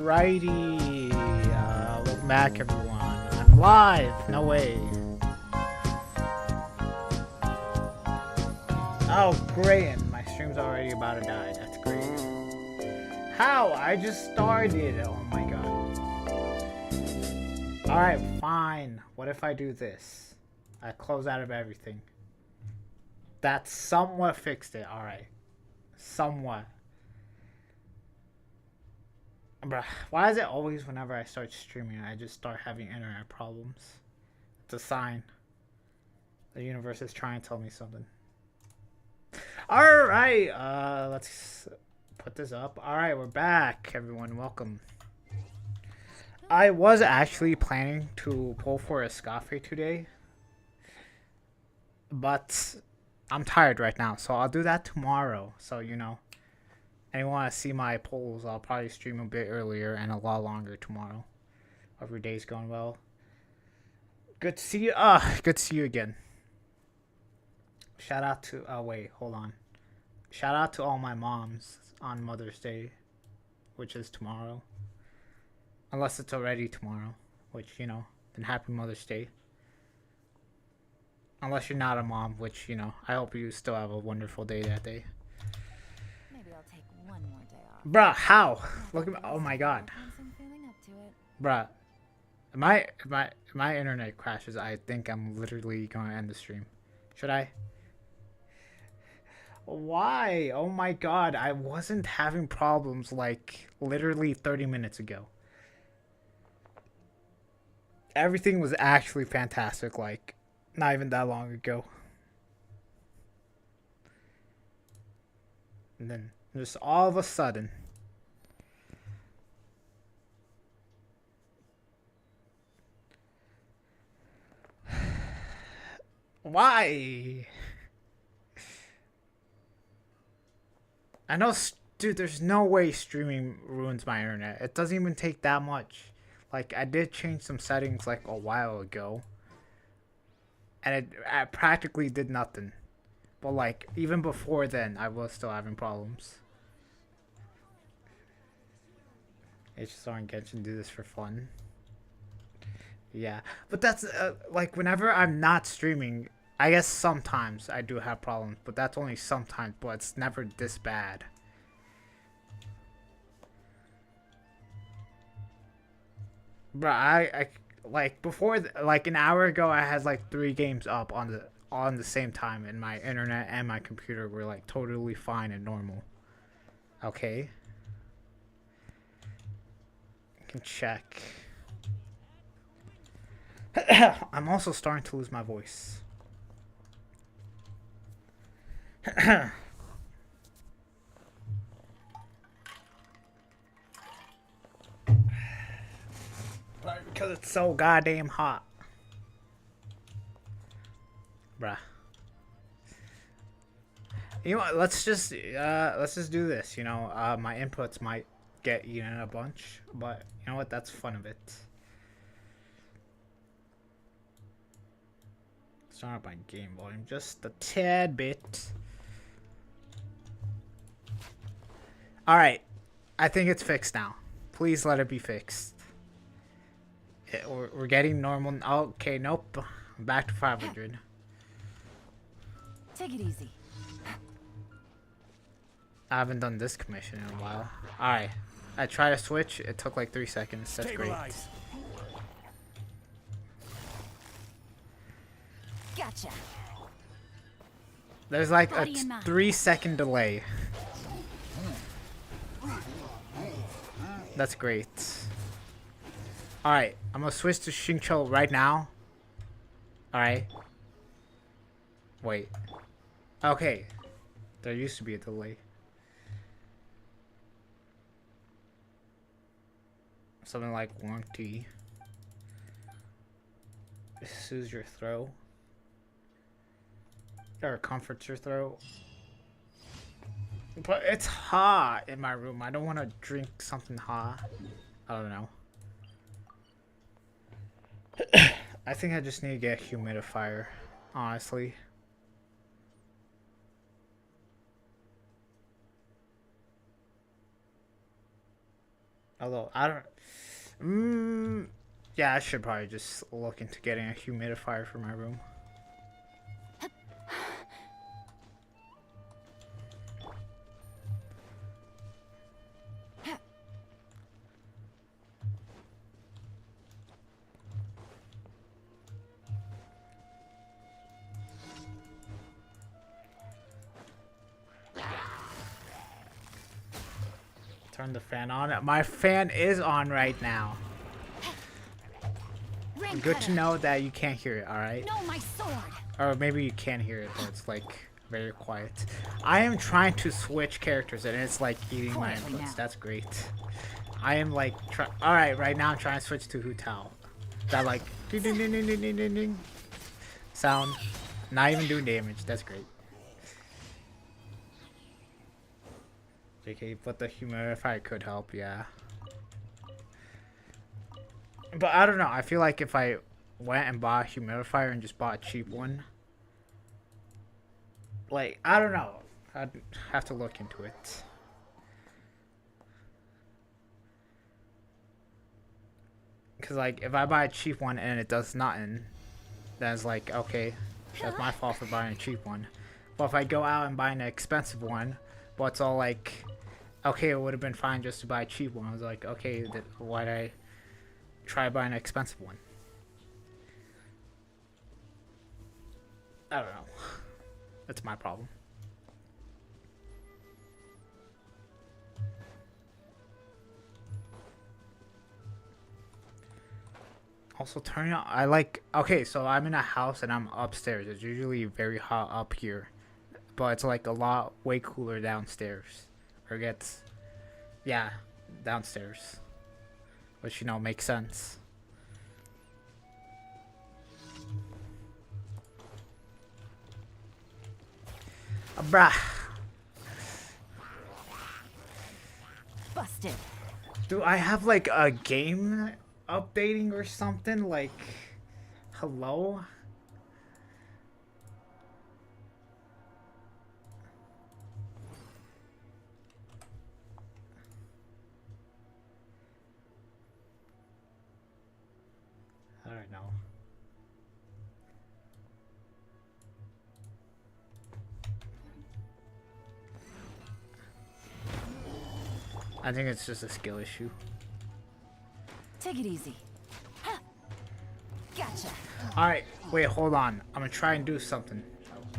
Alrighty, welcome back everyone. I'm live, no way. Oh great, and my stream's already about to die, that's great. How? I just started, oh my god. Alright, fine. What if I do this? I close out of everything. That somewhat fixed it, alright. Somewhat. Bruh, why is it always whenever I start streaming, I just start having internet problems? It's a sign. The universe is trying to tell me something. Alright, let's put this up. Alright, we're back, everyone. Welcome. I was actually planning to pull for a Scafe today, but I'm tired right now, so I'll do that tomorrow. So, you know, anyone want to see my polls, I'll probably stream a bit earlier and a lot longer tomorrow. Every day's going well. Good to see you. Good to see you again. Shout out to, oh wait, hold on. Shout out to all my moms on Mother's Day, which is tomorrow. Unless it's already tomorrow, which, you know, then happy Mother's Day. Unless you're not a mom, which, you know, I hope you still have a wonderful day that day. Maybe I'll take one more day off. Bruh, how? Look at me. Oh my god. Bruh. My internet crashes. I think I'm literally going to end the stream. Should I? Why? Oh my god. I wasn't having problems like literally 30 minutes ago. Everything was actually fantastic, like not even that long ago. And then just all of a sudden, why? I know, dude, there's no way streaming ruins my internet. It doesn't even take that much. Like, I did change some settings like a while ago, and it practically did nothing. But like, even before then, I was still having problems. HSR and Genshin do this for fun. Yeah, but that's like whenever I'm not streaming, I guess sometimes I do have problems, but that's only sometimes, but it's never this bad. Bro, I like before like an hour ago I had like 3 games up on the same time, and my internet and my computer were like totally fine and normal. Okay. I can check. I'm also starting to lose my voice. Because it's so goddamn hot. Bruh. You know what, let's just do this, you know. My inputs might get eaten a bunch, but you know what, that's fun of it. Start up my game volume just a tad bit. Alright. I think it's fixed now. Please let it be fixed. We're getting normal. Okay, nope. I'm back to 500. Take it easy. I haven't done this commission in a while. Alright. I tried to switch. It took like 3 seconds. That's great. Gotcha. There's like a 3-second delay. That's great. Alright. I'm gonna switch to Xingqiu right now. Alright. Wait. Okay. There used to be a delay. Something like warranty. Soothes your throat. Or comforts your throat. But it's hot in my room. I don't want to drink something hot. I don't know. I think I just need to get a humidifier, honestly. Although I don't. Yeah, I should probably just look into getting a humidifier for my room. Turn the fan on. My fan is on right now. Good to know that you can't hear it, alright? No, my sword. Or maybe you can hear it, but it's like very quiet. I am trying to switch characters and it's like eating my Quietly inputs. now. That's great. I am like, alright, right now I'm trying to switch to Hu Tao. That like, ding ding ding ding ding ding ding ding sound. Not even doing damage. That's great. JK, but the humidifier could help, yeah. But I don't know. I feel like if I went and bought a humidifier and just bought a cheap one, like, I don't know. I'd have to look into it. Because, like, if I buy a cheap one and it does nothing, then it's like, okay, that's my fault for buying a cheap one. But if I go out and buy an expensive one, but it's all like, okay, it would have been fine just to buy a cheap one. I was like, okay, why'd I try buying an expensive one? I don't know. That's my problem. Also, turning on. I like. Okay, so I'm in a house and I'm upstairs. It's usually very hot up here, but it's like a lot way cooler downstairs. Or gets, yeah, downstairs. Which, you know, makes sense. Bruh. Busted. Do I have like a game updating or something? Like, hello? I don't know. I think it's just a skill issue. Take it easy. Ha! Gotcha. Alright, wait, hold on. I'm gonna try and do something.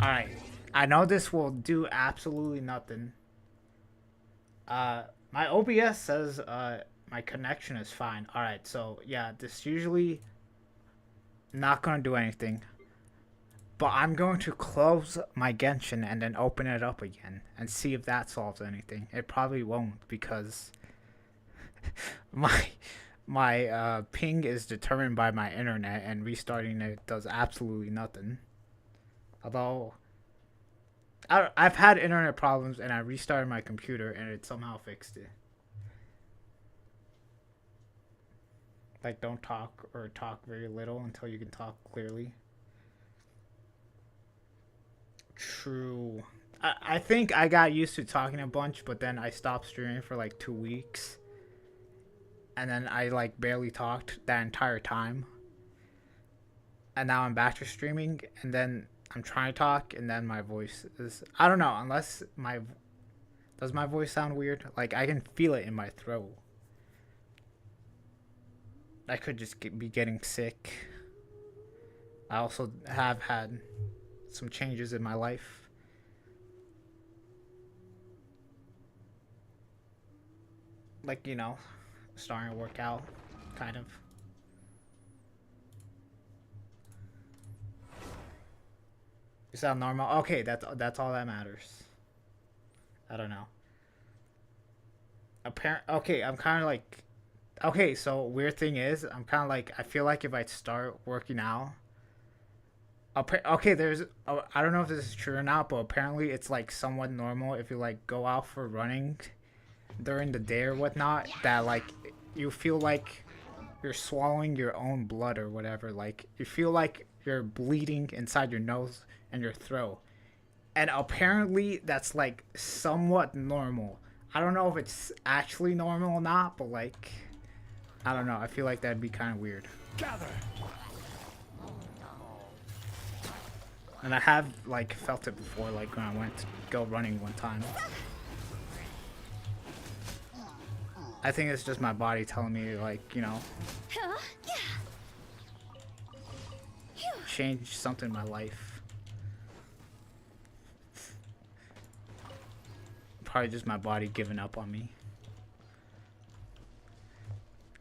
Alright. I know this will do absolutely nothing. My OBS says, my connection is fine. Alright, so, yeah, this usually not gonna do anything. But I'm going to close my Genshin and then open it up again and see if that solves anything. It probably won't because my ping is determined by my internet and restarting it does absolutely nothing. Although I've had internet problems and I restarted my computer and it somehow fixed it. Like, don't talk or talk very little until you can talk clearly. True. I think I got used to talking a bunch, but then I stopped streaming for like 2 weeks. And then I like barely talked that entire time. And now I'm back to streaming, and then I'm trying to talk, and then my voice is... I don't know, unless my... Does my voice sound weird? Like, I can feel it in my throat. I could just be getting sick. I also have had some changes in my life. Like, you know, starting to work out, kind of. You sound normal? Okay, that's all that matters. I don't know. Okay, I'm kind of like... Okay, so weird thing is, I'm kind of like... I feel like if I start working out... Okay, there's... I don't know if this is true or not, but apparently it's like somewhat normal if you like go out for running during the day or whatnot, that like you feel like you're swallowing your own blood or whatever. Like you feel like you're bleeding inside your nose and your throat. And apparently that's like somewhat normal. I don't know if it's actually normal or not, but like, I don't know. I feel like that'd be kind of weird. Gather. And I have like felt it before, like when I went to go running one time. I think it's just my body telling me, like, you know, change something in my life. Probably just my body giving up on me.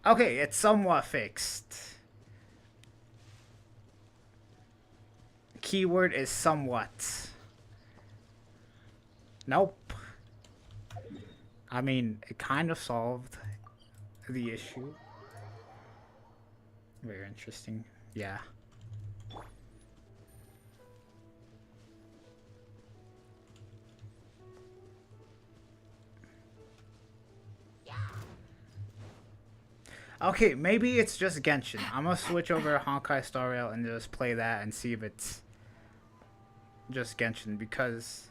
Okay, it's somewhat fixed. Keyword is somewhat. Nope. I mean, it kind of solved the issue. Very interesting. Yeah. Okay, maybe it's just Genshin. I'm gonna switch over to Honkai Star Rail and just play that and see if it's just Genshin, because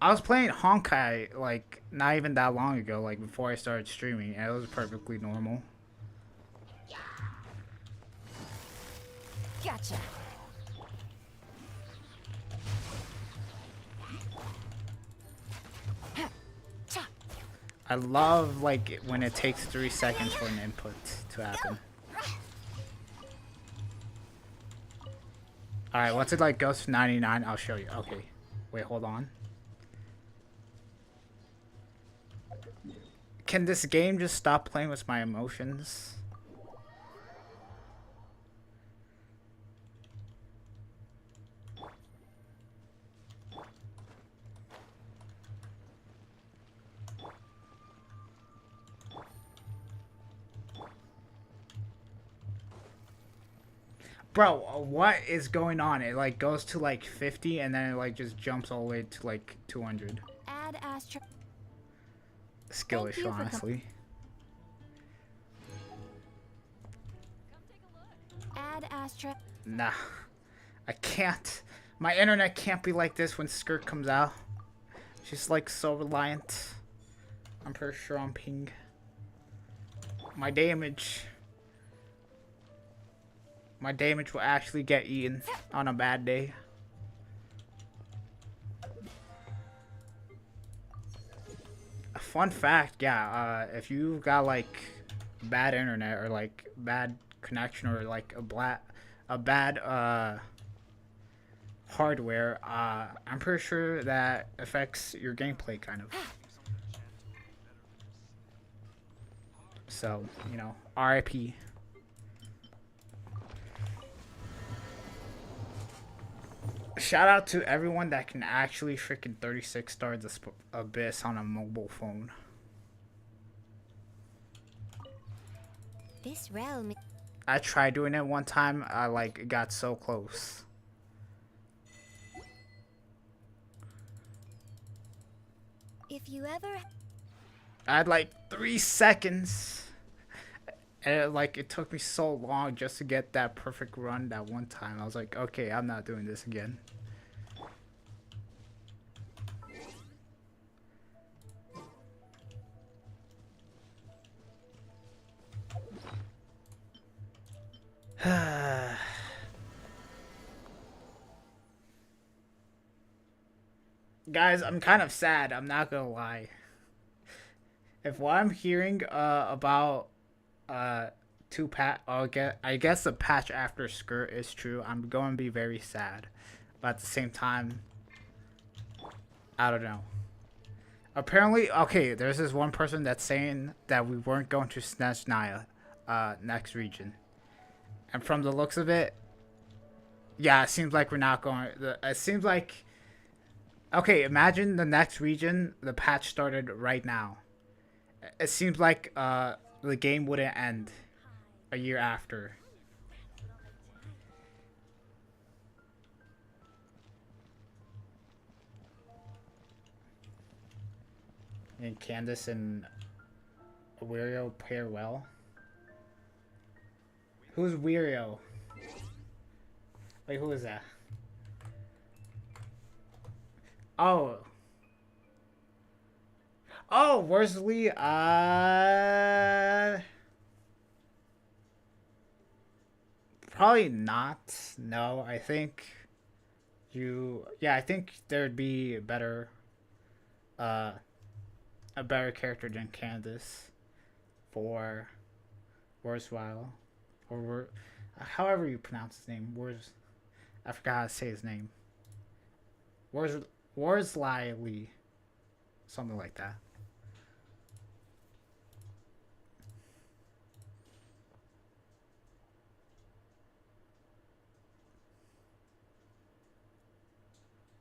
I was playing Honkai like not even that long ago, like before I started streaming, and it was perfectly normal. Gotcha. I love like when it takes 3 seconds for an input to happen. Alright, once it like goes to 99, I'll show you. Okay. Wait, hold on. Can this game just stop playing with my emotions? Bro, what is going on? It like goes to like 50 and then it like just jumps all the way to like 200. Add Astra. Skill issue, honestly. Add Astra. Nah, I can't. My internet can't be like this when Skirt comes out. She's like so reliant. I'm pretty sure on ping. My damage will actually get eaten on a bad day. A fun fact, yeah, if you've got like bad internet or like bad connection or like a bad hardware, I'm pretty sure that affects your gameplay kind of. So, you know, RIP. Shout out to everyone that can actually freaking 36 star the Abyss on a mobile phone. This realm. I tried doing it one time. I like got so close. If you ever. I had like 3 seconds. And it took me so long just to get that perfect run that one time. I was like, okay, I'm not doing this again. Guys, I'm kind of sad. I'm not gonna lie. If what I'm hearing about I guess the patch after Skirt is true, I'm going to be very sad. But at the same time, I don't know. Apparently, okay, there's this one person that's saying that we weren't going to Snezhnaya next region. And from the looks of it, yeah, it seems like we're not going. It seems like, okay, imagine the next region, the patch started right now. It seems like the game wouldn't end a year after. And Candace and Wirio pair well. Who's Wirio? Wait, who is that? Oh. Oh, Worsley. Probably not. No, I think you. Yeah, I think there'd be uh, a better character than Candace for Worswile, however you pronounce his name. I forgot how to say his name. Worsley, something like that.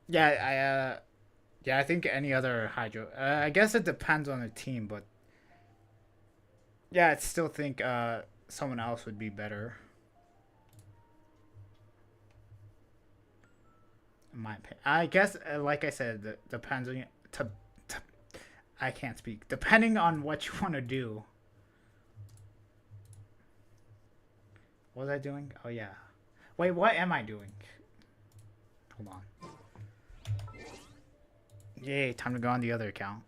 Yeah, yeah, I think any other Hydro. I guess it depends on the team, but yeah, I still think someone else would be better. In my opinion, I guess, like I said, depends on to I can't speak. Depending on what you want to do. What was I doing? Oh yeah. Wait, what am I doing? Hold on. Yay, time to go on the other account.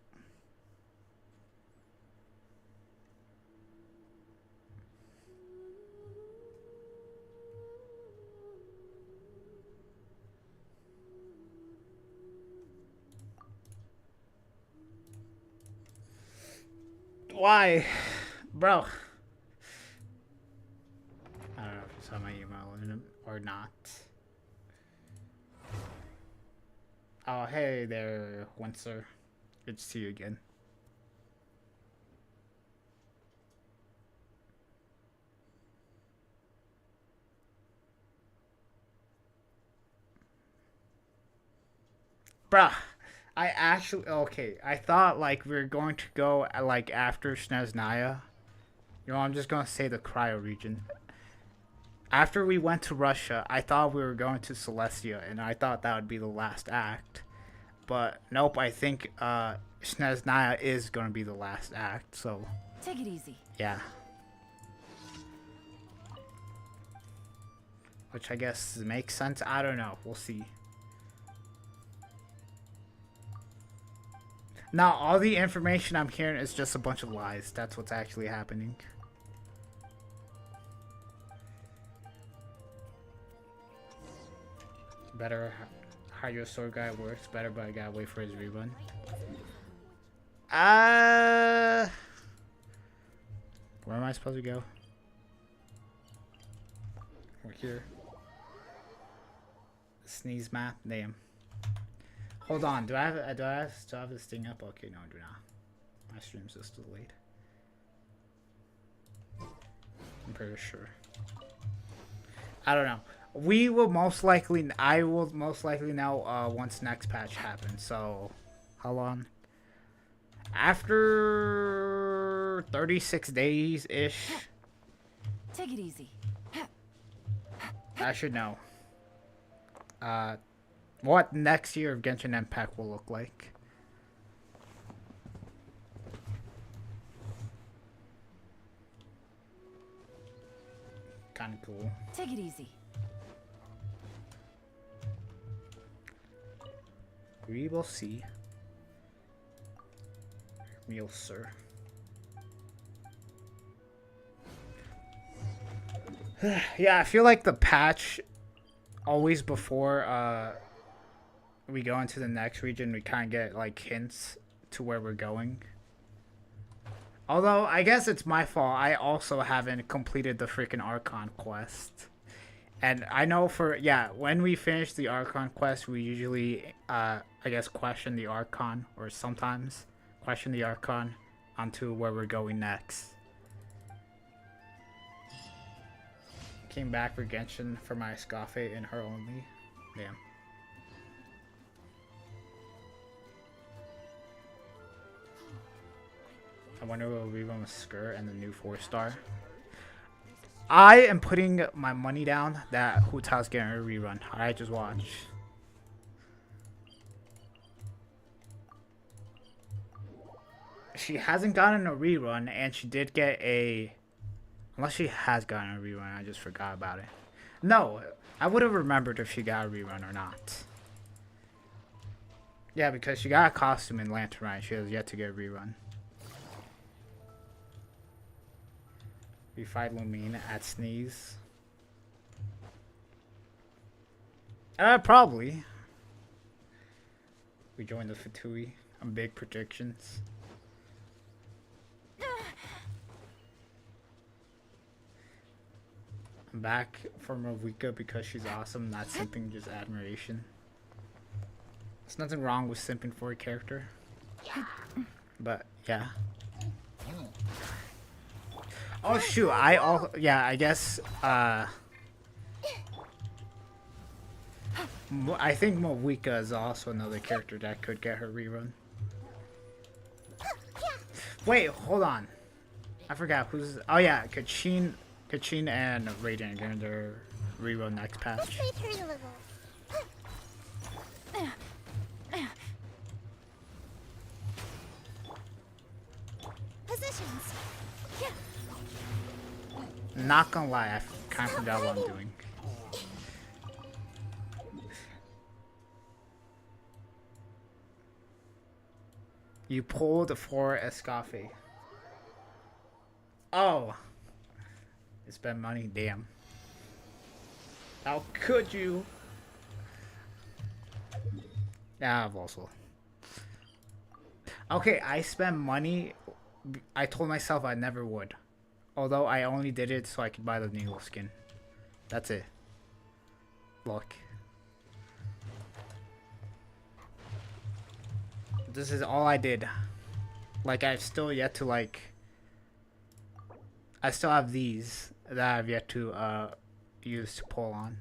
Why? Bro. I don't know if you saw my email or not. Oh, hey there, Windsor. Good to see you again. Bruh, I actually... Okay, I thought, like, we were going to go, like, after Snezhnaya. You know, I'm just going to say the Cryo region. After we went to Russia, I thought we were going to Celestia, and I thought that would be the last act. But nope, I think Snezhnaya is going to be the last act, so... Take it easy. Yeah. Which I guess makes sense. I don't know. We'll see. Now, all the information I'm hearing is just a bunch of lies. That's what's actually happening. Better how your sword guy works. Better, but I gotta wait for his rerun. Where am I supposed to go? We're here. Sneeze map. Damn. Hold on. Do I still have this thing up? Okay, no, I do not. My stream's just delayed. I'm pretty sure. I don't know. We will most likely. I will most likely know once next patch happens. So, how long? After 36 days ish. Take it easy. I should know. What next year of Genshin Impact will look like. Kind of cool. Take it easy. We will see. Real sir. Yeah, I feel like the patch always before we go into the next region, we kind of get like hints to where we're going. Although I guess it's my fault. I also haven't completed the freaking Archon quest. And I know when we finish the Archon quest, we usually, I guess, question the Archon, or sometimes question the Archon onto where we're going next. Came back for Genshin for my Scafe and her only. Damn. I wonder what we run with Skirt and the new 4-star. I am putting my money down that Hu Tao's getting a rerun. Alright, just watch. She hasn't gotten a rerun, and she did get a... Unless she has gotten a rerun, I just forgot about it. No, I would have remembered if she got a rerun or not. Yeah, because she got a costume in Lantern Ride. She has yet to get a rerun. We fight Lumine at Sneeze. Probably. We join the Fatui. Big predictions. I'm back for Movika because she's awesome, not simping, just admiration. There's nothing wrong with simping for a character. But, yeah. Oh, shoot. I guess, I think Movika is also another character that could get her rerun. Wait, hold on. I forgot who's... Oh, yeah, Kachin and Raiden are getting their rerun next patch. Positions. Not gonna lie, I kind of forgot what I'm doing. You pulled for Escafe. Oh. You spent money? Damn. How could you? Yeah, I've also. Okay, I spent money. I told myself I never would. Although I only did it so I could buy the needle skin. That's it. Look. This is all I did. Like, I've still yet to, like... I still have these that I've yet to use to pull on.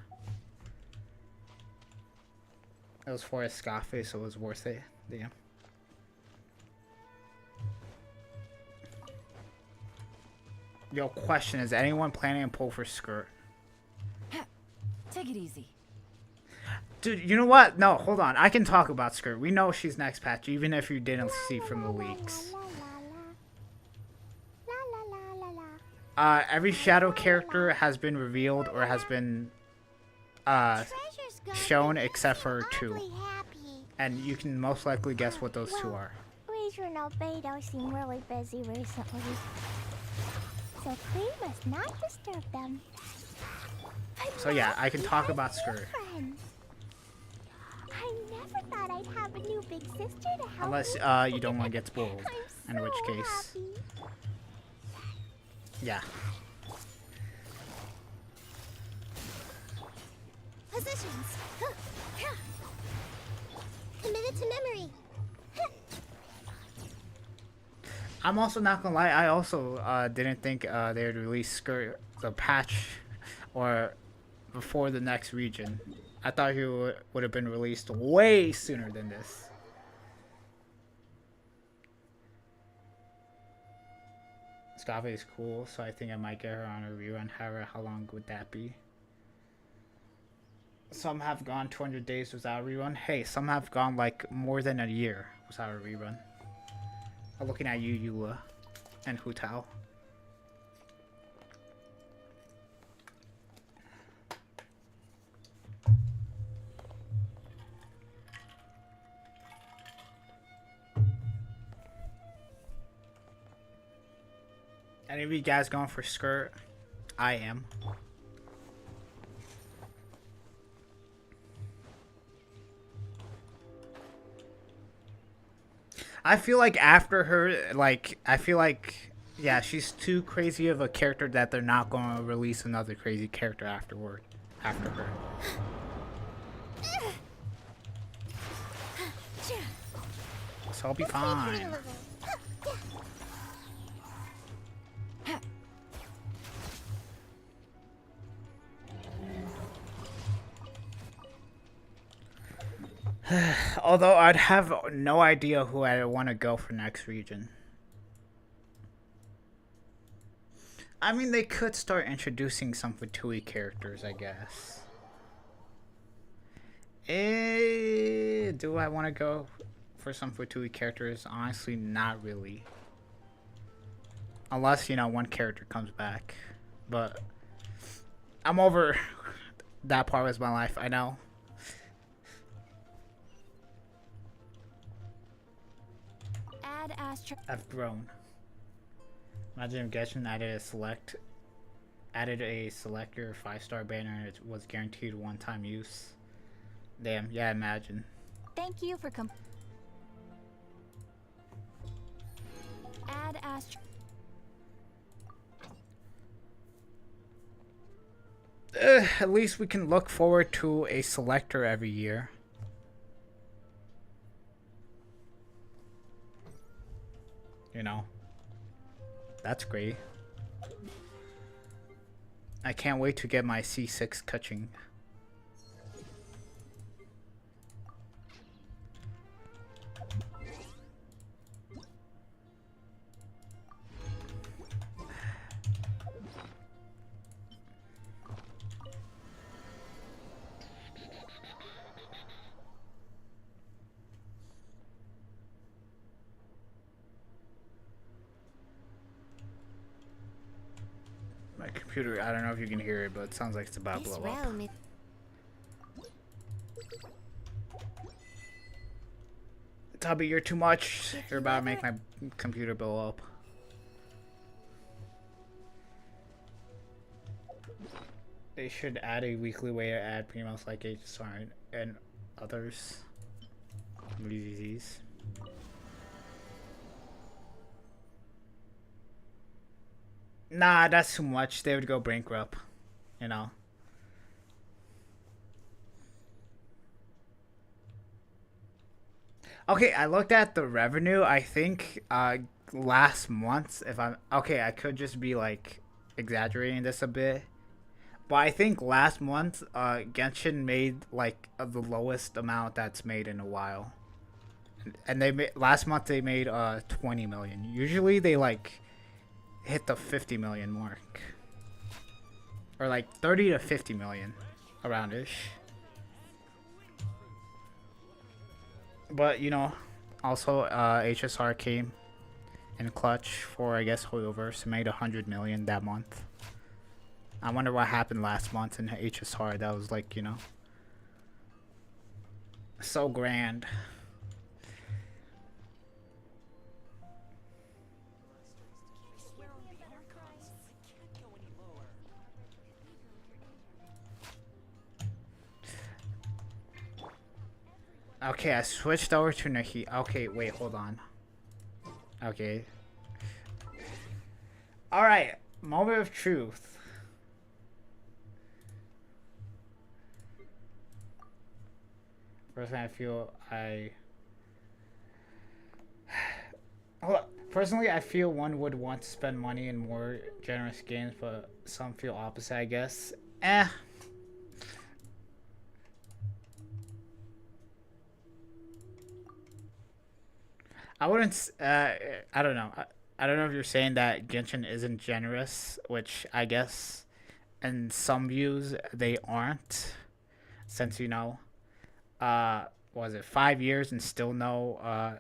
It was for Escafe, so it was worth it. Damn. Yo, question, is anyone planning to pull for Skirt? Take it easy. Dude, you know what? No, hold on. I can talk about Skirt. We know she's next patch, even if you didn't see from the leaks. Every shadow character has been revealed or has been shown except for 2. And you can most likely guess what those 2 are. Razor and Albedo seem really busy recently. So we must not disturb them. So yeah, I can talk about Skirt. I never thought I'd have a new big sister to help Unless me. you don't want to get spoiled. I'm In which so case, happy. yeah. Positions. Committed to memory. I'm also not gonna lie, I also didn't think they would release Skirt, the patch, or before the next region. I thought he would have been released way sooner than this. Scave is cool, so I think I might get her on a rerun. However, how long would that be? Some have gone 200 days without a rerun. Hey, some have gone like more than a year without a rerun. I'm looking at you, Eula, and Hu Tao. Any of you guys going for Skirt? I am. I feel like after her, like, I feel like, yeah, she's too crazy of a character that they're not going to release another crazy character after her. So I'll be fine. Although I'd have no idea who I want to go for next region. I mean, they could start introducing some Fatui characters, I guess. Do I want to go for some Fatui characters? Honestly, not really. Unless, you know, one character comes back. But I'm over that part of my life, I know. Add Astra. I've grown. Imagine if Genshin added a selector 5-star banner and it was guaranteed one-time use. Damn, yeah, imagine. Thank you for Add Astra. At least we can look forward to a selector every year. You know, that's great. I can't wait to get my C6 catching. My computer, I don't know if you can hear it, but it sounds like it's about to blow up. Tubby, you're too much. You're about to make my computer blow up. They should add a weekly way to add promos like HSR and others. These. Nah, that's too much. They would go bankrupt, you know. Okay, I looked at the revenue. I think last month, if I'm okay, I could just be like exaggerating this a bit, but I think last month Genshin made like the lowest amount that's made in a while, and last month they made 20 million. Usually they like hit the 50 million mark, or like 30 to 50 million around ish. But you know, also HSR came in clutch for, I guess, Hoyoverse, made 100 million that month. I wonder what happened last month in HSR. That was like, you know, so grand. Okay, I switched over to Nahi. Okay, wait, hold on. Okay. Alright, moment of truth. Personally, I feel Personally, I feel one would want to spend money in more generous games, but some feel opposite, I guess. I wouldn't. I don't know. I don't know if you're saying that Genshin isn't generous, which I guess in some views they aren't, since you know, was it 5 years and still no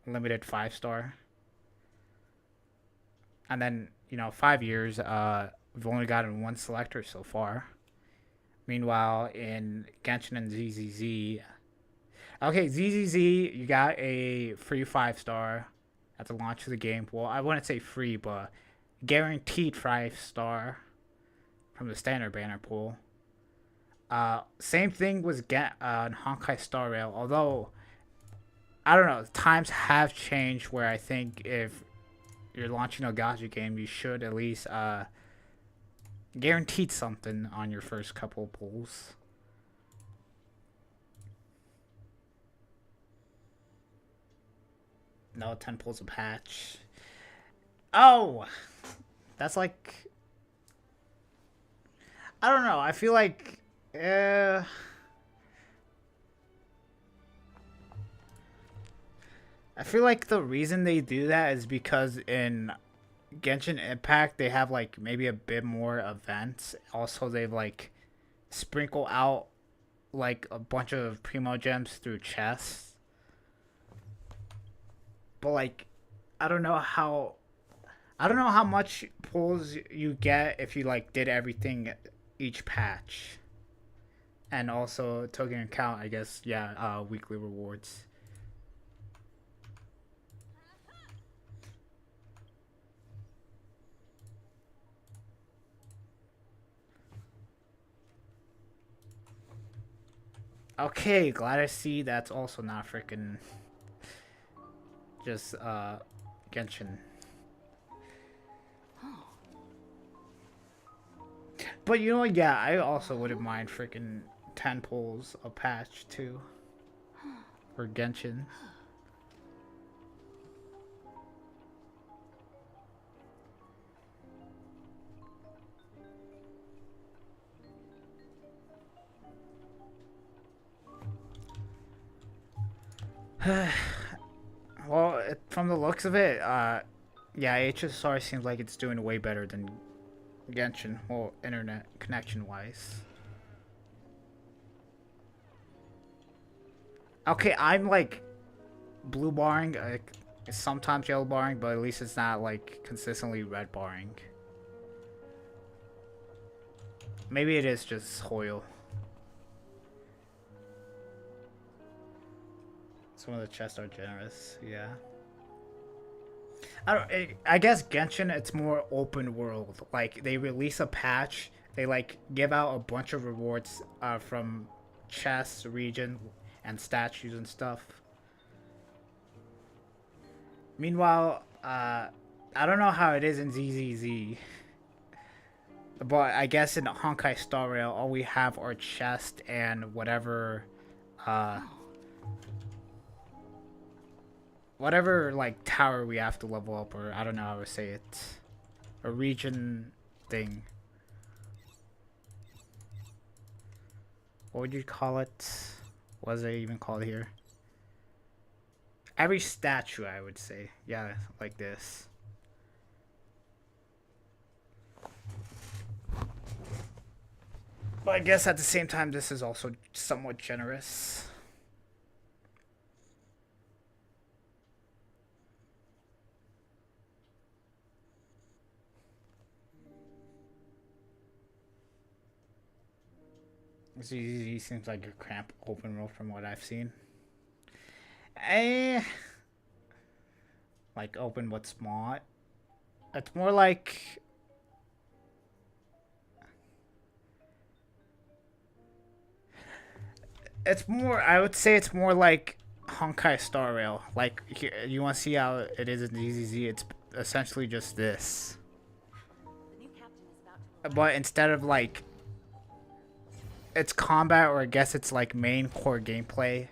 limited 5-star, and then you know 5 years we've only gotten one selector so far. Meanwhile, in Genshin and ZZZ. Okay, ZZZ, you got a free 5-star at the launch of the game. Well, I wouldn't say free, but guaranteed 5-star from the standard banner pool. Same thing was on Honkai Star Rail, although, I don't know, times have changed where I think if you're launching a gacha game, you should at least guaranteed something on your first couple pulls. No, 10 pulls a patch. Oh! That's like... I don't know. I feel like... I feel like the reason they do that is because in Genshin Impact, they have like maybe a bit more events. Also, they've like sprinkle out like a bunch of primo gems through chests. But like, I don't know how much pulls you get if you like did everything each patch, and also taking into account, I guess, yeah, weekly rewards. Okay, glad to see that's also not freaking just Genshin. But you know what? Yeah, I also wouldn't mind freaking 10 pulls a patch too for Genshin. Well, from the looks of it, yeah, HSR seems like it's doing way better than Genshin, well, internet connection wise. Okay, I'm like blue barring, like sometimes yellow barring, but at least it's not like consistently red barring. Maybe it is just Hoyle. Some of the chests are generous, yeah. I guess Genshin, it's more open world. Like they release a patch, they like give out a bunch of rewards from chests, region, and statues and stuff. Meanwhile, I don't know how it is in ZZZ, but I guess in Honkai Star Rail, all we have are chest and whatever, uh, whatever like tower we have to level up, or I don't know how to say it, a region thing. What would you call it? What is it even called here? Every statue, I would say. Yeah, like this. But I guess at the same time, this is also somewhat generous. ZZ seems like a cramped open world from what I've seen. Like open but small. It's more like I would say it's more like Honkai Star Rail. Like here, you want to see how it is in ZZZ? It's essentially just this, but instead of like it's combat, or I guess it's like main core gameplay.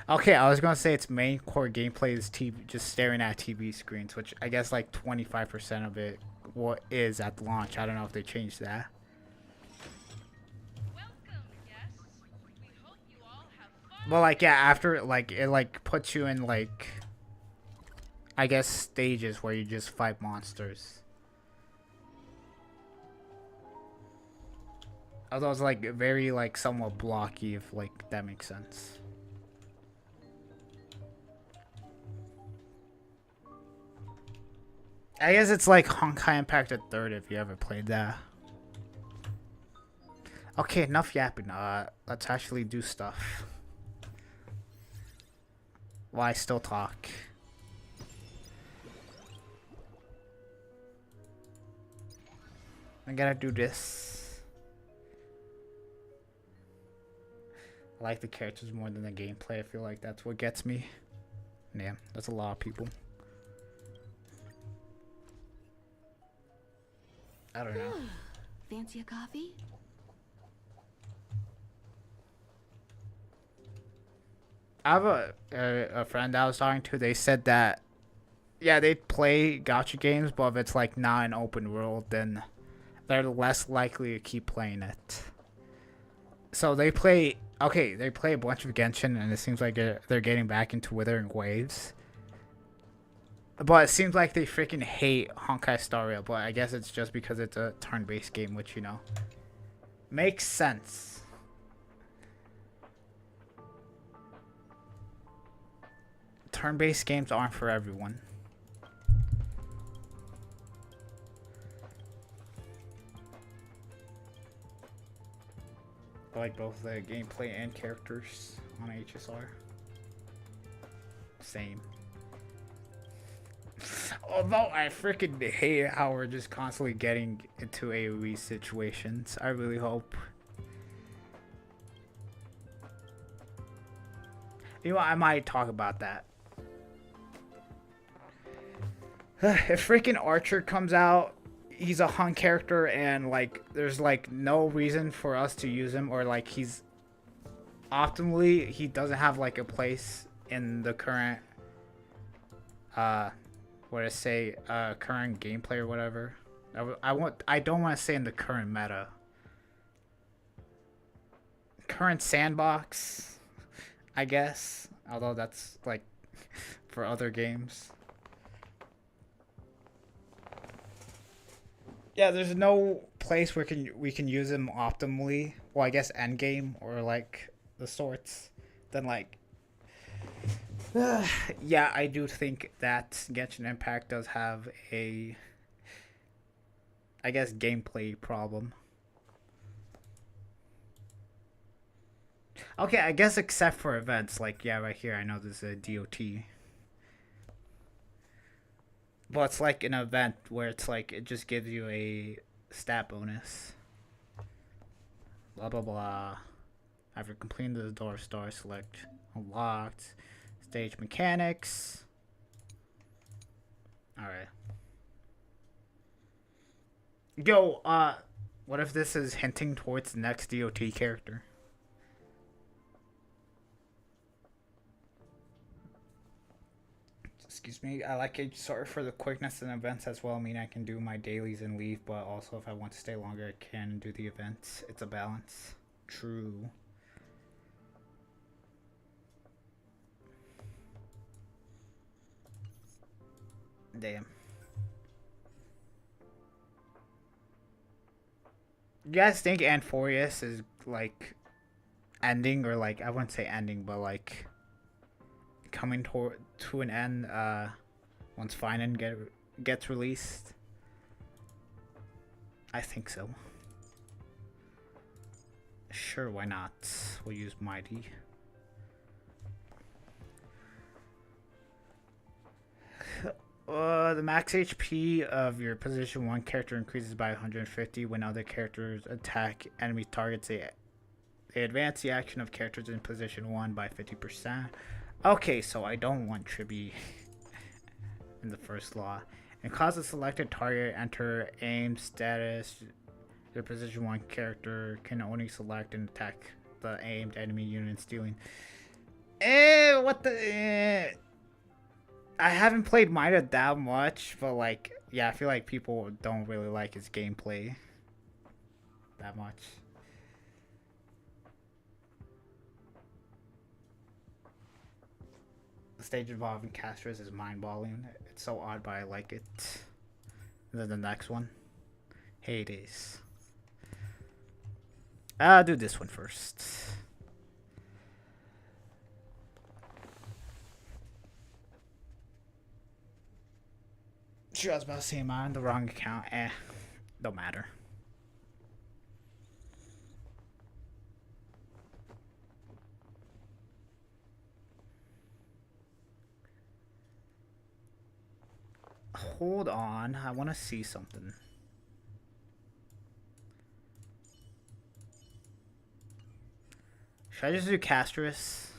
Okay, I was gonna say its main core gameplay is just staring at TV screens, which I guess like 25% of it what is at launch. I don't know if they changed that. But like yeah, after like it like puts you in like I guess stages where you just fight monsters. Although it's like very like somewhat blocky, if like that makes sense. I guess it's like Honkai Impact at third if you ever played that. Okay, enough yapping. Let's actually do stuff. While I still talk. I gotta do this. I like the characters more than the gameplay. I feel like that's what gets me. Damn, that's a lot of people. I don't know. Fancy a coffee? I have a friend I was talking to. They said that, yeah, they play gacha games, but if it's like not an open world, then they're less likely to keep playing it. So they play, okay, they play a bunch of Genshin, and it seems like they're getting back into Withering Waves. But it seems like they freaking hate Honkai Star Rail, but I guess it's just because it's a turn-based game, which, you know, makes sense. Turn-based games aren't for everyone. I like both the gameplay and characters on HSR. Same. Although I freaking hate how we're just constantly getting into AoE situations. I really hope You know, I might talk about that. If freaking Archer comes out, he's a hunt character, and like there's like no reason for us to use him, or like he's optimally he doesn't have like a place in the current current gameplay or whatever. I don't want to say in the current meta. Current sandbox, I guess. Although that's like for other games. Yeah, there's no place where we can use him optimally. Well, I guess end game or like the sorts. Then like, yeah, I do think that Genshin Impact does have a, I guess, gameplay problem. Okay, I guess except for events, like, yeah, right here, I know this is a DOT. But it's like an event where it's like, it just gives you a stat bonus. Blah, blah, blah. After completing the door star, select unlocked. Stage mechanics. Alright. Yo, what if this is hinting towards the next DOT character? Excuse me, I like HSR for the quickness and events as well. I mean, I can do my dailies and leave, but also if I want to stay longer, I can do the events. It's a balance. True. Damn. You guys think Anforius is like ending, or like, I wouldn't say ending, but like coming to an end once Finan gets released? I think so. Sure, why not? We'll use Mighty. The max HP of your position 1 character increases by 150 when other characters attack enemy targets. They advance the action of characters in position 1 by 50%. Okay, so I don't want Tribi in the first law. And cause a selected target enter aim status. Your position 1 character can only select and attack the aimed enemy unit, stealing. What the? I haven't played Mida that much, but like, yeah, I feel like people don't really like his gameplay that much. The stage involving Castros is mind-boggling. It's so odd, but I like it. And then the next one, Hades. I'll do this one first. Sure, I was about to say I'm on the wrong account. Don't matter. Hold on, I want to see something. Should I just do Castris?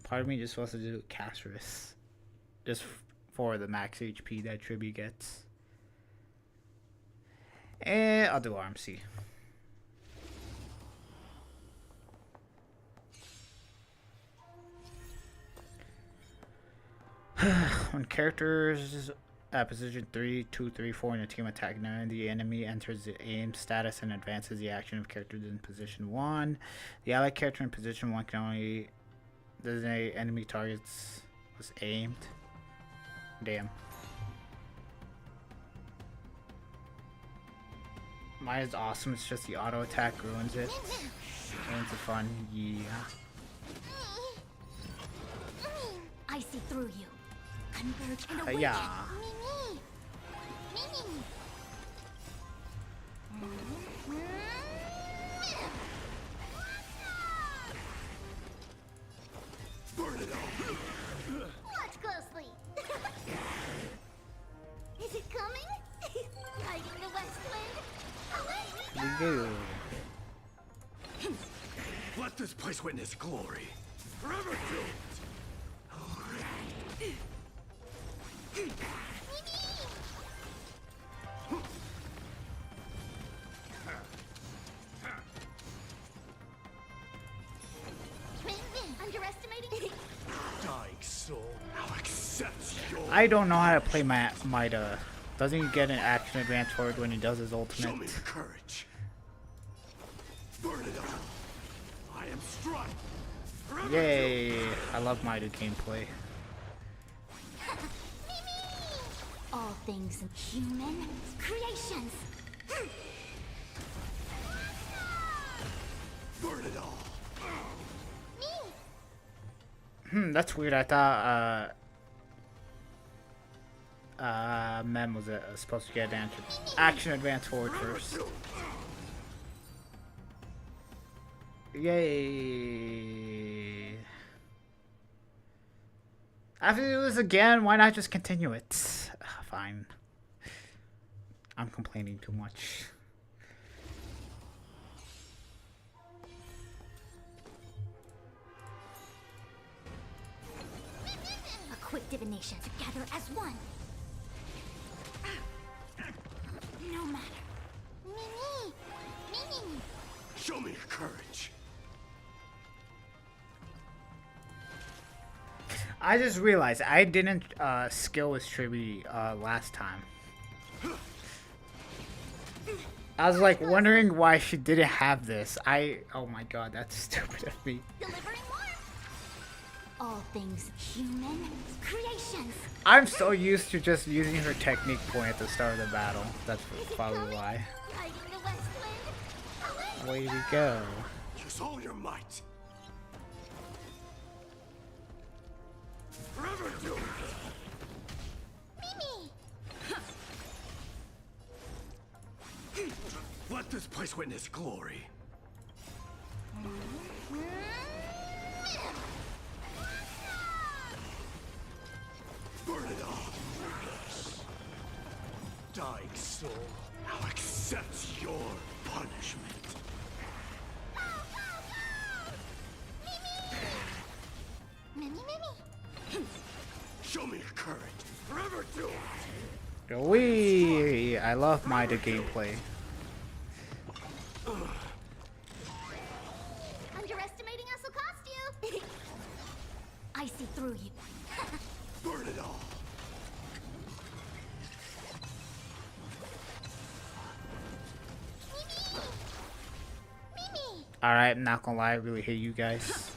Part of me just wants to do Castris. Just for the max HP that Tribi gets. And I'll do RMC. When characters at position 3, 2, 3, 4 in a team attack, none the enemy enters the aim status and advances the action of characters in position 1. The allied character in position 1 can only designate enemy targets was aimed. Damn. Mine is awesome, it's just the auto attack ruins it. Ruins the fun, yeah. I see through you. Converge and awaken. Yeah. Burn it all. Watch closely. Is it coming? Riding the west wind. Away we go. We go. Let this place witness glory. Forever doomed. Underestimating? Dying soul, now accept your... I don't know how to play Mida. Doesn't he get an action advance forward when he does his Show ultimate? me the courage. Burn it all. I am strong. Forever Yay! I love Mida gameplay. All things human creations. burn it all. That's weird. I thought Mem was supposed to get an action advance forward first. Yay! After we do this again, why not just continue it? Fine. I'm complaining too much. A quick divination together as one. No matter. Show me your courage. I just realized I didn't skill with Triby last time. I was like wondering why she didn't have this. Oh my god, that's stupid of me. Delivering warmth. All things human creations. I'm so used to just using her technique point at the start of the battle. That's probably why. Riding the west wind. Way to go. Use all your might. Forever doomed. Let this place witness glory. Burn it all. Dying soul, now accept your punishment. Show me your courage. Forever doomed. Wee! I love Mida gameplay. Underestimating us will cost you. I see through you. Burn it all. Alright, I'm not gonna lie, I really hate you guys.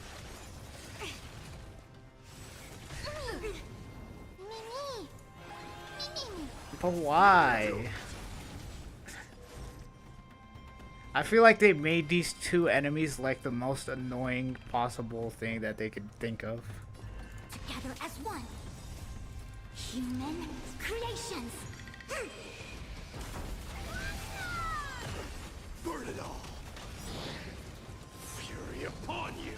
But why? I feel like they made these two enemies like the most annoying possible thing that they could think of. Together as one. Human creations. Burn it all. Fury upon you.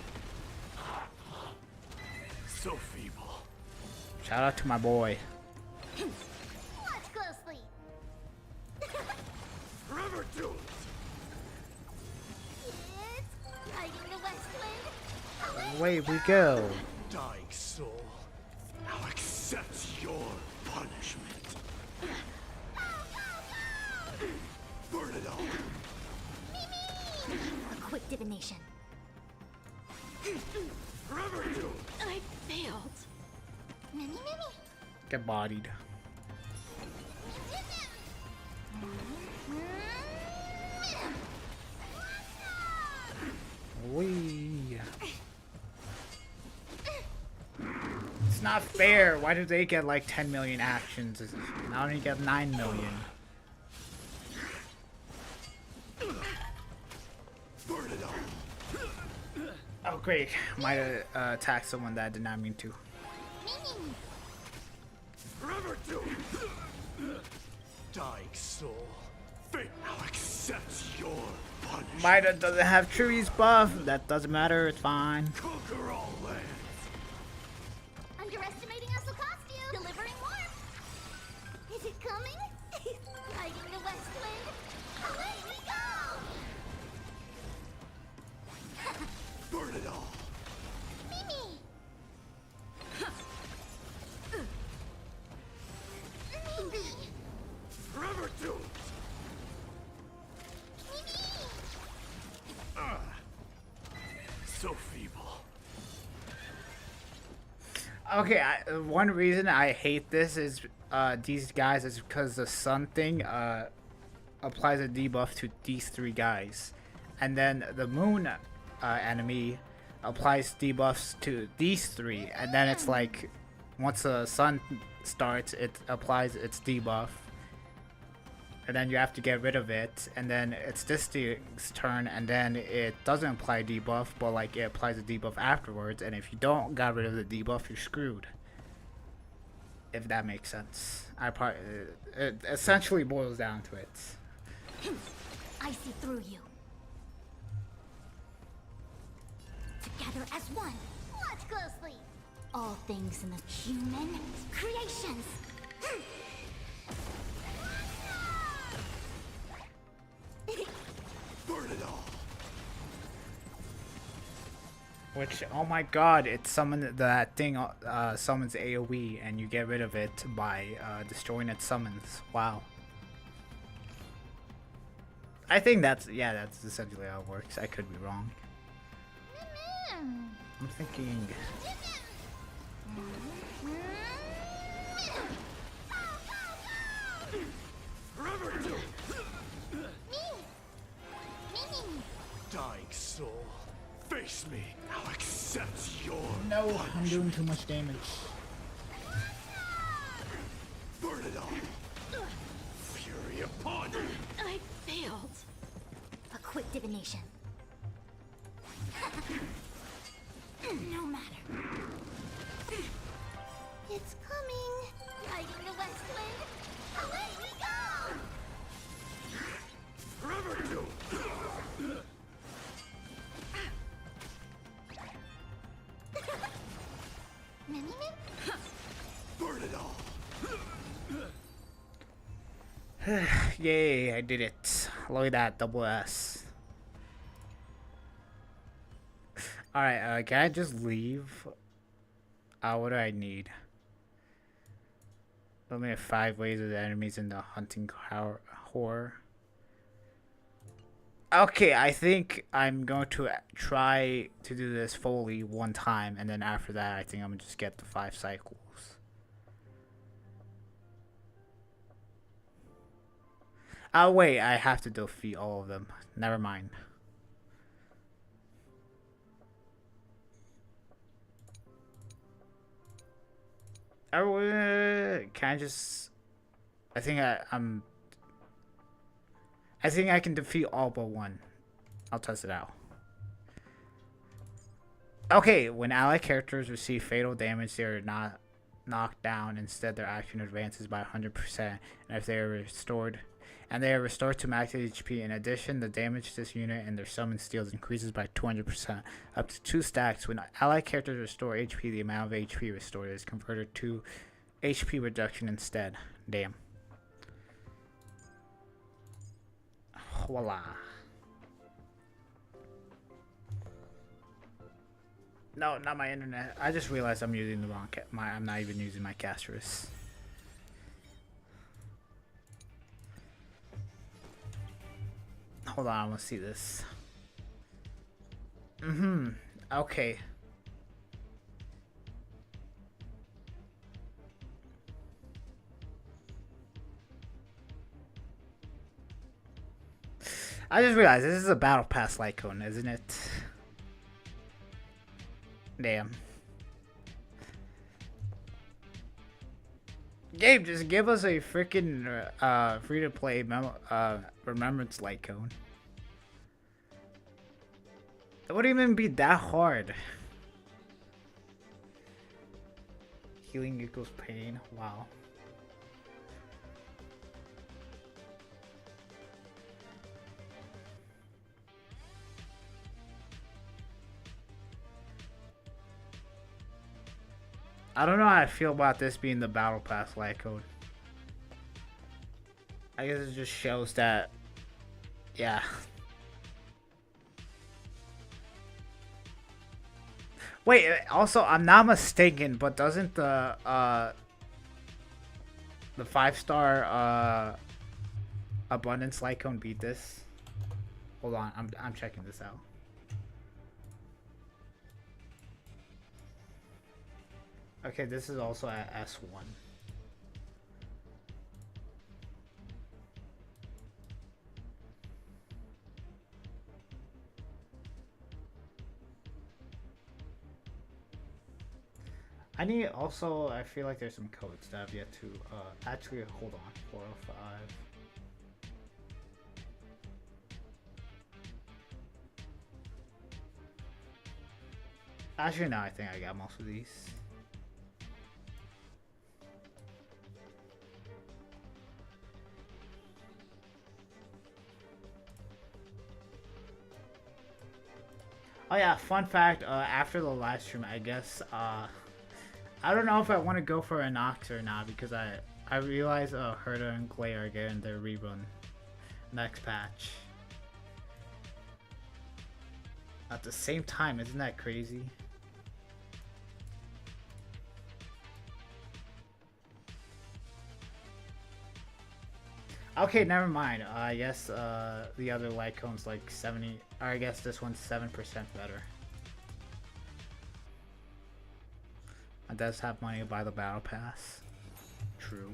So feeble. Shout out to my boy. Watch closely. Forever doomed. It's riding the west wind. Away we go. Dying soul, now accept your punishment. Burn it all. A quick divination. Forever doomed. I failed. Many. Get bodied. Wee. It's not fair. Why do they get like 10 million actions? I only get 9 million. Burn it all. Oh great. Might have attacked someone that I did not mean to. Forever doomed. Dying soul, fate now accepts your punishment. Mida doesn't have Trivy's buff. That doesn't matter. It's fine. Conquer all lands. Underestimating us will cost you. Delivering warmth. Is it coming? Riding the west wind. Away we go. Burn it all. Okay, one reason I hate this is these guys is because the sun thing applies a debuff to these three guys, and then the moon enemy applies debuffs to these three, and then it's like once the sun starts, it applies its debuff, and then you have to get rid of it, and then it's this thing's turn, and then it doesn't apply debuff, but like it applies a debuff afterwards, and if you don't got rid of the debuff, you're screwed. If that makes sense. It essentially boils down to it. I see through you. Together as one. Watch closely. All things in the human creations. Burn it all. Which, oh my god, it summoned that thing, summons AoE, and you get rid of it by destroying its summons. Wow. I think that's essentially how it works. I could be wrong. I'm thinking... Dying soul, face me. I'll accept your No, I'm punishment. doing too much damage. Burn it all. Fury upon you. I failed. A quick divination. No matter. It's coming. Riding the west wind. Away we go! Forever do. Burn it all. Yay, I did it. Look at that, double S. Alright, can I just leave? What do I need? Eliminate 5 waves of the enemies in the hunting horror. Okay, I think I'm going to try to do this fully one time, and then after that, I think I'm going to just get the 5 cycles. Oh, wait, I have to defeat all of them. Never mind. Can I just... I think I can defeat all but one. I'll test it out. Okay, when allied characters receive fatal damage, they are not knocked down. Instead, their action advances by 100%, and if they are restored to max HP. In addition, the damage this unit and their summon steals increases by 200%, up to 2 stacks. When allied characters restore HP, the amount of HP restored is converted to HP reduction instead. Damn. Voila. No, not my internet. I just realized I'm using the wrong I'm not even using my casters. Hold on, I want to see this. Okay. I just realized this is a battle pass Lycone, isn't it? Damn. Gabe, just give us a freaking free-to-play remembrance Lycone. It wouldn't even be that hard. Healing equals pain. Wow. I don't know how I feel about this being the battle pass Lycone. I guess it just shows that, yeah. Wait, also, I'm not mistaken, but doesn't the 5-star abundance Lycone beat this? Hold on, I'm checking this out. Okay, this is also at S1. I need also, I feel like there's some codes that I've yet to, actually, hold on, 405. Actually, no, I think I got most of these. Oh yeah, fun fact, after the live stream, I guess, I don't know if I want to go for an Ox or not, because I realize, Herta and Clay are getting their rerun next patch. At the same time, isn't that crazy? Okay, never mind. I guess the other light cone's like 70, or I guess this one's 7% better. It does have money to buy the battle pass. True.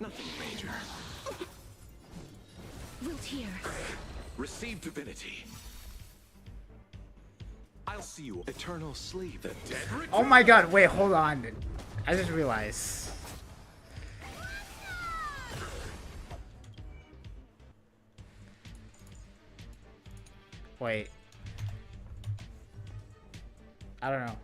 Nothing major. Wilt here. Receive divinity. I'll see you. Eternal sleep. The dead return. Oh my god, wait, hold on. I just realized. Wait. I don't know.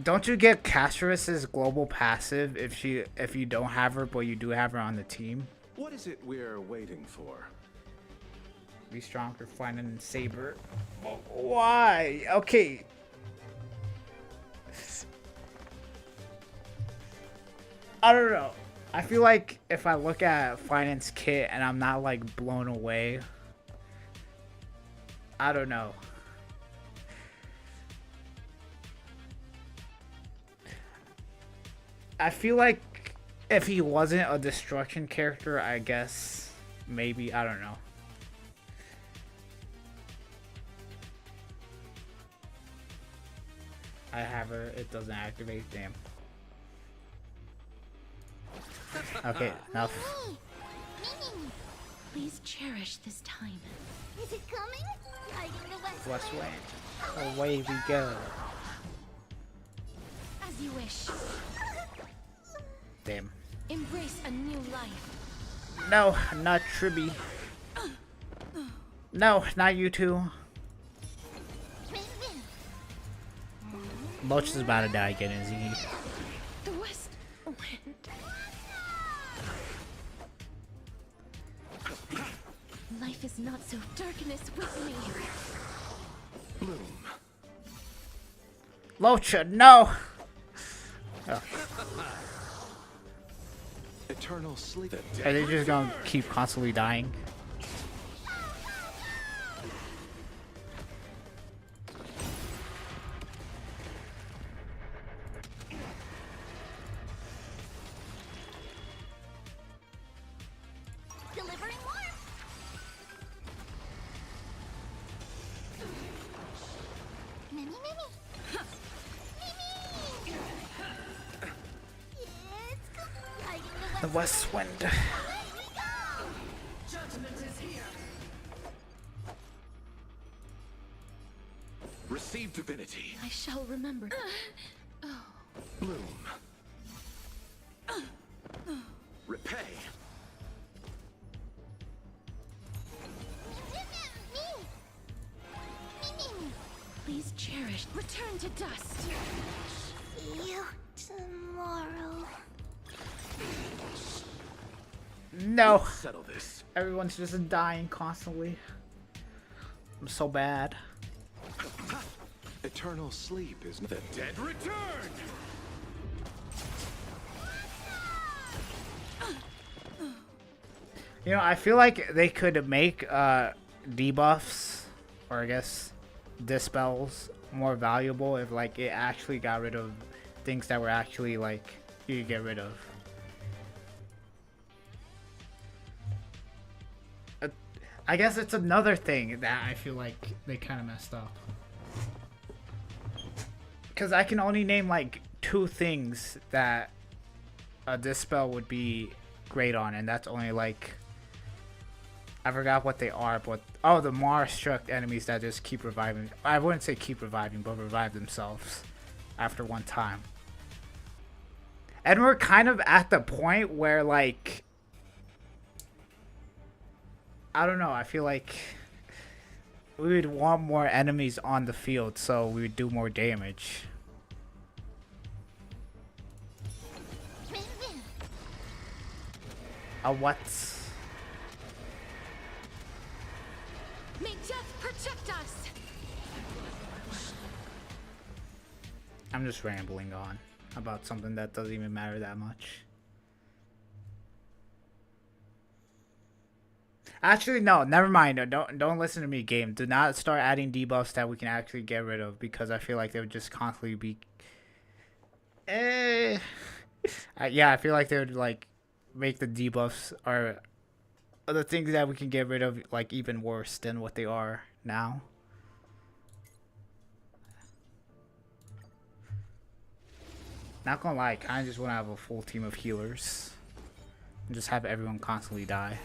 Don't you get Casterus's global passive if you don't have her but you do have her on the team? What is it we're waiting for? Be stronger, finding Saber. Why? Okay. I don't know. I feel like if I look at Finance Kit and I'm not like blown away, I don't know. I feel like if he wasn't a destruction character, I guess maybe, I don't know. I have her, it doesn't activate, damn. Okay, enough. Please cherish this time. Is it coming? Guiding the West Wind. Away we go. As you wish. Damn. Embrace a new life. No, not Tribby. No, not you two. Loach is about to die again, is he? The West Wind. Life is not so darkness with me. Bloom. Locha, no! Oh. Eternal sleep. Are they just gonna keep constantly dying? Delivering warmth. Mimi, Mimi. Mimi. It's guiding the The West Wind. Away we go. Judgment is here. Receive divinity. I shall remember. Bloom. Repay. Please cherish. Return to dust. See you tomorrow. No! Settle this. Everyone's just dying constantly. I'm so bad. Eternal sleep is the dead return. You know, I feel like they could make debuffs, or I guess dispels, more valuable if like it actually got rid of things that were actually like you could get rid of. I guess it's another thing that I feel like they kind of messed up. Because I can only name like 2 things that this spell would be great on, and that's only like, I forgot what they are, but oh, the Mars struck enemies that just keep reviving. I wouldn't say keep reviving, but revive themselves after one time. And we're kind of at the point where, like, I don't know, I feel like we would want more enemies on the field so we would do more damage. What? May death protect us. I'm just rambling on about something that doesn't even matter that much. Actually, no, never mind. Don't listen to me, game. Do not start adding debuffs that we can actually get rid of, because I feel like they would just constantly be. Yeah, I feel like they would like make the debuffs or the things that we can get rid of like even worse than what they are now. Not gonna lie, I kind of just want to have a full team of healers and just have everyone constantly die.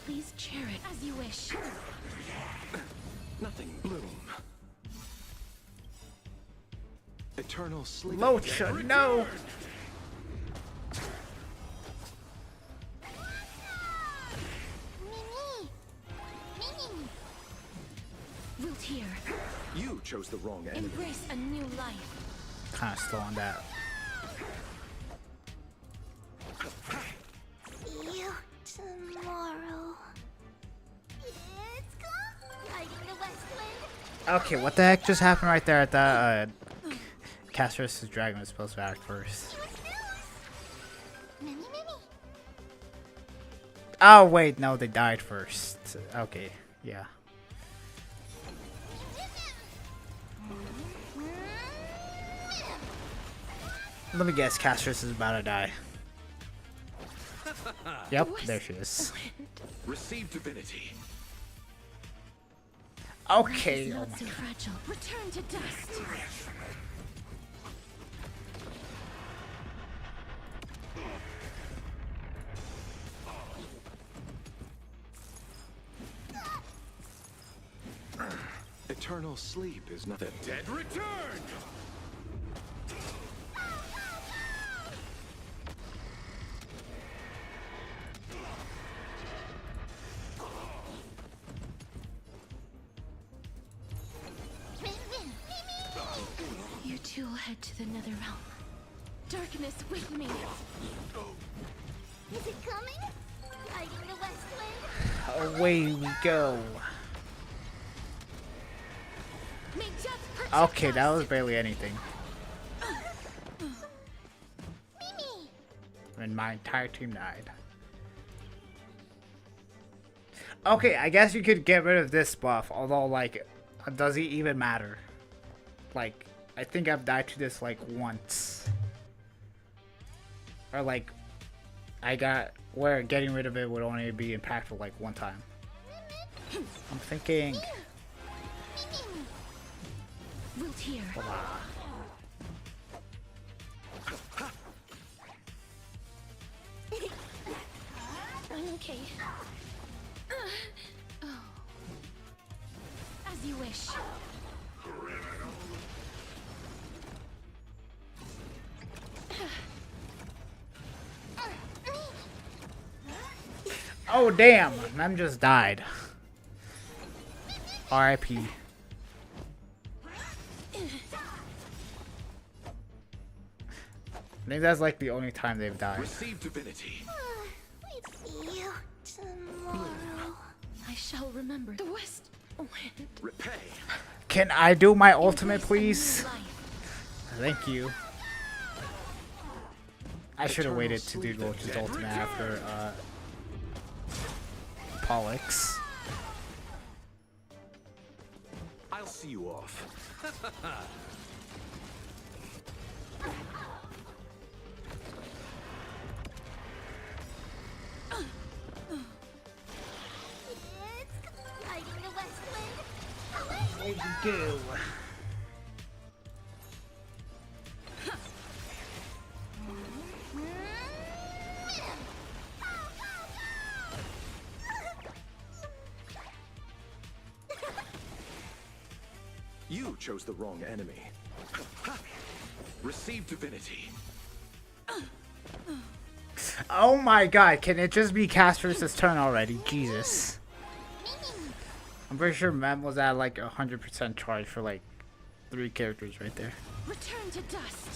Please chair it as you wish. Nothing bloom. Eternal sleep. Locha, no! Root here. You chose the wrong enemy. Embrace a new life. Kind of slow on that. See you tomorrow. It's gone. Riding the west wind. Okay, what the heck just happened right there at that Caster's dragon was supposed to act first. Many, many. Oh wait, no, they died first. Okay, yeah. Let me guess, Castress is about to die. Yep, there she is. Receive divinity. Okay. Oh Not my so God. fragile. Return to dust. Eternal sleep is not the dead return. You two will head to the nether realm. Darkness with me. Is it coming? Riding the west wind. Away we go. May death protect Okay, that us. was barely anything. And my entire team died. Okay, I guess you could get rid of this buff, although, like, does it even matter? Like, I think I've died to this, like, once. Or, like, I got where getting rid of it would only be impactful, like, one time. I'm thinking... Root here. Ah. Okay. Oh. As you wish. Oh, damn! Mem just died. R.I.P. I think that's like the only time they've died. Receive divinity. See you tomorrow. I shall remember the west wind. Repay. Can I do my ultimate, Embrace a please? new life. Thank you. I should have Eternal waited to do sleep Locha's dead ultimate return. after Pollux. I'll see you off. Where'd you go? You chose the wrong enemy. Receive divinity. Oh my god, can it just be Castor's turn already? Jesus. I'm pretty sure Mem was at like 100% charge for like 3 characters right there. Return to dust.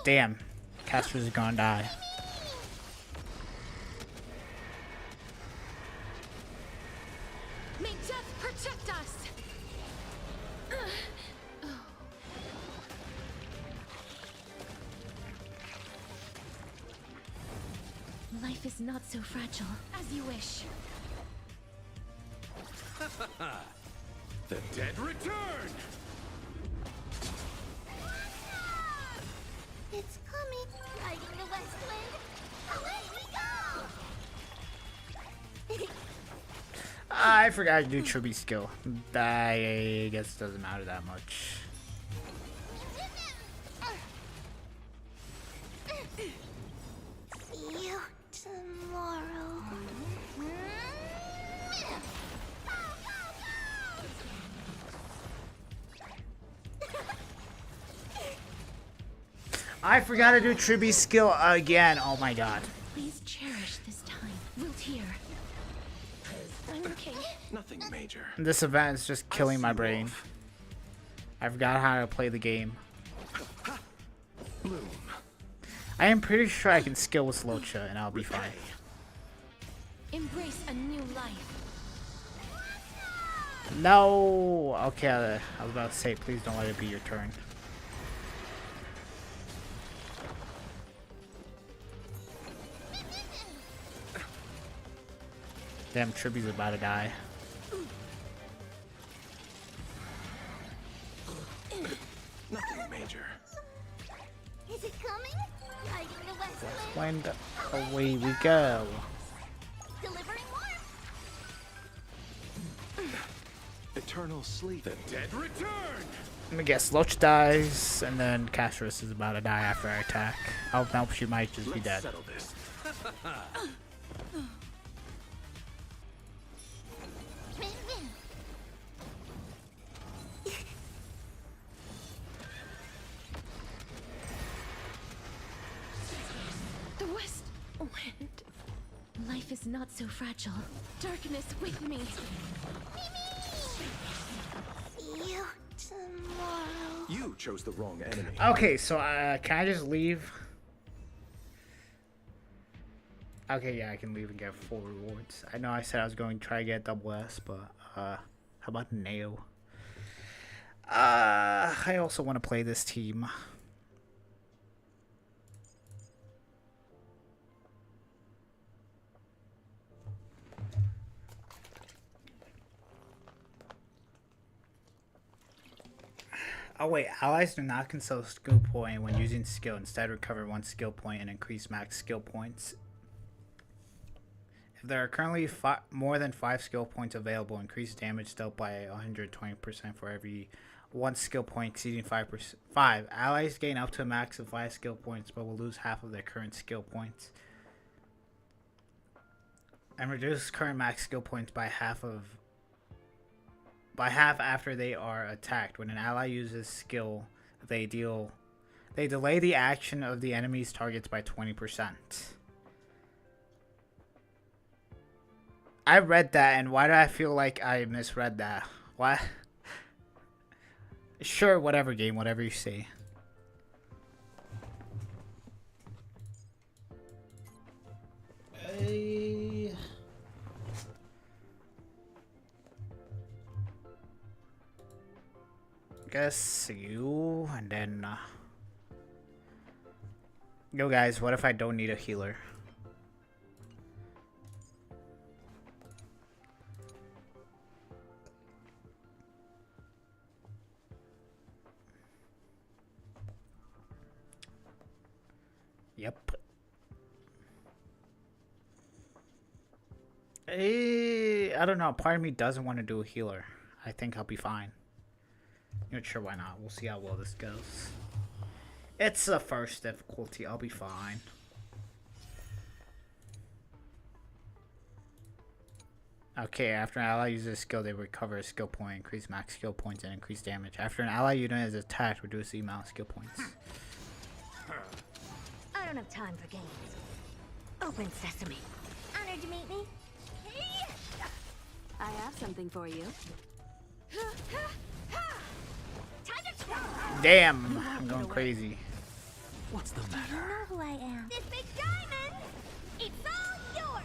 Damn, Castor's gonna die. May death protect us. Life is not so fragile. As you wish. The dead return! It's coming. Riding the west wind. Away we go. I forgot to do Tribute skill. I guess it doesn't matter that much. See you tomorrow. I forgot to do Tribute skill again. Oh my god. Please cherish this time. Wilt here. I'm okay. Nothing major. This event is just killing my brain. I forgot how to play the game. Bloom. I am pretty sure I can skill with Slocha and I'll be fine. Embrace a new life. No! Okay, I was about to say, please don't let it be your turn. Damn, Tribute's about to die. Nothing major. Is it coming? Riding the west wind. Wind, away we go. Delivering warmth. Eternal sleep. The dead return! Let me guess, Loach dies, and then Castros is about to die after I attack. Oh, no, she might just be dead. Settle this. The west wind. Life is not so fragile. Darkness with me. See you tomorrow. You chose the wrong enemy. Okay, so can I just leave? Okay, yeah, I can leave and get full rewards. I know I said I was going to try to get double S, but how about Neo? I also want to play this team. Oh wait, allies do not consume skill point when using skill. Instead, recover 1 skill point and increase max skill points. If there are currently more than 5 skill points available, increase damage dealt by 120% for every 1 skill point exceeding 5. Allies gain up to a max of 5 skill points, but will lose half of their current skill points. And reduce current max skill points by half after they are attacked. When an ally uses skill, they delay the action of the enemy's targets by 20%. I read that, and why do I feel like I misread that? What? Sure, whatever game, whatever you say. guess you, and then yo guys, what if I don't need a healer? Yep. I don't know. Part of me doesn't want to do a healer. I think I'll be fine. Not sure why not. We'll see how well this goes. It's the first difficulty. I'll be fine. Okay, after an ally uses a skill, they recover a skill point, increase max skill points, and increase damage. After an ally unit is attacked, reduce the amount of skill points. I don't have time for games. Open sesame. Honored to meet me. I have something for you. Time to twirl. Damn, I'm going crazy. What's the You matter? know who I am. This big diamond, it's all yours.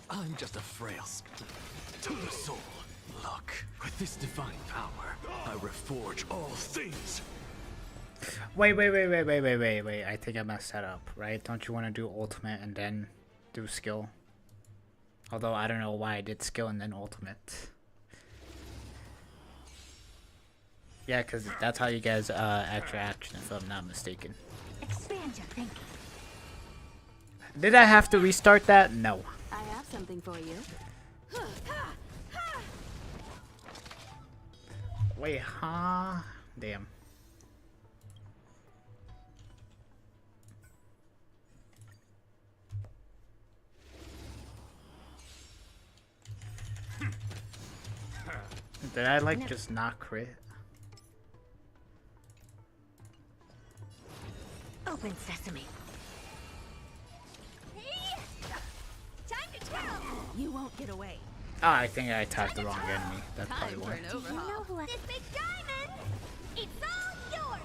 I'm just a frail to the soul. Look, with this divine power, I reforge all things. Wait. I think I messed that up, right? Don't you want to do ultimate and then do skill? Although I don't know why I did skill and then ultimate. Yeah, because that's how you guys extra action, if I'm not mistaken. Expand your thinking. Did I have to restart that? No. I have something for you. Wait, huh? Damn. Did I like just not crit? Open sesame. Time to twirl. You won't get away. Oh, I think I attacked the wrong enemy. That's probably why. Do you know who I This big diamond, it's all yours.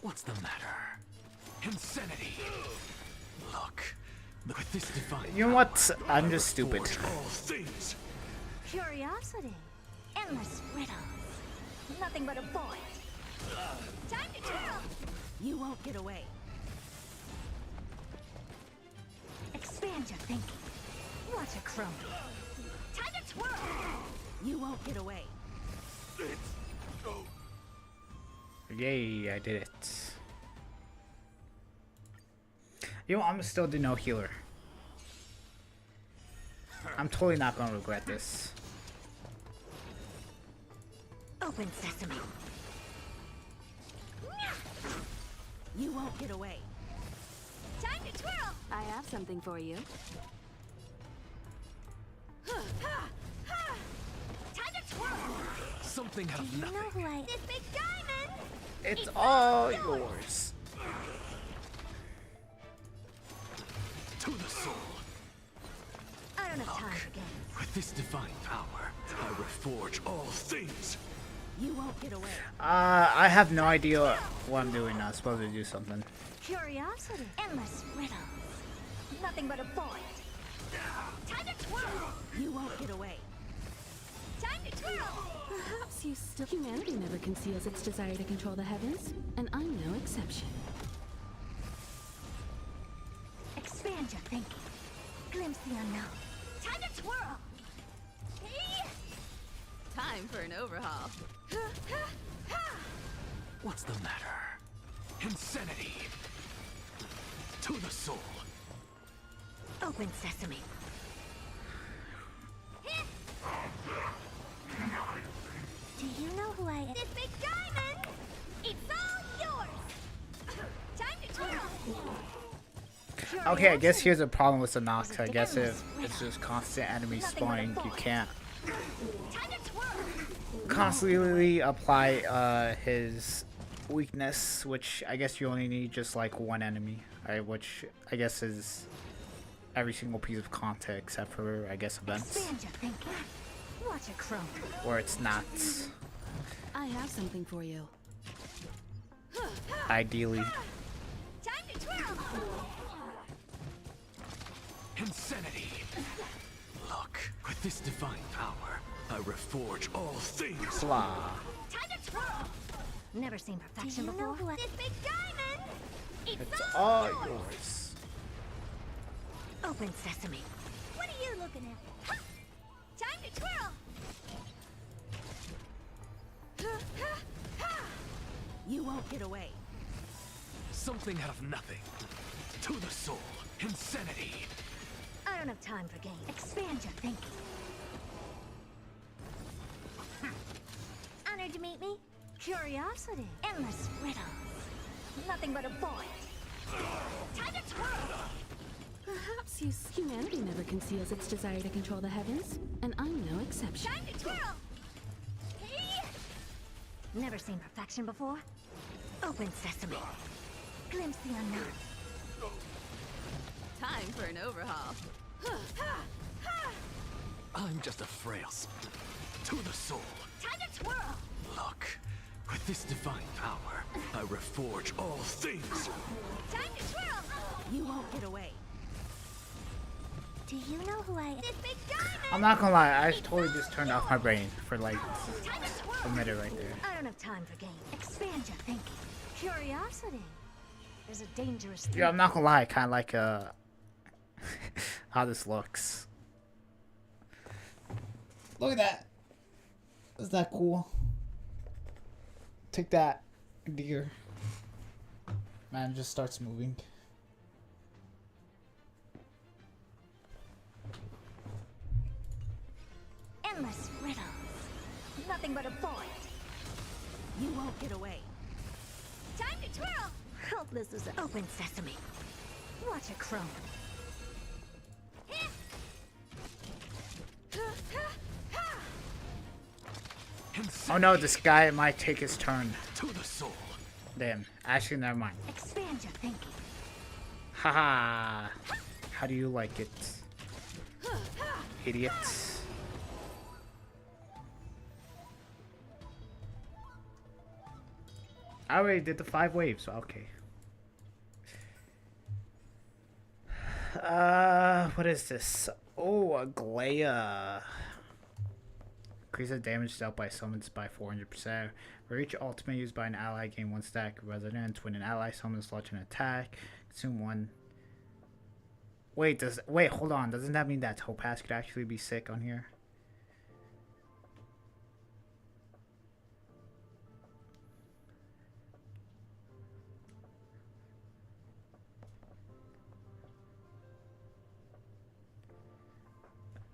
What's the matter? Insanity. Look, with this divine You know what? I'm just stupid. forge all things. Curiosity, endless riddles, nothing but a void. Time to twirl. You won't get away. Expand your thinking. Watch it crumble. Time to twirl. You won't get away. Yay, I did it. You know, I'm still do no healer. I'm totally not gonna regret this. Open sesame. You won't get away. Time to twirl. I have something for you. Time to twirl. Something out of You know nothing. who I This big diamond, It's all yours. To the soul. I don't have time for games. With this divine power, I reforge all things. You won't get away. I have no idea what I'm doing now. I'm supposed to do something. Curiosity, endless riddles, nothing but a void. Time to twirl. You won't get away. Time to twirl. Perhaps you still... Humanity never conceals its desire to control the heavens, and I'm no exception. Expand your thinking. Glimpse the unknown. Time to twirl. Time for an overhaul. What's the matter? Insanity. To the soul. Open sesame. Do you know who I am? This big diamond, it's all yours. Time to twirl. Okay, I guess here's a problem with the Nox. I guess if it's just constant enemy spawning, you can't Time to twirl. constantly apply his weakness, which I guess you only need just like one enemy, right? Which I guess is every single piece of content except for I guess events, Expand your thinking. Watch it crumble. or it's not. I have something for you. Ideally. Time to twirl. Insanity! Look, with this divine power, I reforge all things. Blah. Time to twirl. Never seen perfection Do you know before. who I- This big diamond. It's all yours. Open sesame. What are you looking at? Ha! Time to twirl. You won't get away. Something out of nothing. To the soul. Insanity. I don't have time for games. Expand your thinking. Honored to meet me. Curiosity. Endless riddles. Nothing but a void. Time to twirl. Perhaps humanity never conceals its desire to control the heavens, and I'm no exception. Time to twirl. Hey! Never seen perfection before? Open sesame. Glimpse the unknown. Time for an overhaul. I'm just a frail to the soul. Time to twirl. Look, with this divine power, I reforge all things. Time to twirl. You won't get away. Do you know who I? This big diamond. I'm not gonna lie, I totally just turned off my brain for like Time to a twirl. minute right there. I don't have time for games. Expand your thinking. Curiosity. There's a dangerous thing. Yeah, I'm not gonna lie, I kind of like how this looks. Look at that. Is that cool? Take that, deer. Man, it just starts moving. Endless riddles. Nothing but a void. You won't get away. Time to twirl. Helpless as an open sesame. Watch it chrome. Oh no, this guy might take his turn. To the soul. Damn, actually, never mind. Expand your thinking. Haha. How do you like it? Idiots. I already did the 5 waves, so okay. What is this? Oh, a Glea. Increase the damage dealt by summons by 400%. For each ultimate used by an ally, gain 1 stack resonance. When an ally summons, launch an attack. Consume 1. Wait, hold on. Doesn't that mean that Topaz could actually be sick on here?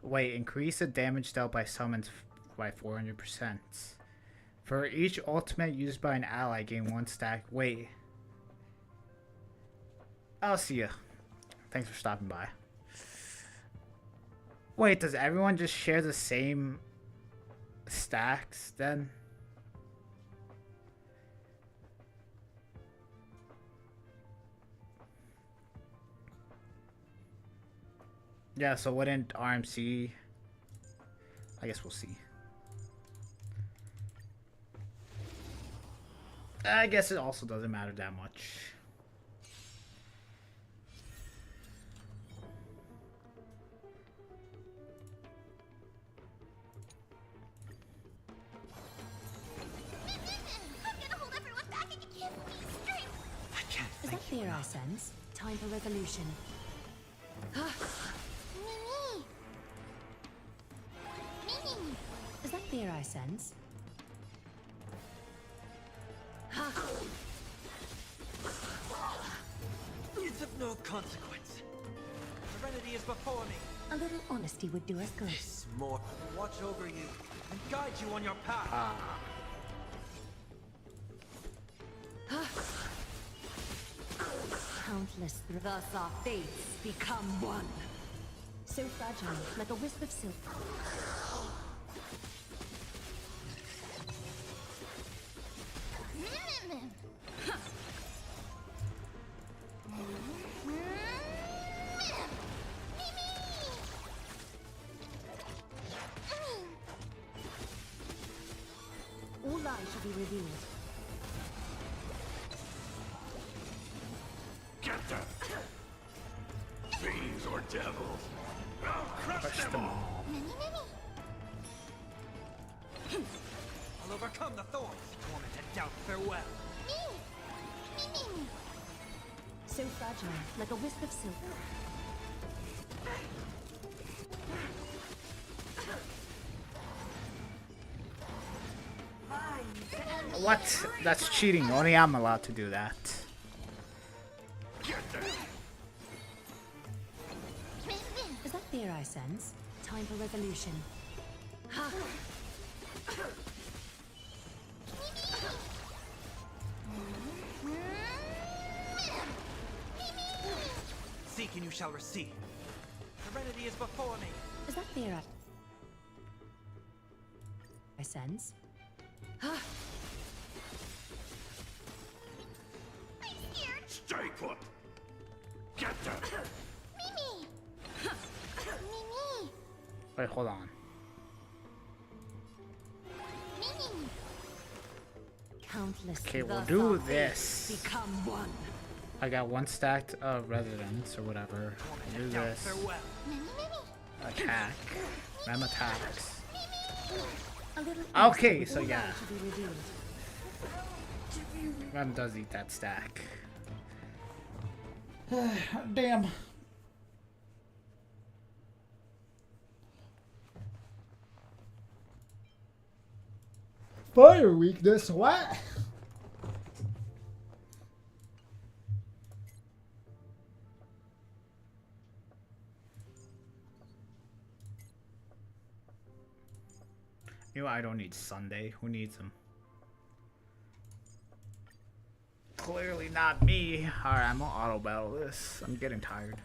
Wait, increase the damage dealt by summons by 400%. For each ultimate used by an ally, gain 1 stack. Wait. I'll see ya. Thanks for stopping by. Wait, does everyone just share the same stacks then? Yeah, so wouldn't RMC... I guess we'll see. I guess it also doesn't matter that much. I'm gonna hold everyone back and you can't scream. I can't Is that fear I sense? Time for revolution. Mimi. Mimi. Is that fear I sense? It's of no consequence. Serenity is before me. A little honesty would do us good. This more watch over you and guide you on your path. Countless thus our fates become one. So fragile, like a wisp of silk. All lies shall be revealed. devils. I'll crush them all. I'll overcome the thorns. Torment and doubt farewell. So fragile, like a wisp of silk. What? That's cheating. Only I'm allowed to do that. Is that fear I sense? Time for resolution. Ha! Seek and you shall receive. Serenity is before me. Is that fear I sense? Ha! Stay put. Get them. Wait, hold on. Countless. Okay, we'll thus do our this. fates become one. I got one stacked of residence or whatever. We'll do this. Farewell. Attack. Mem attacks. A little Okay, so all yeah. lies should be revealed. Mem does eat that stack. Damn. Fire weakness, what? You know, I don't need Sunday. Who needs him? Clearly not me. Alright, I'm gonna auto battle this. I'm getting tired.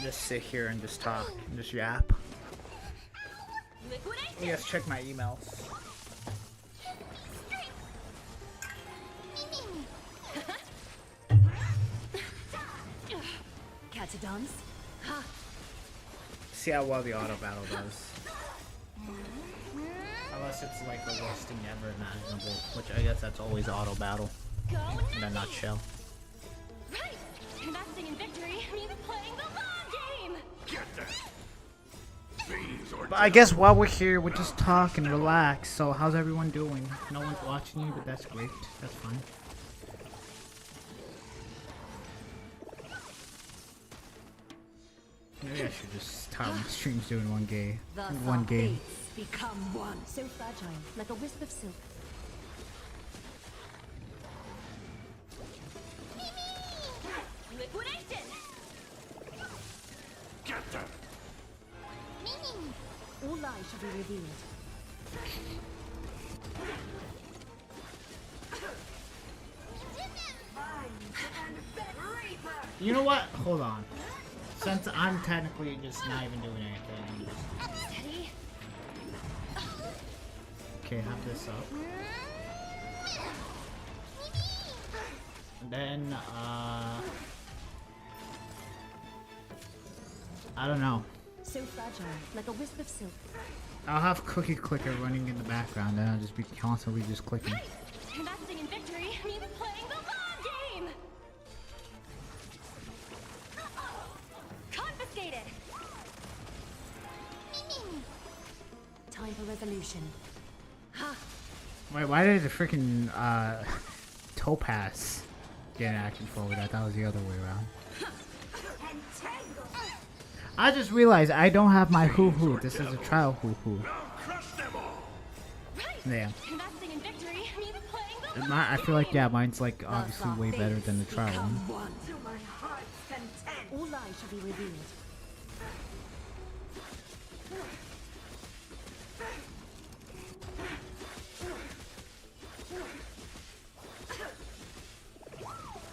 Just sit here and just talk and just yap. Yes, check my emails. Catadons? Ha! See how well the auto battle does. Unless it's like the worst thing ever imaginable, which I guess that's always auto battle in a nutshell. Right! Investing in victory means playing the long game! Get them. Fiends or But I guess while we're here, we'll just talk and relax. So how's everyone doing? No one's watching you, but that's great. That's fine. Maybe I should just start my streams doing one game. Thus One our game. fates become one. So fragile, like a wisp of silk. Liquidation! get them. All lies should be revealed. You know what? Hold on. Since I'm technically just not even doing anything, I'm just... Steady. Okay, have this up. And then, I don't know. So fragile, like a wisp of silk. I'll have Cookie Clicker running in the background, and I'll just be constantly just clicking. Right! Investing in victory means playing the long game! Confiscated! Time for resolution. Ha! Wait, why did the freaking Topaz get action forward? I thought it was the other way around. I just realized I don't have my hoo-hoo. This is a trial hoo-hoo. Crush them all. Right! Yeah. Investing in victory means playing the I feel like, yeah, mine's like obviously way better than the trial Become one. one. All lies should be revealed.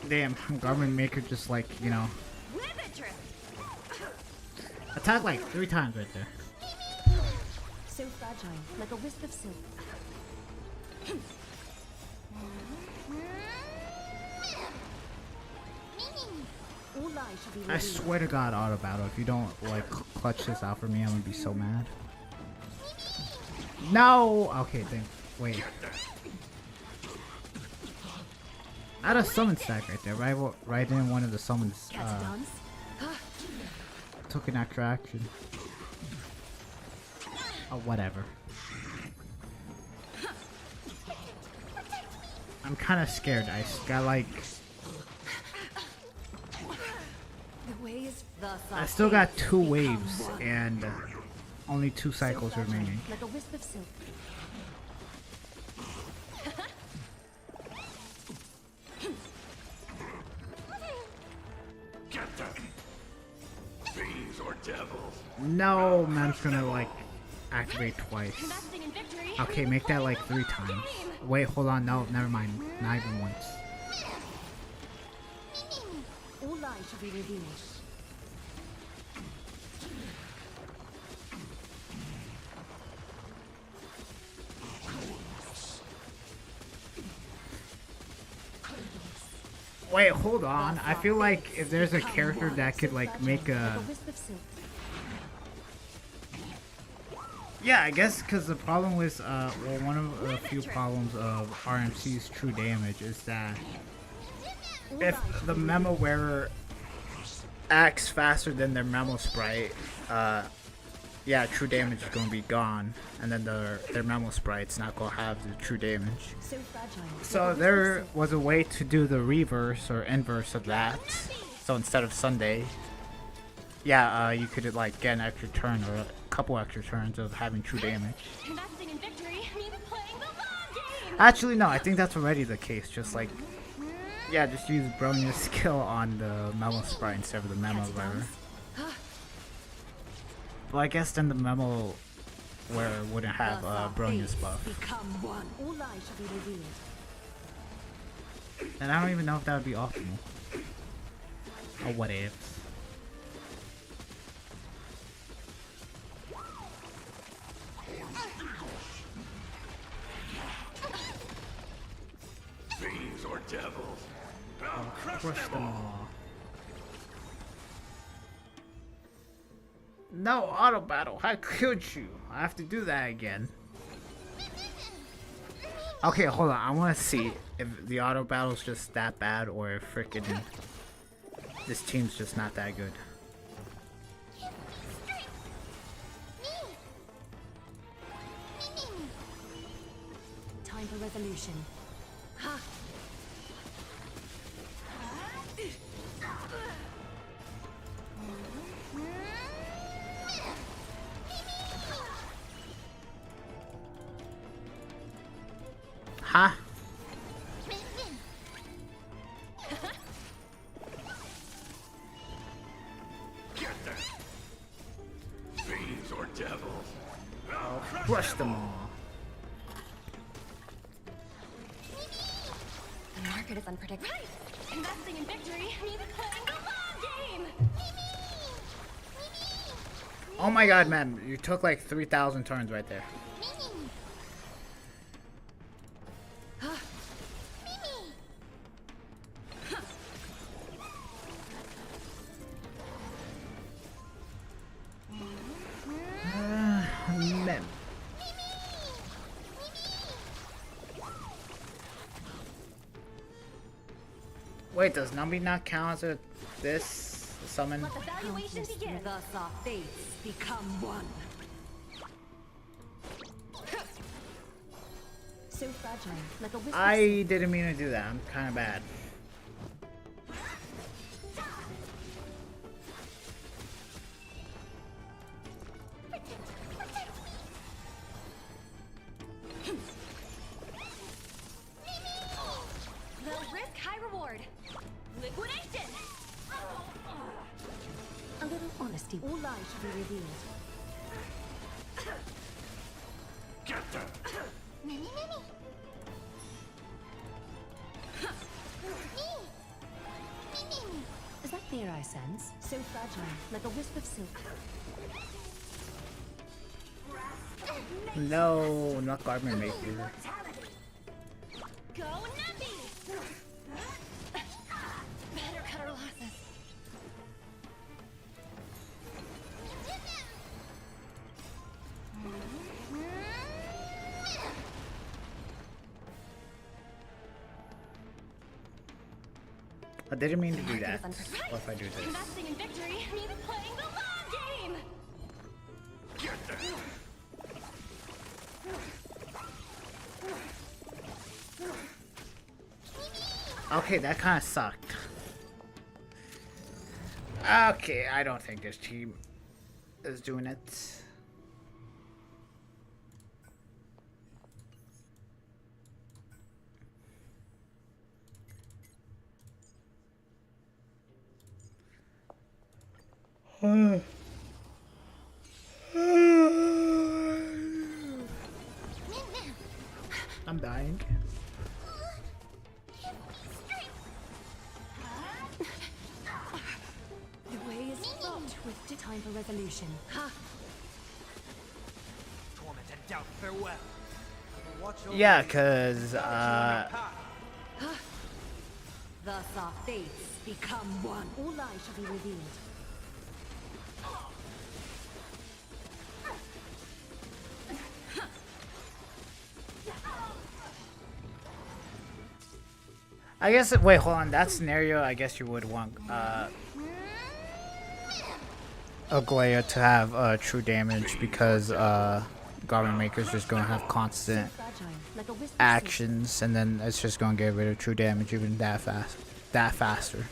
Damn, Garmin Maker just like, you know, Wizardry! attack like 3 times right there. So fragile, like a wisp of silk. All lies should be I revealed. swear to God, auto battle. If you don't like clutch this out for me, I'm gonna be so mad. No. Okay, then wait. I had a summon stack right there, right in one of the summons. Catadons? Ha! took an extra action. Oh, whatever. I'm kind of scared. I got like. I still got 2 waves and only 2 cycles remaining. Like a wisp of silk. Get them! Fiends or devils? No, man's gonna like activate twice. Investing in victory. Okay, make that like 3 times. Wait, hold on. No, never mind. Not even once. All lies shall be revealed. Wait, hold on. I feel like if there's a character that could like make a. Yeah, I guess because the problem with well, one of a few problems of RMC's true damage is that if the memo wearer acts faster than their memo sprite, yeah, true damage is gonna be gone, and then their memo sprite's not gonna have the true damage. So there was a way to do the reverse or inverse of that. So instead of Sunday, yeah, you could like get an extra turn or a couple extra turns of having true damage. Investing in victory means playing the long game. Actually, no, I think that's already the case. Just like, yeah, just use Bronia's skill on the memo sprite instead of the memo wearer. Well, I guess then the memo wearer wouldn't have Bronia's buff. Become one. All lies shall be revealed. And I don't even know if that would be optimal. Or what ifs. Fiends or devils? I'll crush them all. No auto battle. How could you? I have to do that again. Okay, hold on. I want to see if the auto battle's just that bad or if freaking this team's just not that good. Time for resolution. Huh? Get them! Fiends or devils? I'll crush them all. The market is unpredictable. Right. Investing in victory means playing the long game. Oh my god, man. You took like 3,000 turns right there. Man. Wait, does Numby not count as a this summon? Let the valuation begin. Thus our fates become one. So fragile, like a wisp of I didn't mean to do that. I'm kind of bad. Low risk, high reward. Liquidation. A little honesty. All lies should be revealed. Get them! Is that fear I sense? So fragile, like a wisp of silk. No, not Garment Maker. Go Nappy! Better cut our losses. I didn't mean to do that. What if I do this? Investing in victory means playing the long Okay, that kind of sucked. Okay, I don't think this team is doing it. I'm dying. The way is fraught with time for resolution. Ha! Torment and doubt, farewell. Watch over Yeah, you. cause Thus our fates become one. All lies shall be revealed. I guess. Wait, hold on. That scenario, I guess you would want Aglaya to have true damage because Garment Maker's just gonna have constant Fragile, like a wisp of actions, and then it's just gonna get rid of true damage even that faster. silk.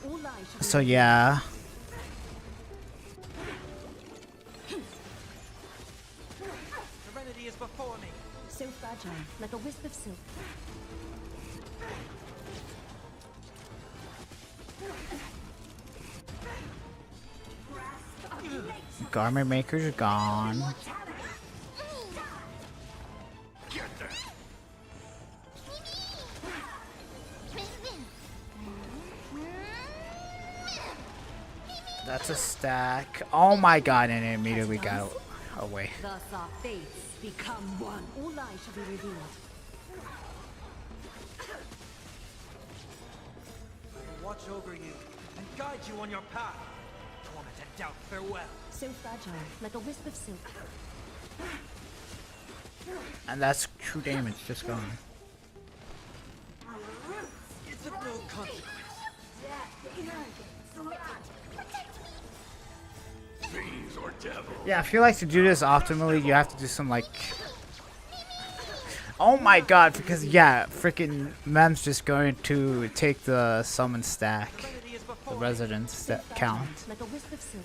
All lies shall be So yeah. Serenity is before me. so fragile, like a wisp of silk. Garment Maker's gone. That's a stack. Oh my god, and it immediately got away. Thus our fates become one. All lies shall be revealed. I will watch over you and guide you on your path. Torment and doubt, farewell. So fragile, like a wisp of silk. And that's true damage just gone. It's of no consequence. Fiends or devils. Yeah, I feel like to do this optimally, you have to do some like. Oh my god, because yeah, freaking Mem's just going to take the summon stack, Serenity is the before me. residence that count. Like a wisp of silk.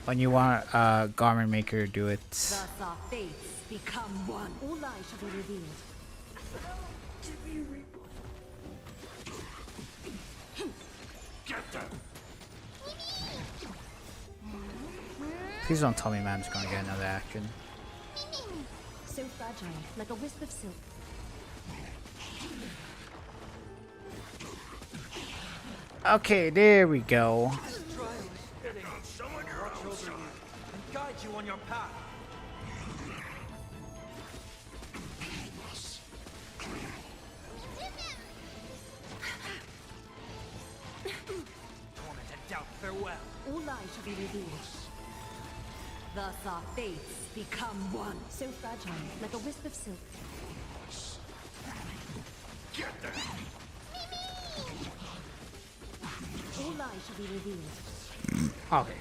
When you want Garment Maker to do it. Thus our fates become one. All lies shall be revealed. Get them. Please don't tell me Mem's gonna get another action. So fragile, like a wisp of silk. Okay, there we go. Trial is fitting. Watch over you and guide you on your path. Torment and doubt, farewell. All lies shall be revealed. Thus our fates become one. So fragile, like a wisp of silk. Get them. All lies shall be revealed. Okay.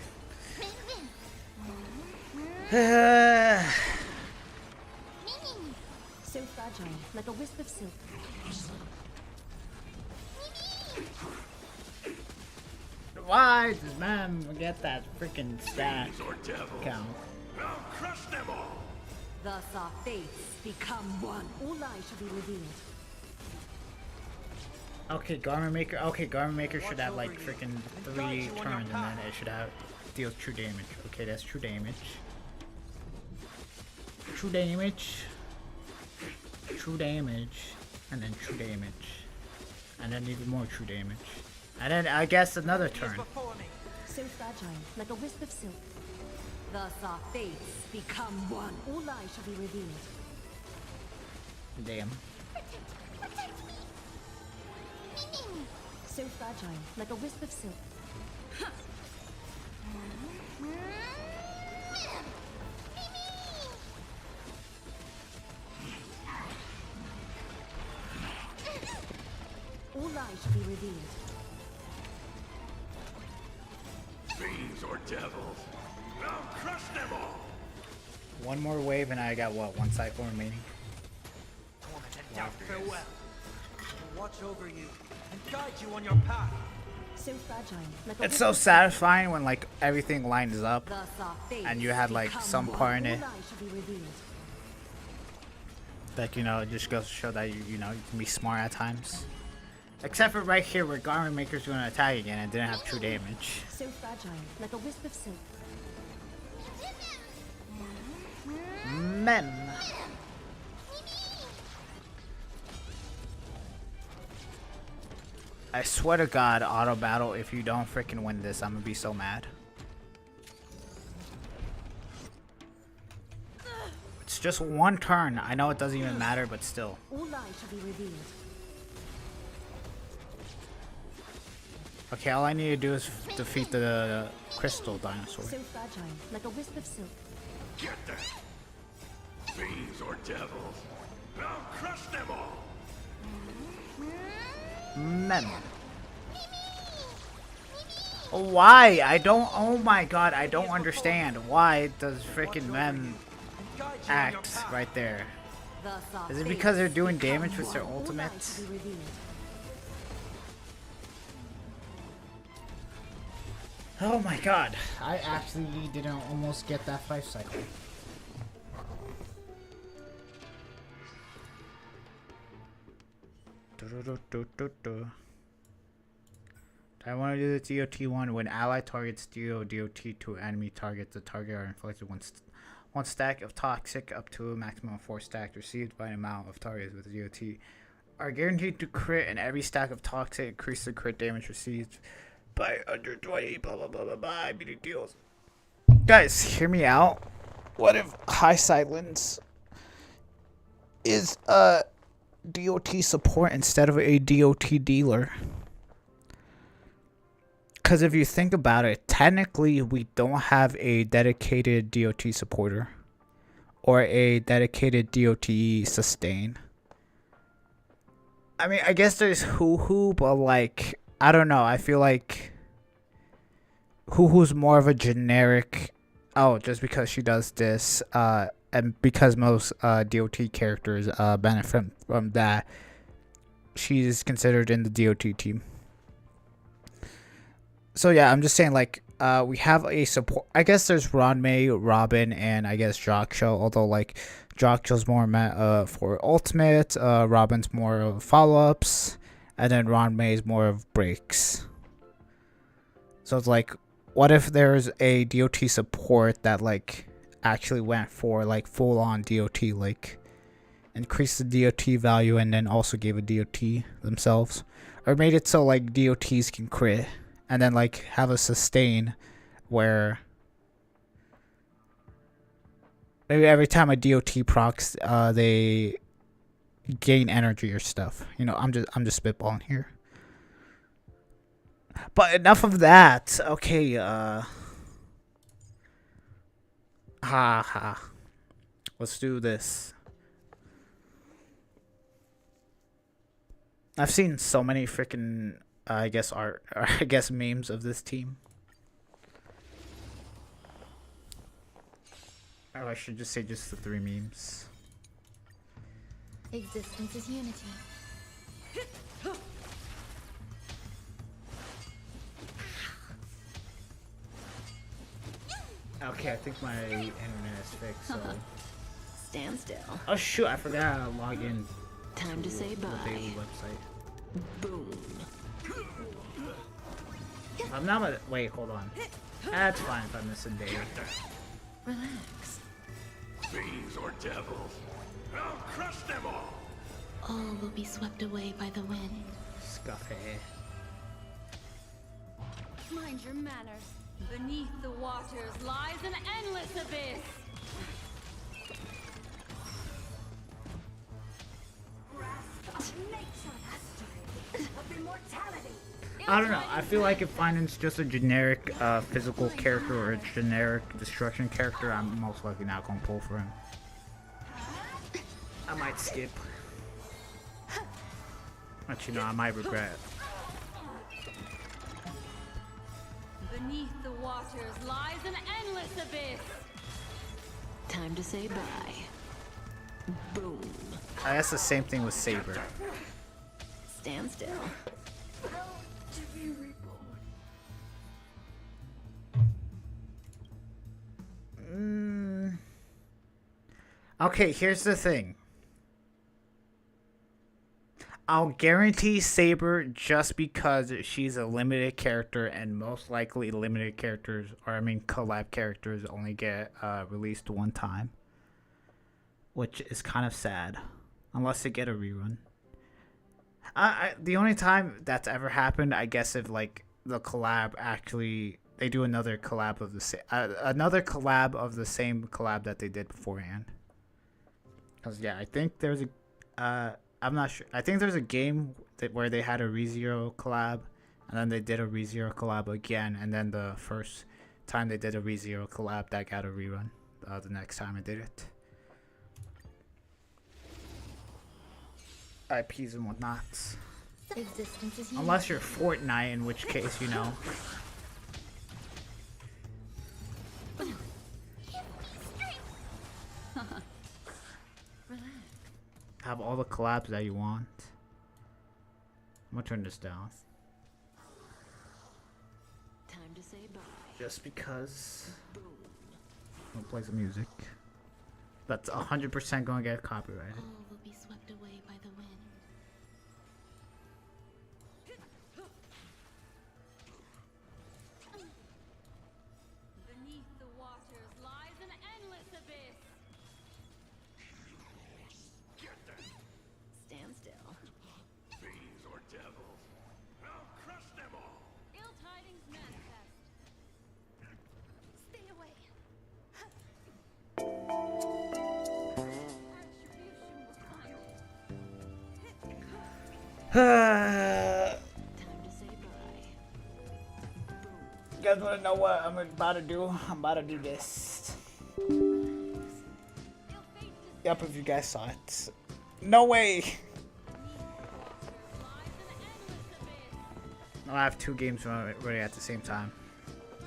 So fragile, like a wisp of silk. Why does Mem get that freaking stack Fiends or devils. count? I'll crush them all. Thus our fates become one. All lies shall be revealed. Okay, Garment Maker. Okay, Garment Maker should Watch have like over you freaking and 3 guide you on your turns, and path. then it should have deals true damage. Okay, that's true damage. True damage. True damage, and then true damage, and then even more true damage, and then I guess another Serenity is turn. before me. So fragile, like a wisp of silk. Thus our fates become one. All lies shall be revealed. Damn. So fragile, like a wisp of silk. All lies shall be revealed. Fiends Fiends or devils, I'll crush them all. One more wave and I got what? One cycle remaining. Torment and doubt farewell. I'll watch over you and guide you on your path. So fragile. Like a It's so satisfying when like everything lines up Thus our fates and you had like become some one. part in it All lies shall be revealed. that, you know, it just goes to show that you know, you can be smart at times. Except for right here where Garment Maker's going to attack again and didn't have true damage. So fragile, like a wisp of silk. Mem. I swear to God, auto battle, if you don't freaking win this, I'm gonna be so mad. It's just one turn. I know it doesn't even matter, but still. All lies shall be revealed. Okay, all I need to do is defeat the crystal dinosaur. So fragile, like a wisp of silk. Get them. Fiends or devils, I'll crush them all. Mem. Why? I don't. Oh my God, I don't understand. Why does freaking Mem act right there? Thus our Is it because they're fates doing become damage with their one. All lies ultimates? shall be revealed. Oh my God, I actually didn't almost get that 5 cycle. I want to do the DOT one. When ally targets deal DOT to enemy targets, the target are inflicted one stack of toxic up to a maximum of 4 stacks received by an amount of targets with the DOT are guaranteed to crit, and every stack of toxic increases the crit damage received by under 20. Blah blah blah blah blah. Meaning deals. Guys, hear me out. What if High Silence is DOT support instead of a DOT dealer? Because if you think about it, technically we don't have a dedicated DOT supporter or a dedicated DOT sustain. I mean, I guess there's Hoo-Hoo, but like, I don't know. I feel like Hoo-Hoo's more of a generic, oh, just because she does this, and because most DOT characters benefit from that, she's considered in the DOT team. So yeah, I'm just saying, like, we have a support. I guess there's Ranmei, Robin, and I guess Joksho. Although like Joksho's more meant for ultimate, Robin's more of follow-ups, and then Ranmei's more of breaks. So it's like, what if there's a DOT support that like actually went for like full-on DOT, like increased the DOT value and then also gave a DOT themselves, or made it so like DOTs can crit. And then like have a sustain where maybe every time a DOT procs, they gain energy or stuff. You know, I'm just spitballing here. But enough of that. Okay, let's do this. I've seen so many freaking I guess art, or I guess memes of this team. Or I should just say just the 3 memes. Existence is unity. Okay, I think my internet is fixed, so... Stand still. Oh shoot, I forgot how to log in Time to say the bye. daily website. Boom. I'm not gonna... Wait, hold on. That's fine if I miss a day. Relax. Fiends or devils, I'll crush them all. All will be swept away by the wind. Scuffy. Mind your manners. Beneath the waters lies an endless abyss. I don't know. I feel like if Finance just a generic physical character or a generic destruction character, I'm most likely not going to pull for him. I might skip. But you know, I might regret. Beneath the waters lies an endless abyss. Time to say bye. Boom. I guess the same thing with Saber. Stand still. Okay, here's the thing. I'll guarantee Saber just because she's a limited character, and most likely limited characters, or I mean collab characters, only get released one time. Which is kind of sad. Unless they get a rerun. The only time that's ever happened, I guess, if like the collab actually they do another collab of the same collab that they did beforehand. Cause yeah, I think there's a I'm not sure. I think there's a game where they had a ReZero collab, and then they did a ReZero collab again, and then the first time they did a ReZero collab that got a rerun. The next time I did it. IPs and whatnots. Existence is Unless you're Fortnite, in which case, you know. Have all the collabs that you want. I'm gonna turn this down. Time to say bye. Just because. I'm gonna play some music. That's 100% gonna get copyrighted. All will be swept away by the wind. Beneath the waters lies an endless abyss. Stand still. Fiends or devils. I'll crush them all. Ill tidings manifest. Stay away. Time to say bye. You guys wanna know what I'm about to do? I'm about to do this. Yep, if you guys saw it. No way! No, I have two games running at the same time.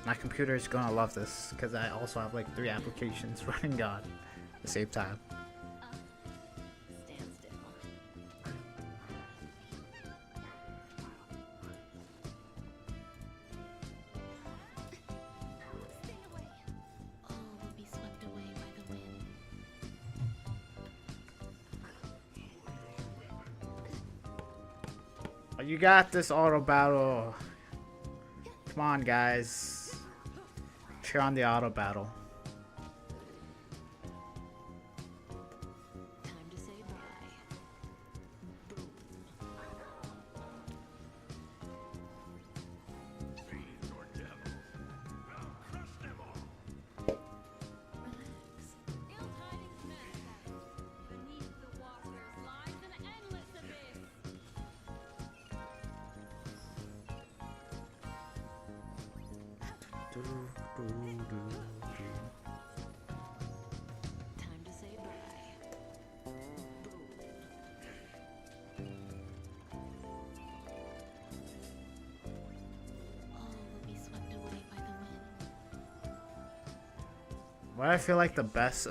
My computer is gonna love this because I also have like 3 applications running on at the same time. Stand still. Stay away. All will be swept away by the wind. Oh, you got this auto battle. Come on, guys. Cheer on the auto battle. Time to say bye. Boom. Fiends or devils. I'll crush them all. Relax. Ill tidings manifest. Beneath the waters lies an endless abyss. Time to say bye. Boom. All will be swept away by the wind. What I feel like the best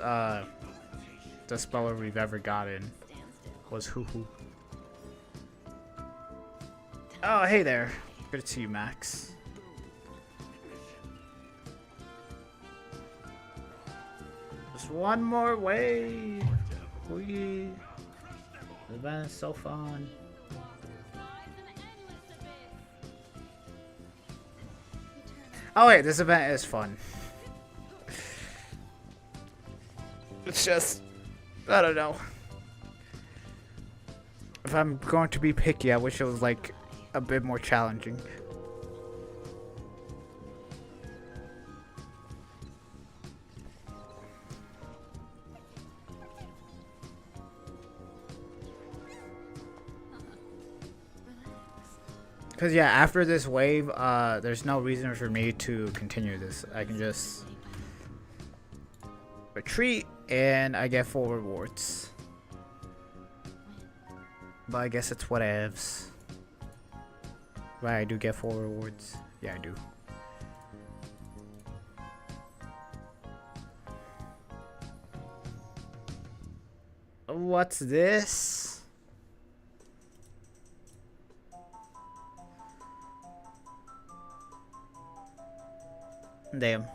Dispeller we've ever gotten Stand still. was Hoo Hoo. Oh, hey there. Good to see you, Max. Just one more wave. We. The event is so fun. Oh wait, this event is fun. It's just, I don't know. If I'm going to be picky, I wish it was like a bit more challenging. Cause yeah, after this wave, there's no reason for me to continue this. I can just retreat and I get full rewards. But I guess it's whatevs. Right, I do get full rewards. Yeah, I do. what's this? Damn.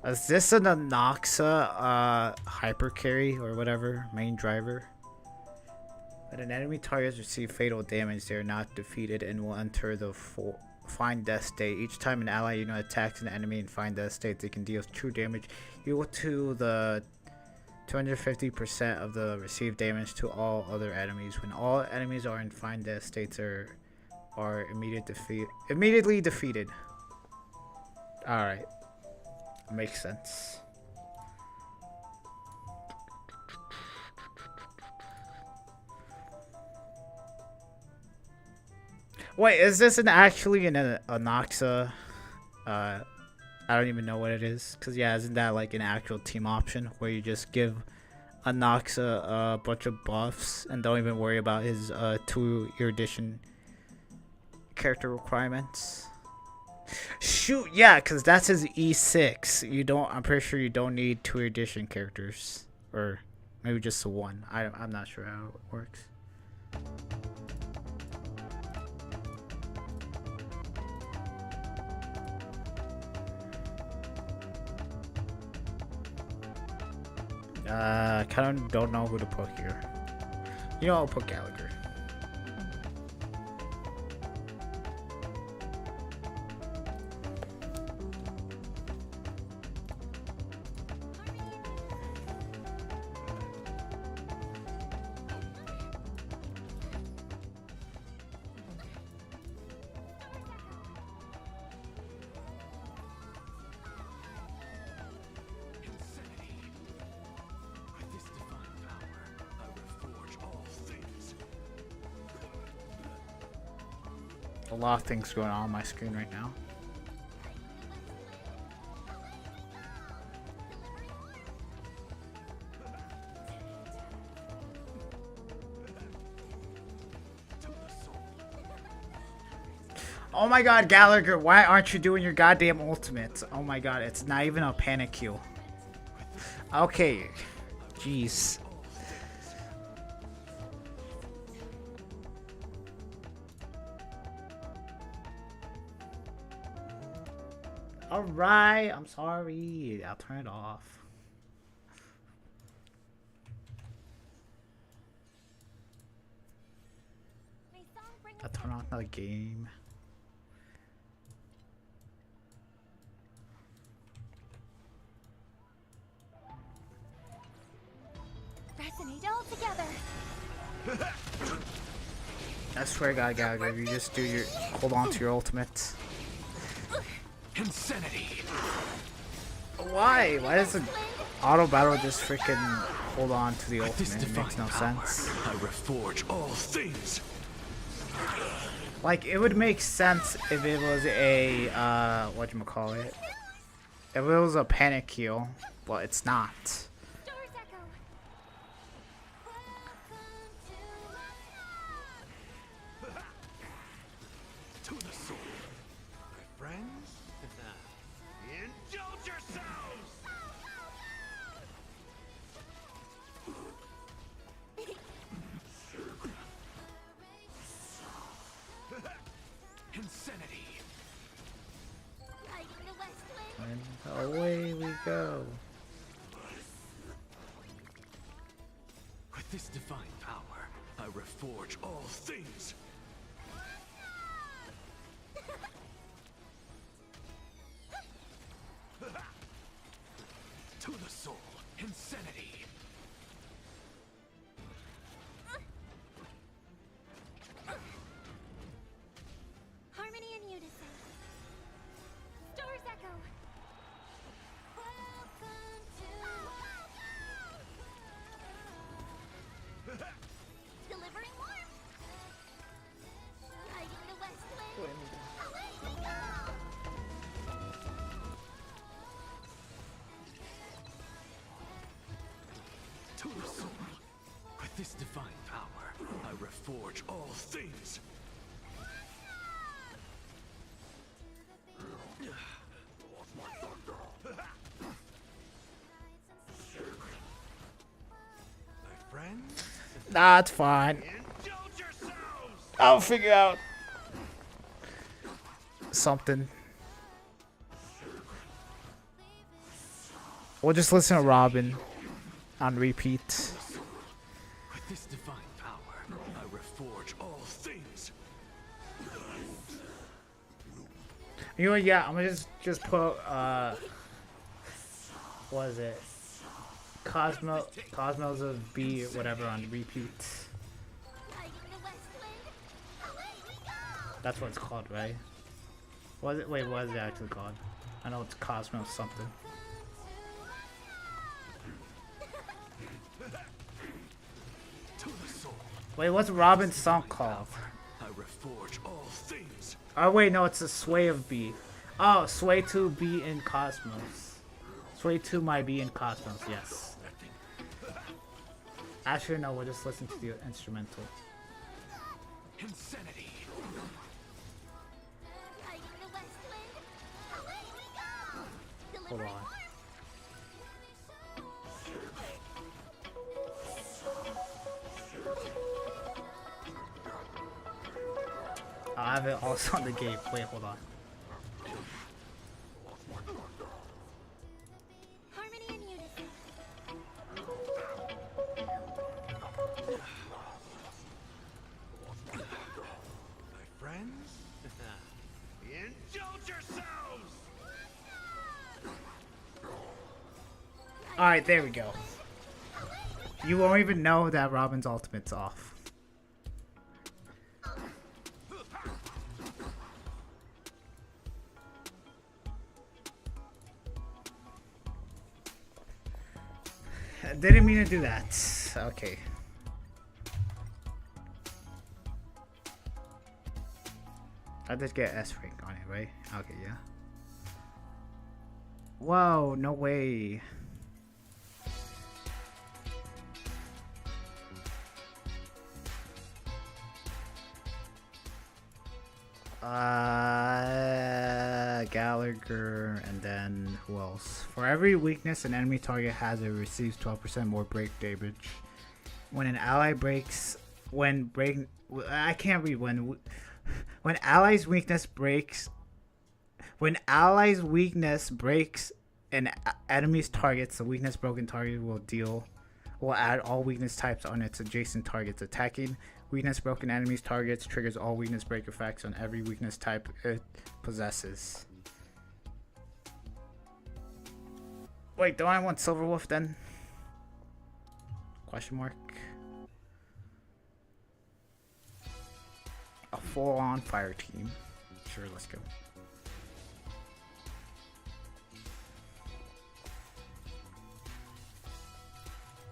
Is this an Anoxa hyper carry or whatever, main driver? When an enemy targets receive fatal damage, they are not defeated and will enter the Find Death state. Each time an ally unit attacks an enemy in Find Death state, they can deal true damage equal to the 250% of the received damage to all other enemies. When all enemies are in Find Death states are immediately defeated. Alright. Makes sense. Wait, is this actually an Anoxa? I don't even know what it is. Because, yeah, isn't that like an actual team option where you just give Anoxa a bunch of buffs and don't even worry about his 2 erudition character requirements? Shoot, yeah, because that's his E6. You don't. I'm pretty sure you don't need 2 erudition characters, or maybe just the 1. I'm not sure how it works. I kind of don't know who to put here. You know, I'll put Gallagher. A lot of things going on my screen right now. Oh my god, Gallagher, why aren't you doing your goddamn ultimates? Oh my god, it's not even a panic heal. Okay. Jeez. Alright, I'm sorry. I'll turn it off. I'll turn off the game. Resonate all together. I swear to God, Gallagher, you just do your hold on to your ultimate. Insanity. Why? Why does the auto battle just freaking hold on to the With this ultimate? It makes divine no power, sense. I reforge all things. Like, it would make sense if it was a whatchamacallit. If it was a panic heal, but it's not. To the soul. My friends, indulge yourselves! Insanity. And away we go. With this divine power, I reforge all things. To the soul, insanity. Harmony and unison. Stars echo. Delivering warmth. Guiding the west wind. Away we go. To the soul. With this divine power, I reforge all things. My Nah, it's fine. I'll figure out something. We'll just listen to Robin on repeat. With this divine power, I reforge all things. You know what, yeah, I'm gonna just put what is it? Cosmos of B or whatever on repeat. That's what it's called, right? What is it? Wait, what is it actually called? I know it's Cosmos something. Wait, what's Robin's song called? I reforge all things. Oh wait, no, it's a Sway of B. Oh, Sway to B in Cosmos. Sway to my B in Cosmos, yes. Actually, no, we'll just listen to the instrumental. Insanity. Hold on. I have it also on the game. Wait, hold on. Harmony and unison. My friends? Indulge yourselves! Alright, there we go. You won't even know that Robin's ultimate's off. I didn't mean to do that. Okay. I did get S rank on it, right? Okay, yeah. Whoa, no way. Gallagher, and then who else? For every weakness an enemy target has, it receives 12% more break damage. When an ally breaks, when allies' weakness breaks, when allies' weakness breaks an enemy's targets, the weakness broken target will add all weakness types on its adjacent targets. Attacking weakness broken enemies targets triggers all weakness break effects on every weakness type it possesses. Wait, do I want Silverwolf then? Question mark. A full-on fire team. Sure, let's go.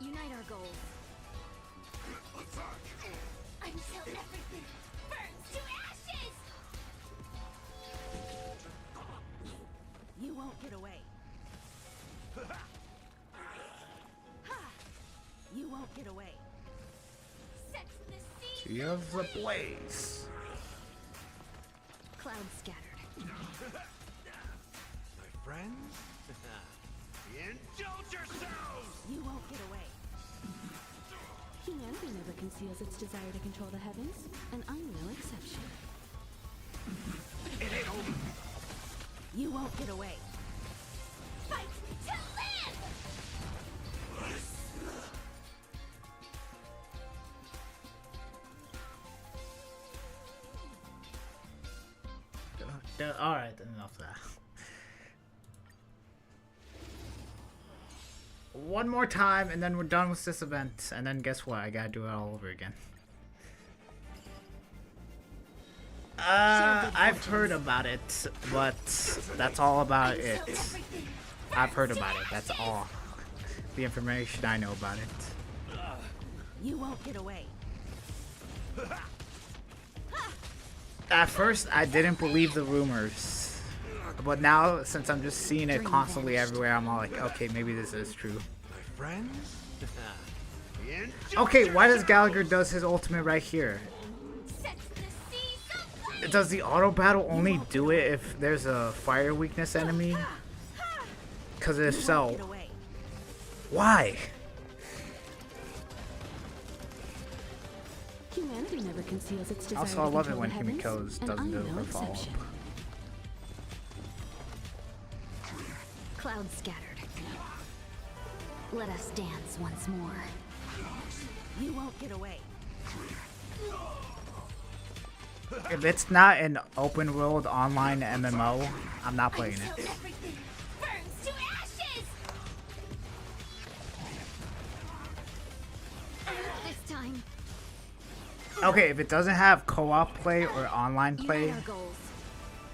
Unite our goals. Until everything burns to ashes! You won't get away. You won't get away. Set the sea! Sea of the Blaze. Clouds scattered. My friends? Indulge yourselves! You won't get away. Humanity never conceals its desire to control the heavens, and I'm no exception. It ain't over. You won't get away. Fight to live! Alright, enough of that. One more time and then we're done with this event, and then guess what? I gotta do it all over again. I've heard about it, but that's all about it. I've heard about it, that's all the information I know about it. You won't get away. At first, I didn't believe the rumors, but now, since I'm just seeing it constantly everywhere, I'm all like, okay, maybe this is true. My friends? Okay, why does Gallagher does his ultimate right here? Set the sea so Does the auto battle only do it if there's a fire weakness enemy? Because if Get so, away. why? Humanity never conceals its desire Also, to I love it control when the heavens, Himiko's and doesn't I'm do no her follow-up. exception. Clouds scattered. Let us dance once more. You won't get away. If it's not an open world online MMO, I'm not playing Until it. everything burns to ashes! This time, Okay, if it doesn't have co-op play or online play, unite our goals.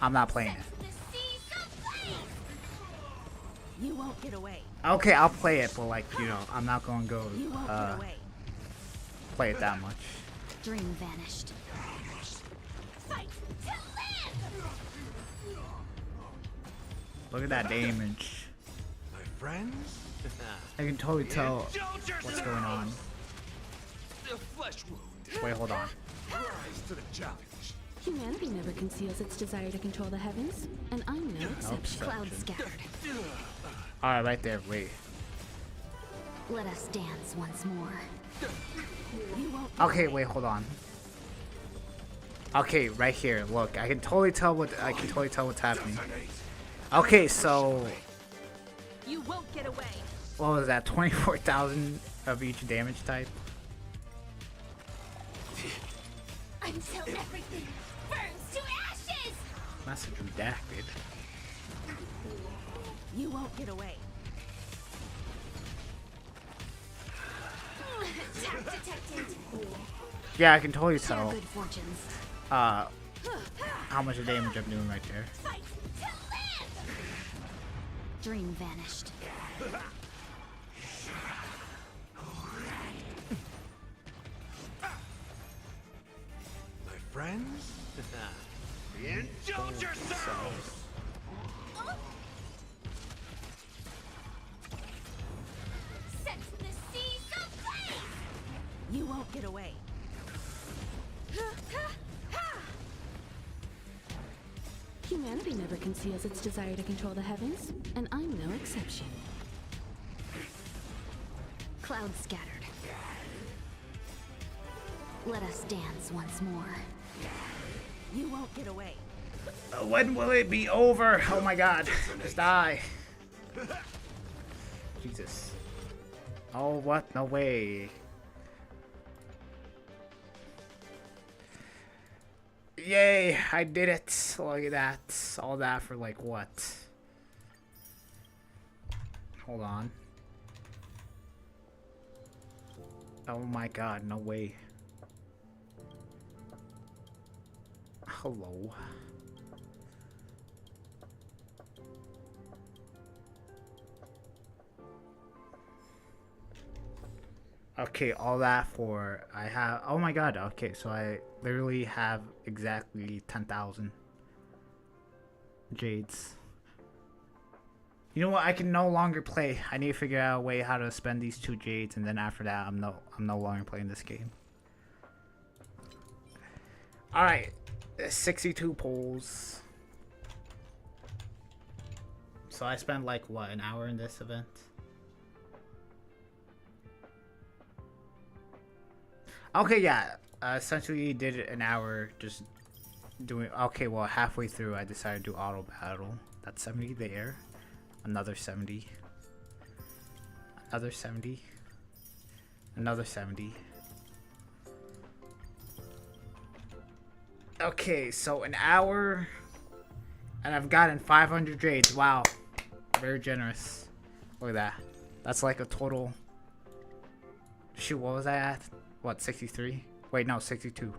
I'm not playing it. The seas ablaze! You won't get away. Okay, I'll play it, but like, you know, I'm not gonna go You won't get away. play it that much. Dream vanished. Fight to live! Look at that damage. My friends? I can totally tell Indulge what's going on. A flesh wound. Wait, hold on. Rise to the challenge. Humanity never conceals its desire to control the heavens, and I'm no exception. Clouds scattered. Alright, right there, wait. Let us dance once more. You won't get Okay, away. wait, hold on. Okay, right here, look. I can totally tell what's happening. Okay, so You won't get away. what was that? 24,000 of each damage type? Until everything burns to ashes! Message redacted. You won't get away. Attack detected. Yeah, I can totally Share tell good fortunes. how much damage I'm doing right there. Fight to live! Dream vanished. My friends? Indulge yourselves! Set the seas ablaze! You won't get away. Humanity never conceals its desire to control the heavens, and I'm no exception. Clouds scattered. Let us dance once more. You won't get away. When will it be over? Oh my god. Just die. Jesus. Oh, what? No way. Yay, I did it. Look at that. All that for like what? Hold on. Oh my god, no way. Hello. Okay, all that for I have. Oh my god. Okay, so I literally have exactly 10,000 jades. You know what? I can no longer play. I need to figure out a way how to spend these 2 jades, and then after that, I'm no longer playing this game. All right, 62 pulls. So I spent like what, an hour in this event? Okay, yeah. Essentially did it an hour just doing. Okay, well halfway through I decided to do auto battle. That's 70 there. Another 70. Another 70. Another 70. Okay, so an hour, and I've gotten 500 jades. Wow, very generous. Look at that. That's like a total. Shoot, what was I at? What, 63? Wait, no, 62.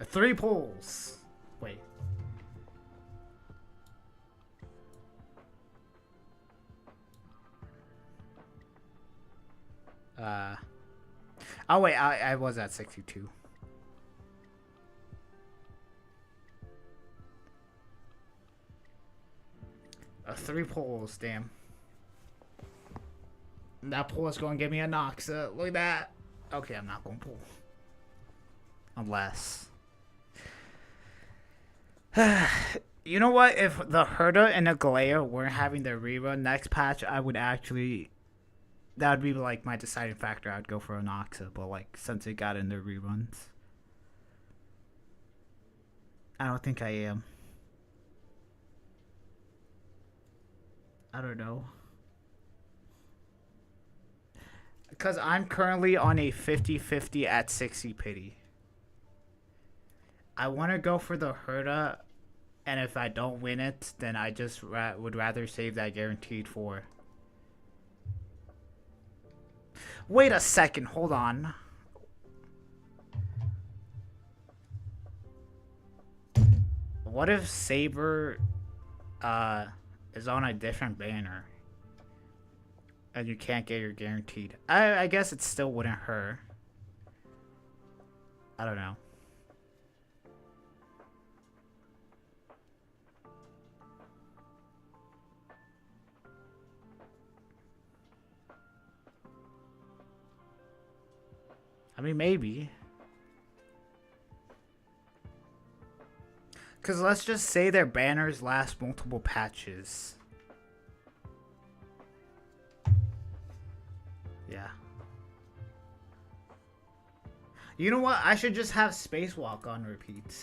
3 pulls. Wait. Oh wait, I was at 62. Three pulls, damn. That pull is going to give me a Nox. Look at that. Okay, I'm not going to pull. Unless. You know what? If the Herda and the Galea weren't having their rerun next patch, I would actually that would be like my deciding factor. I'd go for Inoxa, but like since it got in the reruns, I don't think I am. I don't know. Because I'm currently on a 50-50 at 60 pity. I want to go for the Herda, and if I don't win it, then I just would rather save that guaranteed for. Wait a second, hold on. What if Saber is on a different banner and you can't get your guaranteed? I guess it still wouldn't hurt. I don't know. I mean, maybe. Because let's just say their banners last multiple patches. Yeah. You know what? I should just have Spacewalk on repeat.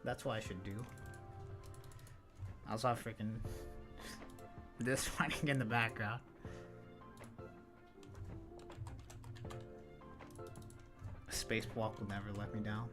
That's what I should do. I also have freaking this running in the background. Spacewalk will never let me down.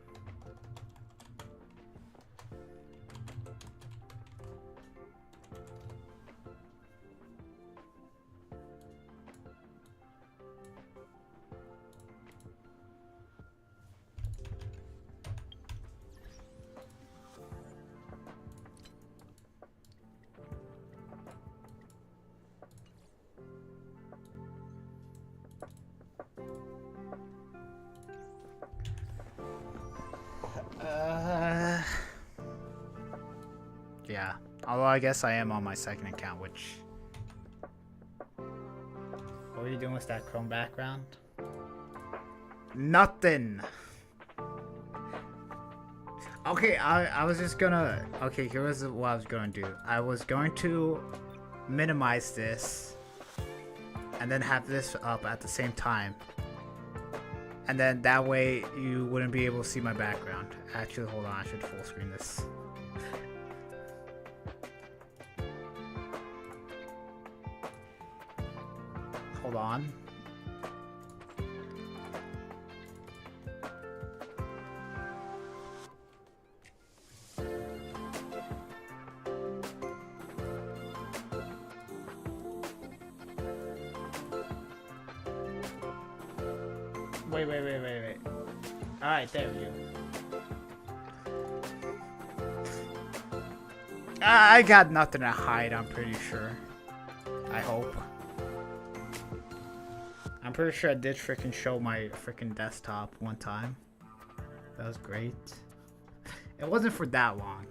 Yeah. Although I guess I am on my second account, which... What are you doing with that Chrome background? Nothing! Okay, I was just gonna... Okay, here was what I was gonna do. I was going to minimize this and then have this up at the same time. And then that way you wouldn't be able to see my background. Actually, hold on, I should full screen this. Hold on. Wait. Alright, there we go. I got nothing to hide, I'm pretty sure. I hope. I'm pretty sure I did freaking show my freaking desktop one time. That was great. It wasn't for that long.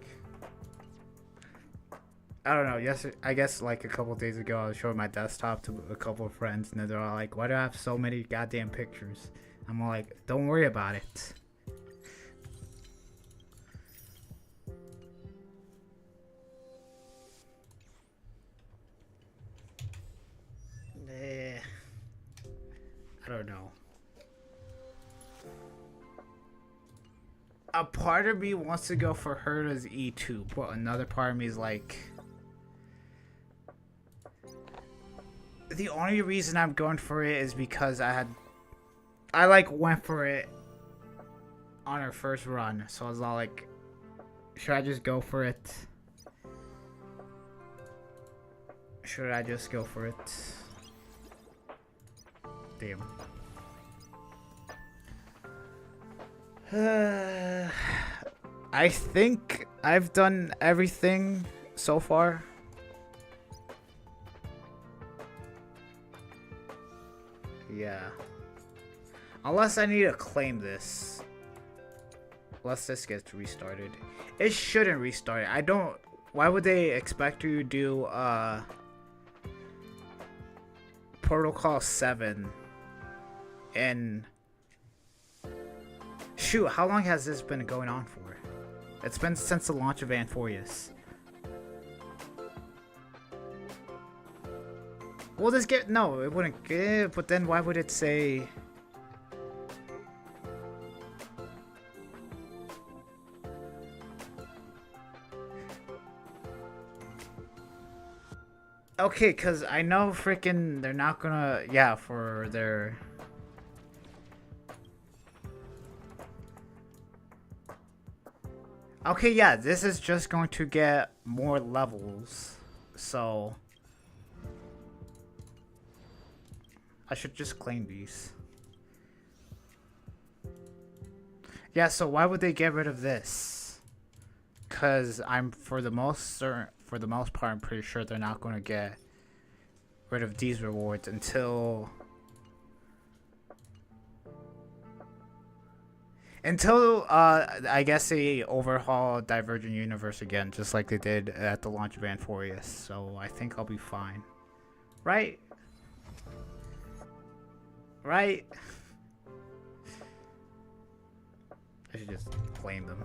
I don't know. Yes, I guess like a couple days ago, I was showing my desktop to a couple of friends, and they're all like, "Why do I have so many goddamn pictures?" I'm all like, "Don't worry about it." I don't know. A part of me wants to go for Herta's E2, but another part of me is like... The only reason I'm going for it is because I like went for it on her first run, so I was all like, should I just go for it? Should I just go for it? Damn. I think I've done everything so far. Yeah. Unless I need to claim this. Unless this gets restarted. It shouldn't restart. I don't... Why would they expect you to do, Protocol 7 and... Shoot, how long has this been going on for? It's been since the launch of Anforius. Will this get... No, it wouldn't get... But then why would it say... Okay, because I know freaking they're not gonna... Yeah, for their... Okay, yeah, this is just going to get more levels. So... I should just claim these. Yeah, so why would they get rid of this? Cause I'm for the most part, I'm pretty sure they're not going to get rid of these rewards until I guess they overhaul Divergent Universe again, just like they did at the launch of Anforius. So I think I'll be fine, right? Right? I should just claim them.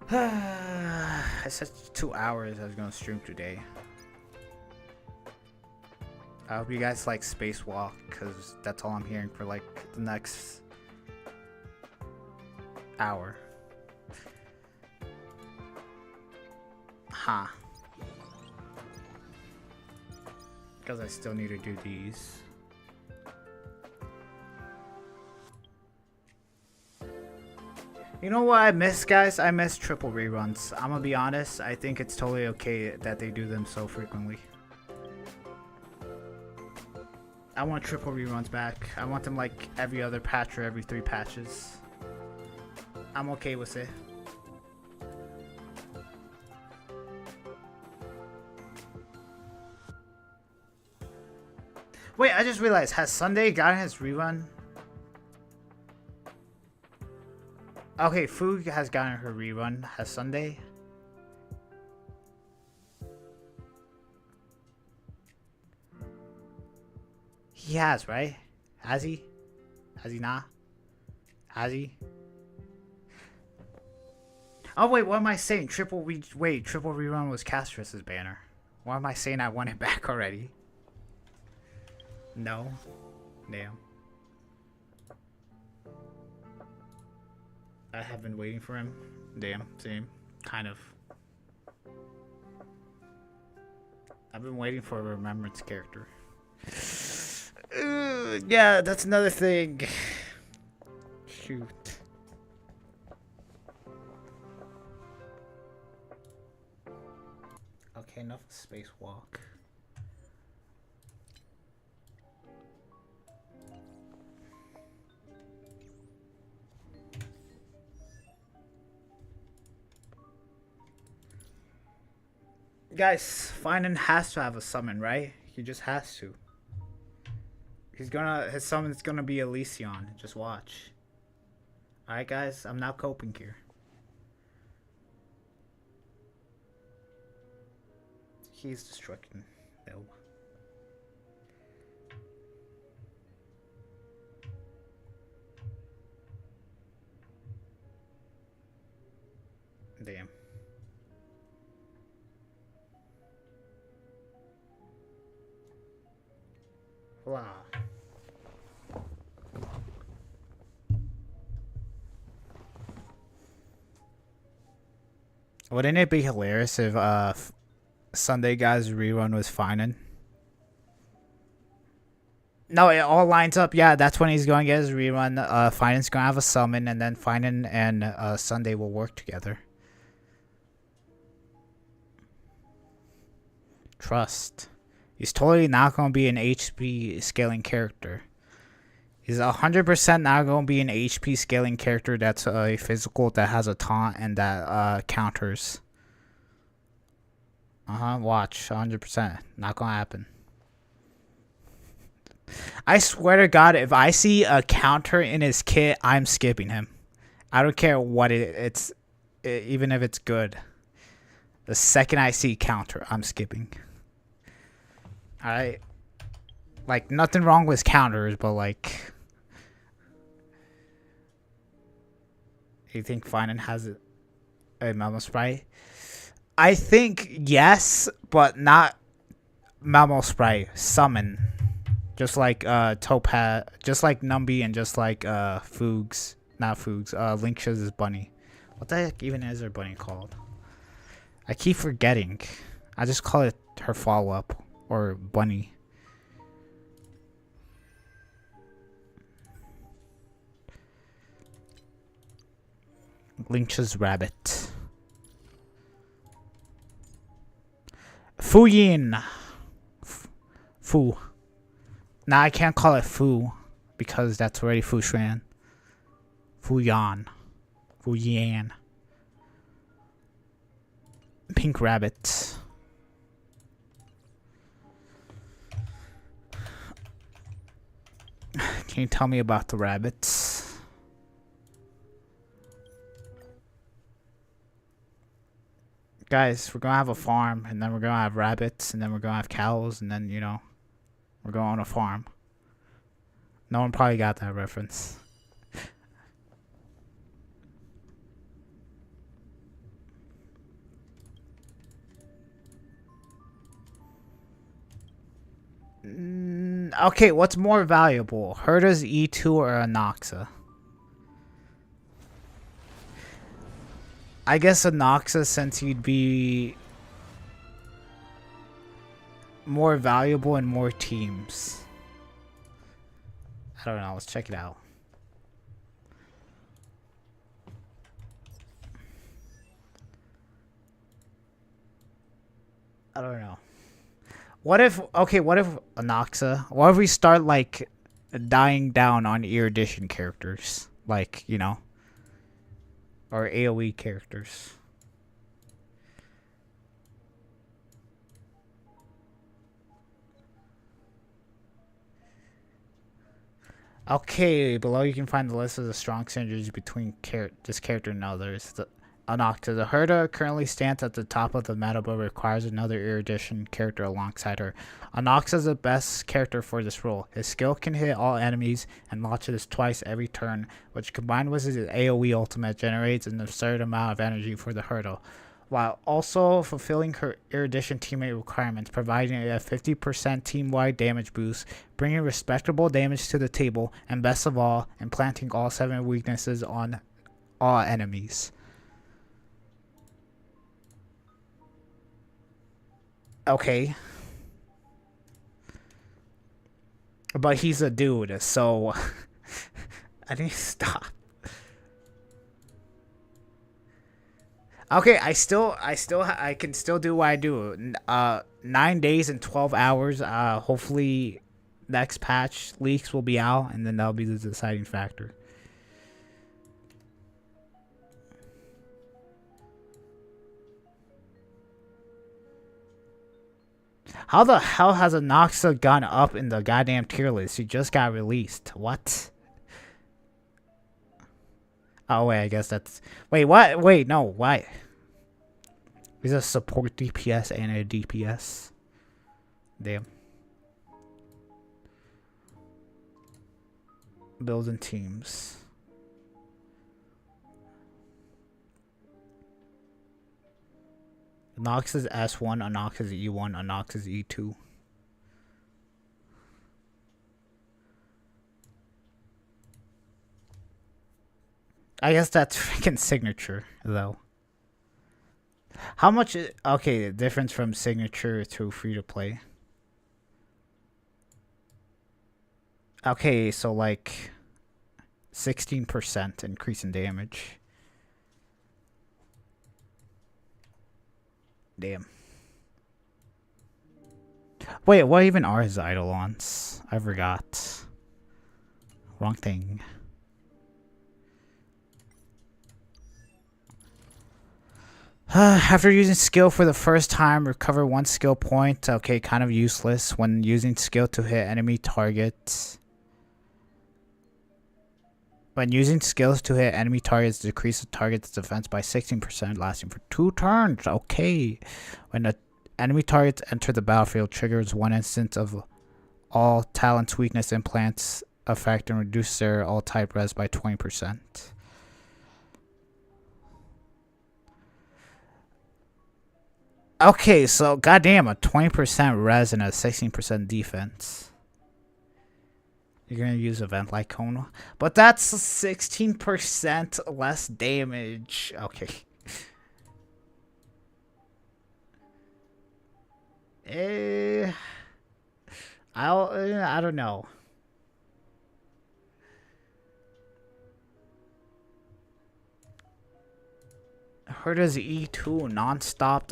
I said 2 hours I was gonna stream today. I hope you guys like Spacewalk, because that's all I'm hearing for like the next hour. Huh. Because I still need to do these. You know what I miss, guys? I miss triple reruns. I'm gonna be honest. I think it's totally okay that they do them so frequently. I want triple reruns back. I want them like every other patch or every 3 patches. I'm okay with it. Wait, I just realized, has Sunday gotten his rerun? Okay, Fu has gotten her rerun. Has Sunday? He has, right? Has he? Has he not? Has he? Oh wait, what am I saying? Triple rerun was Castrus's banner. Why am I saying I want it back already? No. Damn. I have been waiting for him. Damn, same. Kind of. I've been waiting for a remembrance character. Yeah, that's another thing. Shoot. Okay, enough of Spacewalk. Guys, Finan has to have a summon, right? He just has to. His summon's gonna be Elysion. Just watch. Alright guys, I'm not coping here. He's destructing. No. Damn. Blah. Wouldn't it be hilarious if Sunday Guy's rerun was Finan? No, it all lines up. Yeah, that's when he's going to get his rerun. Finan's going to have a summon, and then Finan and Sunday will work together. Trust. He's totally not going to be an HP scaling character. He's 100% not going to be an HP scaling character that's a physical, that has a taunt, and that counters. Watch. 100%. Not going to happen. I swear to God, if I see a counter in his kit, I'm skipping him. I don't care what it's, even if it's good. The second I see counter, I'm skipping. Alright? Like, nothing wrong with counters, but like... You think Finan has a Mamo Sprite? I think yes, but not Mamo Sprite. Summon. Just like Topaz, just like Numby, and just like Foogs. Not Foogs. Linksh's bunny. What the heck even is her bunny called? I keep forgetting. I just call it her follow-up or bunny. Linksh's rabbit. Fuyin. Fu. Now I can't call it Fu because that's already Fu Shuan. Fu Yan. Fu Yan. Pink rabbit. Can you tell me about the rabbits? Guys, we're gonna have a farm, and then we're gonna have rabbits, and then we're gonna have cows, and then, you know, we're going on a farm. No one probably got that reference. Okay, what's more valuable? Herta's E2 or Anoxa? I guess Anoxa, since he'd be more valuable in more teams. I don't know. Let's check it out. I don't know. What if, okay, what if Anoxa, what if we start, like, dying down on Erudition characters? Like, you know, or AoE characters. Okay, below you can find the list of the strong synergies between this character and others. Anoxa. The Herta currently stands at the top of the meta but requires another Erudition character alongside her. Anoxa is the best character for this role. His skill can hit all enemies and launches twice every turn, which combined with his AoE ultimate generates an absurd amount of energy for the Herta, while also fulfilling her Erudition teammate requirements, providing a 50% team-wide damage boost, bringing respectable damage to the table, and best of all, implanting all 7 weaknesses on all enemies. Okay. But he's a dude, so I need to stop. Okay, I can still do what I do. 9 days and 12 hours. Hopefully next patch leaks will be out, and then that'll be the deciding factor. How the hell has Anoxa gone up in the goddamn tier list? He just got released. What? Oh, wait, I guess that's... Wait, what? Wait, no, why? He's a support DPS and a DPS. Damn. Building teams. Anox is S1, Anox is E1, Anox is E2. I guess that's freaking signature, though. How much is... Okay, the difference from signature to free-to-play. Okay, so like 16% increase in damage. Damn. Wait, what even are his Eidolons? I forgot. Wrong thing. After using skill for the first time, recover 1 skill point. Okay, kind of useless when using skill to hit enemy targets. When using skills to hit enemy targets, decrease the target's defense by 16%, lasting for 2 turns. Okay. When the enemy targets enter the battlefield, triggers 1 instance of all talents weakness implants effect and reduce their all type res by 20%. Okay, so goddamn, a 20% res and a 16% defense. You're gonna use event like Kona, but that's 16% less damage. Okay. Eh, I don't know. Herta's E2 non-stop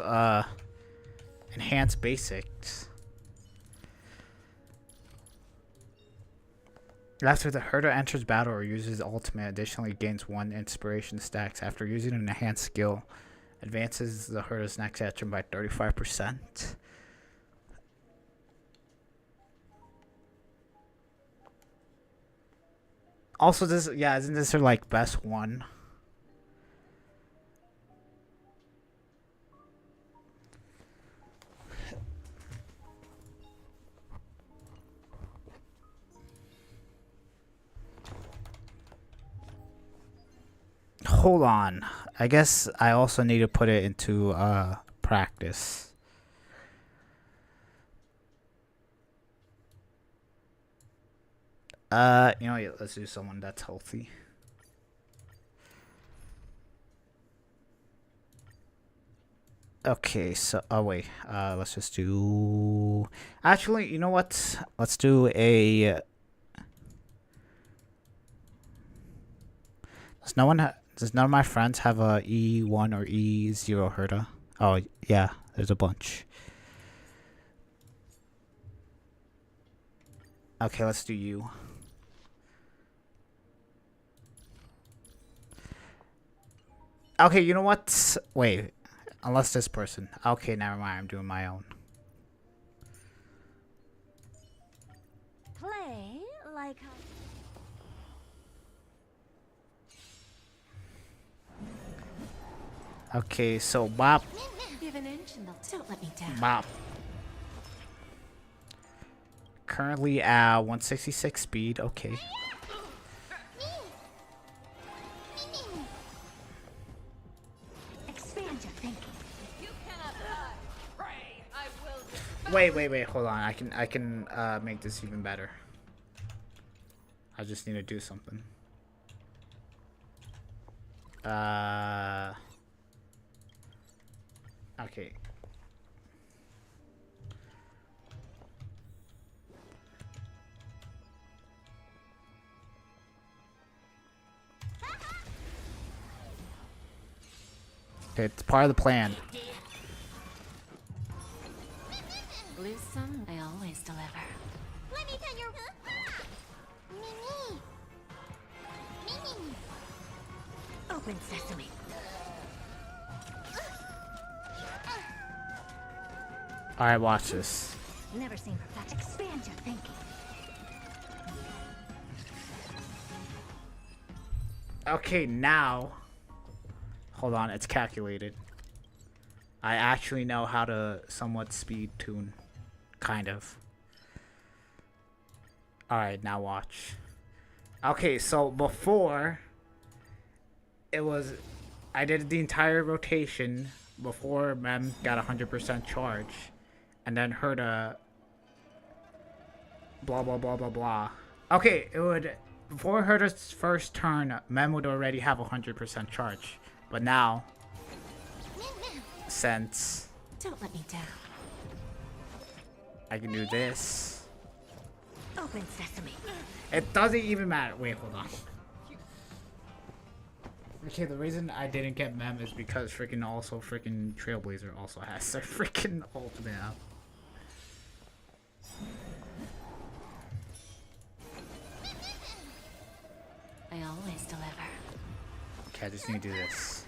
enhanced basics. After the Herta enters battle or uses ultimate, additionally gains 1 inspiration stacks. After using an enhanced skill, advances the Herta's next action by 35%. Also, this, yeah, isn't this her like best one? Hold on. I guess I also need to put it into practice. You know, let's do someone that's healthy. Okay, so wait. Let's just do. Actually, you know what? Let's do a. Does none of my friends have a E1 or E0 Herta? Oh yeah, there's a bunch. Okay, let's do you. Okay, you know what? Wait, unless this person. Okay, never mind. I'm doing my own. Play like how... Okay, so Bop. Give an inch and don't let me down. Bop. Currently at 166 speed. Okay. Expand your thinking. You cannot hide. Pray, I will devour Wait. Hold on. I can make this even better. I just need to do something. Okay. Okay, it's part of the plan. Lose some, I always deliver. Let me tell your... Mimi! Mimi! Open sesame. Alright, watch this. Never seen perfection. Expand your thinking. Okay, now. Hold on, it's calculated. I actually know how to somewhat speed tune. Kind of. Alright, now watch. Okay, so before, it was, I did the entire rotation before Mem got 100% charge. And then heard a blah, blah, blah, blah, blah. Okay, it would, before Herta's first turn, Mem would already have 100% charge. But now, since Don't let me down. I can do this, Open sesame. it doesn't even matter. Wait, hold on. Okay, the reason I didn't get Mem is because freaking Trailblazer also has their freaking ultimate out. I always deliver. Okay, I just need to do this.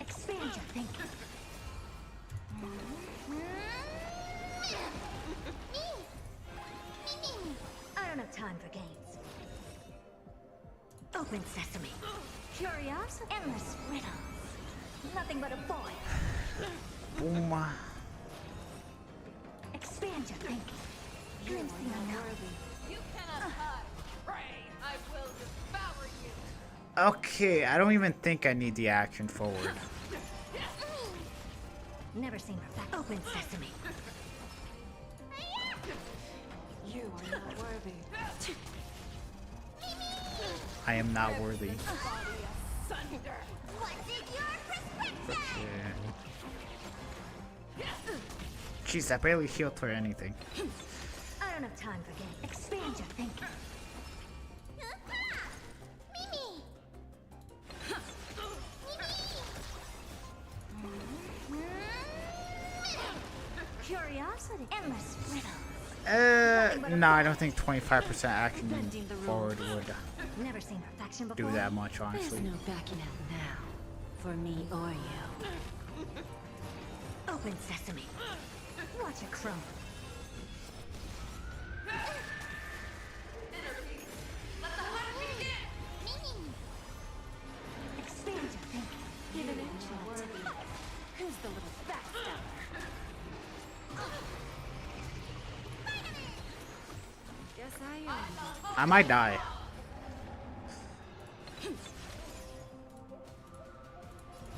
Expand your thinking. I don't have time for games. Open sesame. Curiosity. Endless riddles. Nothing but a boy. Boom. Expand your thinking. Glimpsing unworthy. You cannot hide. Pray, I will devour you. Okay, I don't even think I need the action forward. Never seen perfection. Open sesame. You are not worthy. I am not worthy. What's in your prescription? Jeez, I barely healed for anything. I don't have time for games. Expand your thinking. Mimi! Curiosity. Endless riddles. No, I don't think 25% action forward would Never seen perfection before. do that much, There's honestly. no backing out now. For me or you. Open sesame. Watch it crumble. Expand your thinking. Give it a chance. Who's the little backstabber? Guess I am. I might die.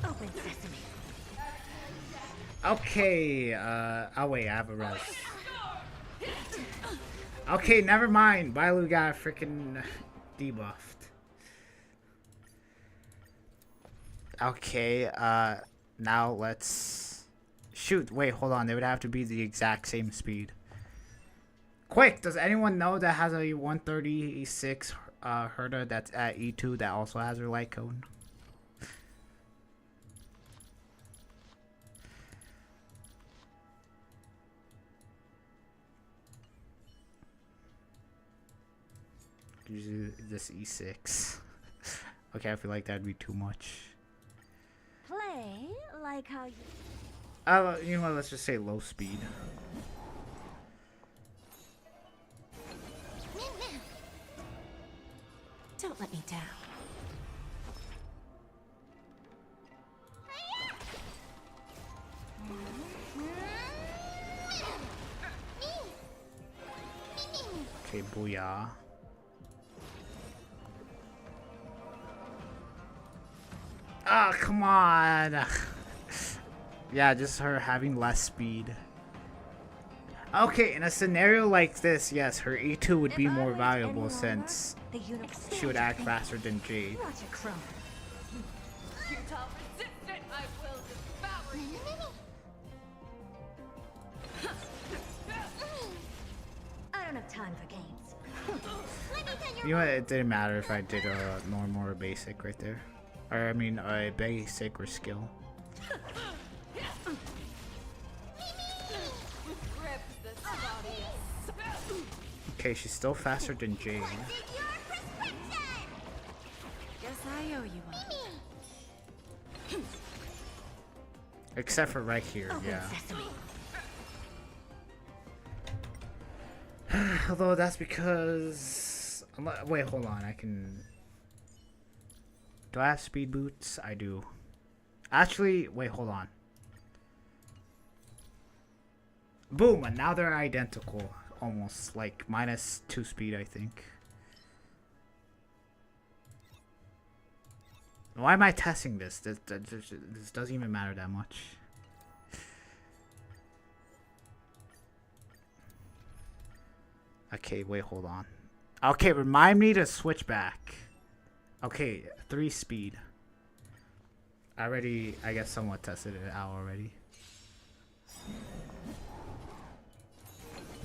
Open sesame. Okay, oh wait, I have a res. Okay, never mind. Bailu got freaking debuffed. Okay, now let's shoot. Wait, hold on. They would have to be the exact same speed. Quick, does anyone know that has a 136 Herda that's at E2 that also has her light cone? Usually this E6. Okay, I feel like that'd be too much. Play like how you. You know what? Let's just say low speed. Don't let me down. Okay, booyah. Ah, come on. Yeah, just her having less speed. Okay, in a scenario like this, yes, her E2 would be If I more went valuable any since lower, the universe- she would act faster than Jade. Watch it crumble. Futile resistant, I will devour you. I don't have time for games. You know what? It didn't matter if I did a normal or basic right there. Or, I mean, a basic or skill. Grip the body. Okay, she's still faster than Jade. Guess I owe you one. Except for right here, Open yeah. sesame. Although that's because... Wait, hold on. I can... Do I have speed boots? I do. Actually, wait, hold on. Boom! And now they're identical. Almost. Like, -2 speed, I think. Why am I testing this? This doesn't even matter that much. Okay, wait, hold on. Okay, remind me to switch back. Okay, 3 speed. I already, I guess, somewhat tested it out already.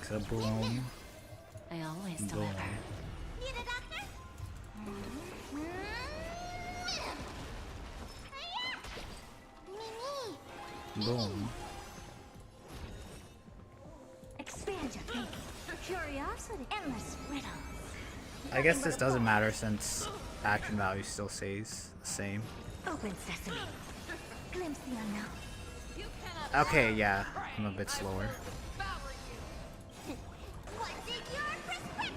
So boom, I always boom. deliver. Need a doctor? Mimi! Boom. Expand your thinking. Curiosity. Endless riddles. I guess this doesn't matter since action value still stays the same. Open sesame. Glimpse the unknown. Okay, yeah, I'm a bit slower. What's in your prescription?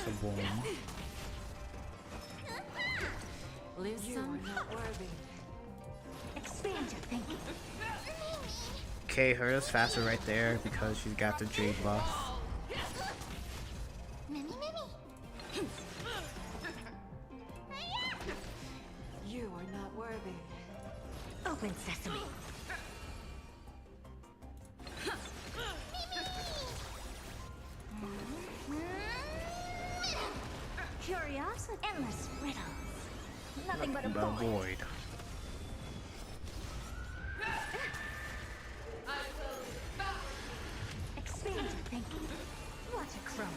So boom. Lose You some, are not worthy. Expand your thinking. Okay, Hera's faster right there because she's got the Jade buff. Mimi, Mimi! You are not worthy. Open sesame. Curiosity. Endless riddles. Nothing but a The void. void. Expand your thinking. Watch it crumble.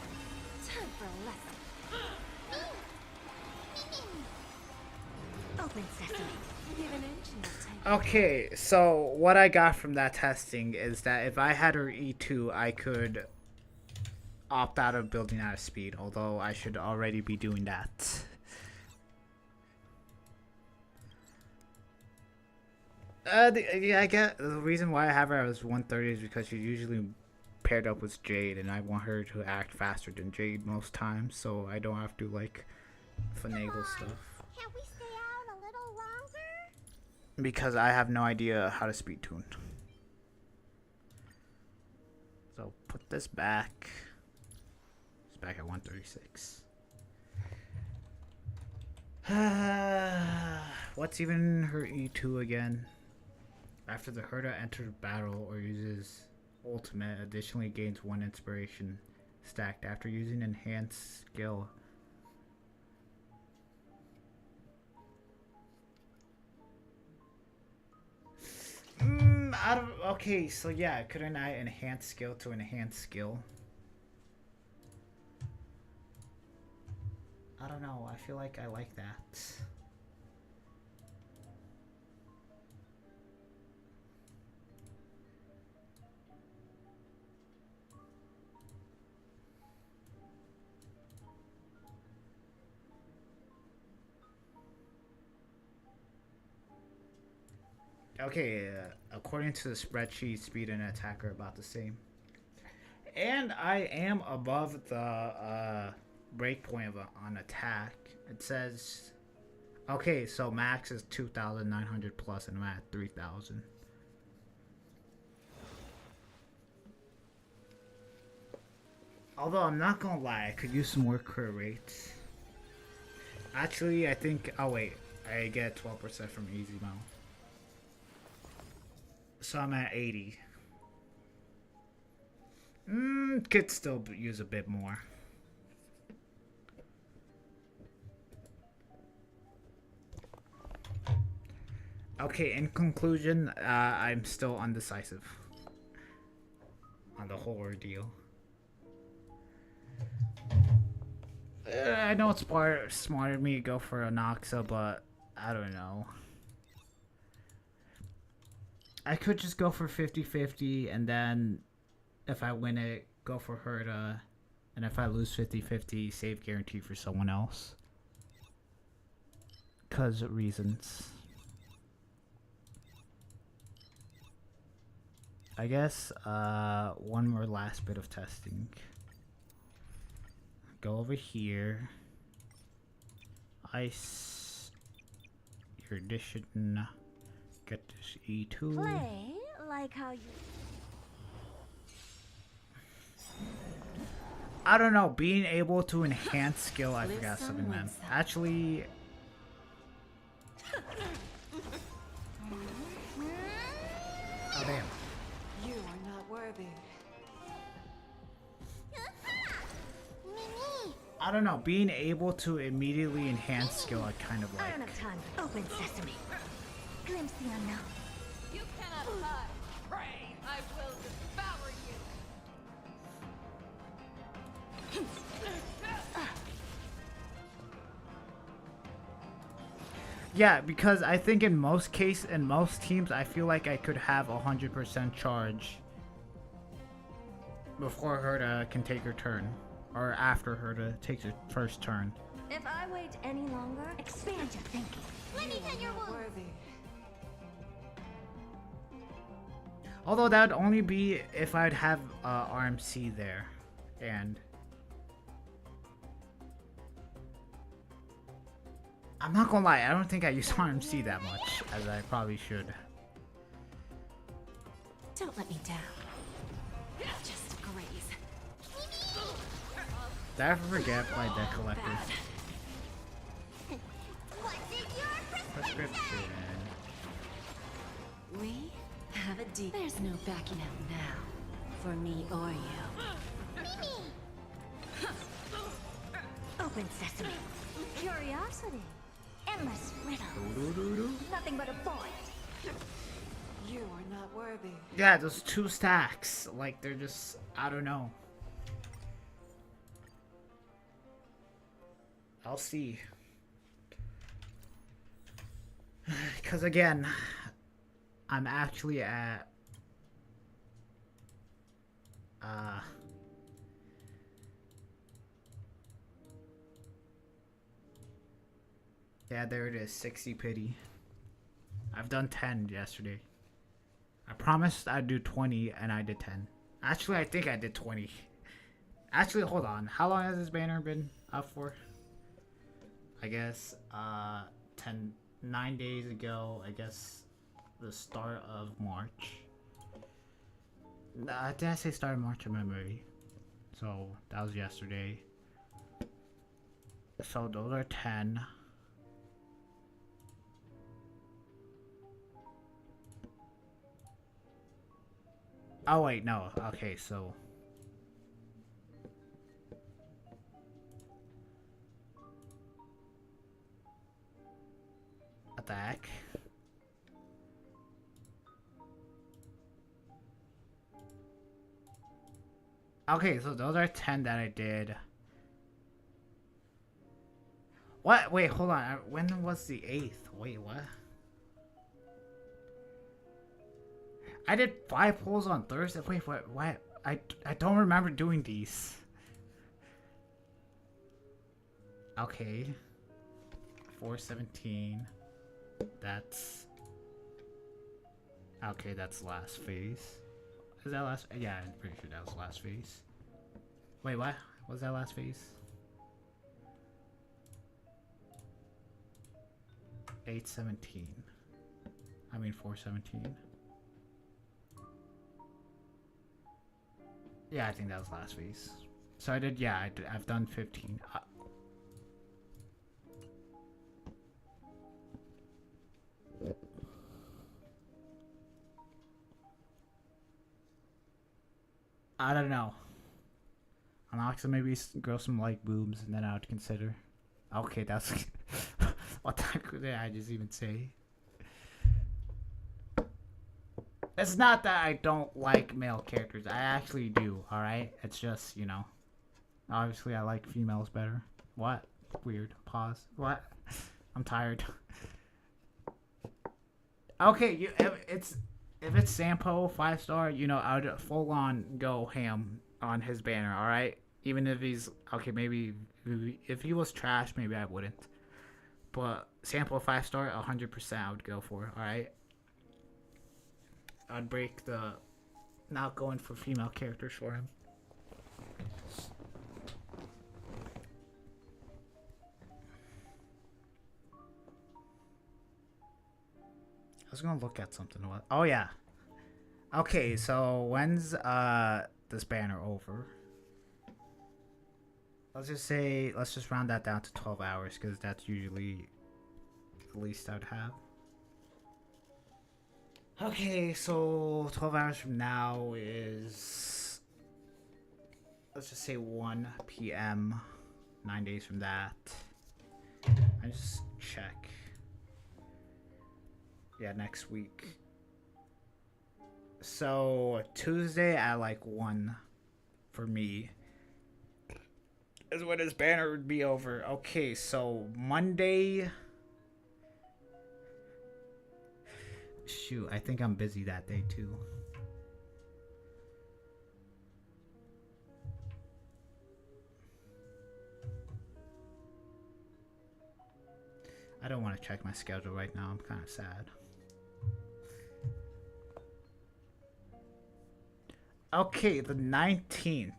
Time for a lesson. Open sesame. Give an inch and I'll take Okay, so what I got from that testing is that if I had her E2, I could opt out of building out of speed, although I should already be doing that. Yeah, I get the reason why I have her as 130 is because she's usually paired up with Jade, and I want her to act faster than Jade most times, so I don't have to like finagle stuff. Can't we stay out a little longer? Because I have no idea how to speed tune. So put this back. It's back at 136. What's even her E2 again? After the Herda enters battle or uses ultimate, additionally gains 1 inspiration stacked after using enhanced skill. Okay, so yeah, couldn't I enhance skill to enhance skill? I don't know, I feel like I like that. Okay, according to the spreadsheet, speed and attack are about the same. And I am above the breakpoint on attack. It says, okay, so max is 2,900 plus, and I'm at 3,000. Although I'm not gonna lie, I could use some more crit rates. Actually, I think. Oh wait, I get 12% from easy mode. So I'm at 80. Could still use a bit more. Okay, in conclusion, I'm still undecisive on the whole ordeal. I know it's smart of me to go for a Noxa, but I don't know. I could just go for 50-50, and then if I win it, go for Herda, and if I lose 50-50, save guarantee for someone else. 'Cause reasons. I guess one more last bit of testing. Go over here. Ice. Your addition. Get this E2. Play like how you. I don't know, being able to enhance skill, I forgot something, man. Actually, oh damn. You are not worthy. I don't know, being able to immediately enhance skill, I kind of I like. don't have time. Open sesame. Glimpse the unknown. You cannot hide. Pray, I will devour you. Yeah, because I think in most teams, I feel like I could have 100% charge before Herda can take her turn, or after Herda takes her first turn. If I wait any longer, expand your thinking. Let me tend your Not wounds. worthy. Although that would only be if I'd have RMC there, and I'm not gonna lie, I don't think I use RMC that much as I probably should. Don't let me down. Just graze. Did I ever forget my deck collector? What's in your prescription? Prescription. have a deep. There's no backing out now, for me or you. Open sesame. Curiosity. Endless riddles. Nothing but a point. You are not worthy. Yeah, those 2 stacks. Like, they're just, I don't know. I'll see. Because again, I'm actually at yeah, there it is, 60 pity. I've done 10 yesterday. I promised I'd do 20 and I did 10. Actually, I think I did 20. Actually, hold on. How long has this banner been up for? I guess 9 days ago, I guess the start of March. Did I say start of March? I'm memory. So that was yesterday. So those are 10. Oh wait, no. Okay, so attack. Okay, so those are 10 that I did. What? Wait, hold on. When was the 8th? Wait, what? I did 5 polls on Thursday. Wait, what? I don't remember doing these. Okay. 417. That's... Okay, that's last phase. Is that last? Yeah, I'm pretty sure that was last phase. Wait, what? Was that last phase? 817. I mean 417. Yeah, I think that was last phase. So I did, yeah, I've done 15. I don't know. I'm not gonna maybe grow some like boobs and then I would consider. Okay, that's what the heck did I just even say? It's not that I don't like male characters. I actually do, alright? It's just, you know. Obviously, I like females better. What? Weird. Pause. What? I'm tired. Okay, if it's Sampo 5-star, you know, I would full on go ham on his banner, alright? Even if he's... Okay, maybe... If he was trash, maybe I wouldn't. But Sampo 5-star, 100% I would go for, alright? I'd break the not going for female characters for him. I was gonna look at something. Oh yeah. Okay, so when's this banner over? Let's just round that down to 12 hours because that's usually the least I'd have. Okay, so 12 hours from now is, let's just say 1 p.m. 9 days from that. I just check. Yeah, next week. So Tuesday at like 1 for me is when his banner would be over. Okay, so Monday... Shoot, I think I'm busy that day too. I don't want to check my schedule right now. I'm kind of sad. Okay, the 19th.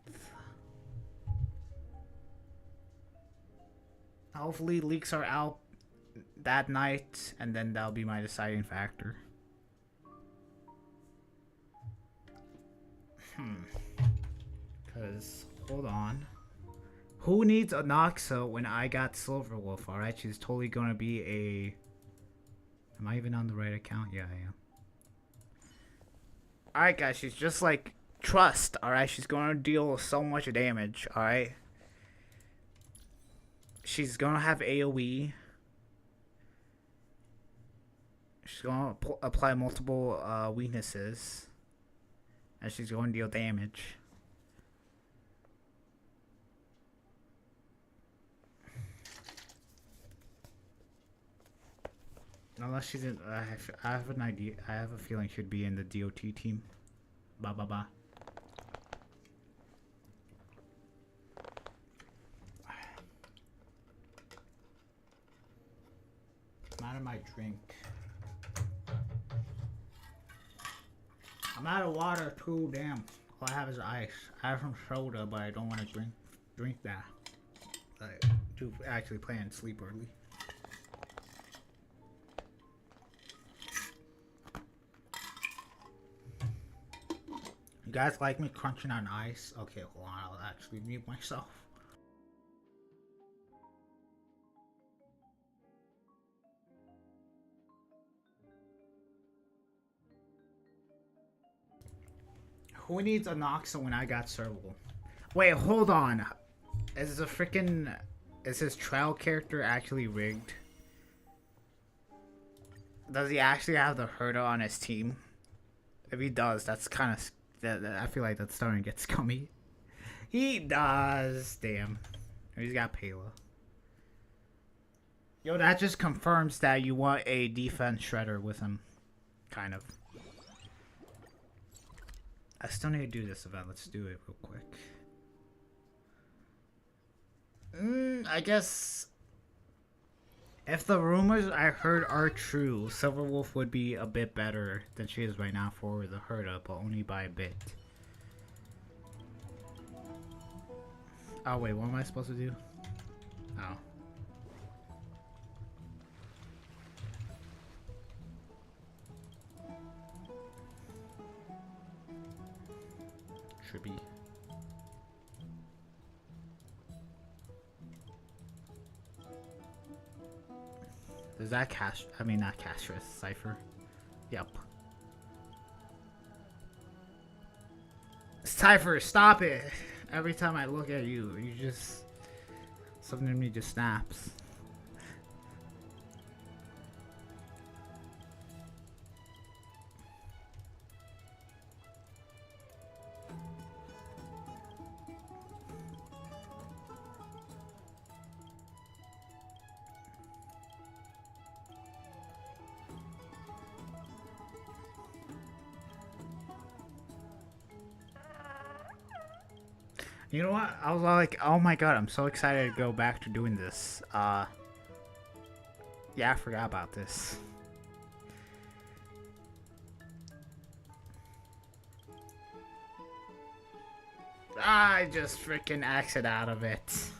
Hopefully leaks are out that night, and then that'll be my deciding factor. Because, hold on. Who needs a Noxa when I got Silverwolf, alright? She's totally gonna be a... Am I even on the right account? Yeah, I am. Alright, guys, she's just like trust. Alright, she's going to deal so much damage. Alright. She's going to have AoE. She's going to apply multiple weaknesses. And she's going to deal damage. Unless she's in, I have an idea. I have a feeling she'd be in the DOT team. Ba ba ba. I'm out of my drink. I'm out of water too. Damn. All I have is ice. I have some soda, but I don't want to drink that. Like, to actually play and sleep early. You guys like me crunching on ice? Okay, hold on. I'll actually mute myself. Who needs Anoxa when I got serval? Wait, hold on. Is his trial character actually rigged? Does he actually have the Herda on his team? If he does, that's kind of... I feel like that's starting to get scummy. He does. Damn. He's got Pela. Yo, that just confirms that you want a defense shredder with him. Kind of. I still need to do this event. Let's do it real quick. I guess... if the rumors I heard are true, Silverwolf would be a bit better than she is right now for the Herda, but only by a bit. Oh wait, what am I supposed to do? Oh. Trippy. Is that Cash? I mean, not Castrus. Cypher. Yep. Cypher, stop it! Every time I look at you, you just... something in me just snaps. You know what? I was like, oh my god, I'm so excited to go back to doing this. Yeah, I forgot about this. I just freaking exit out of it.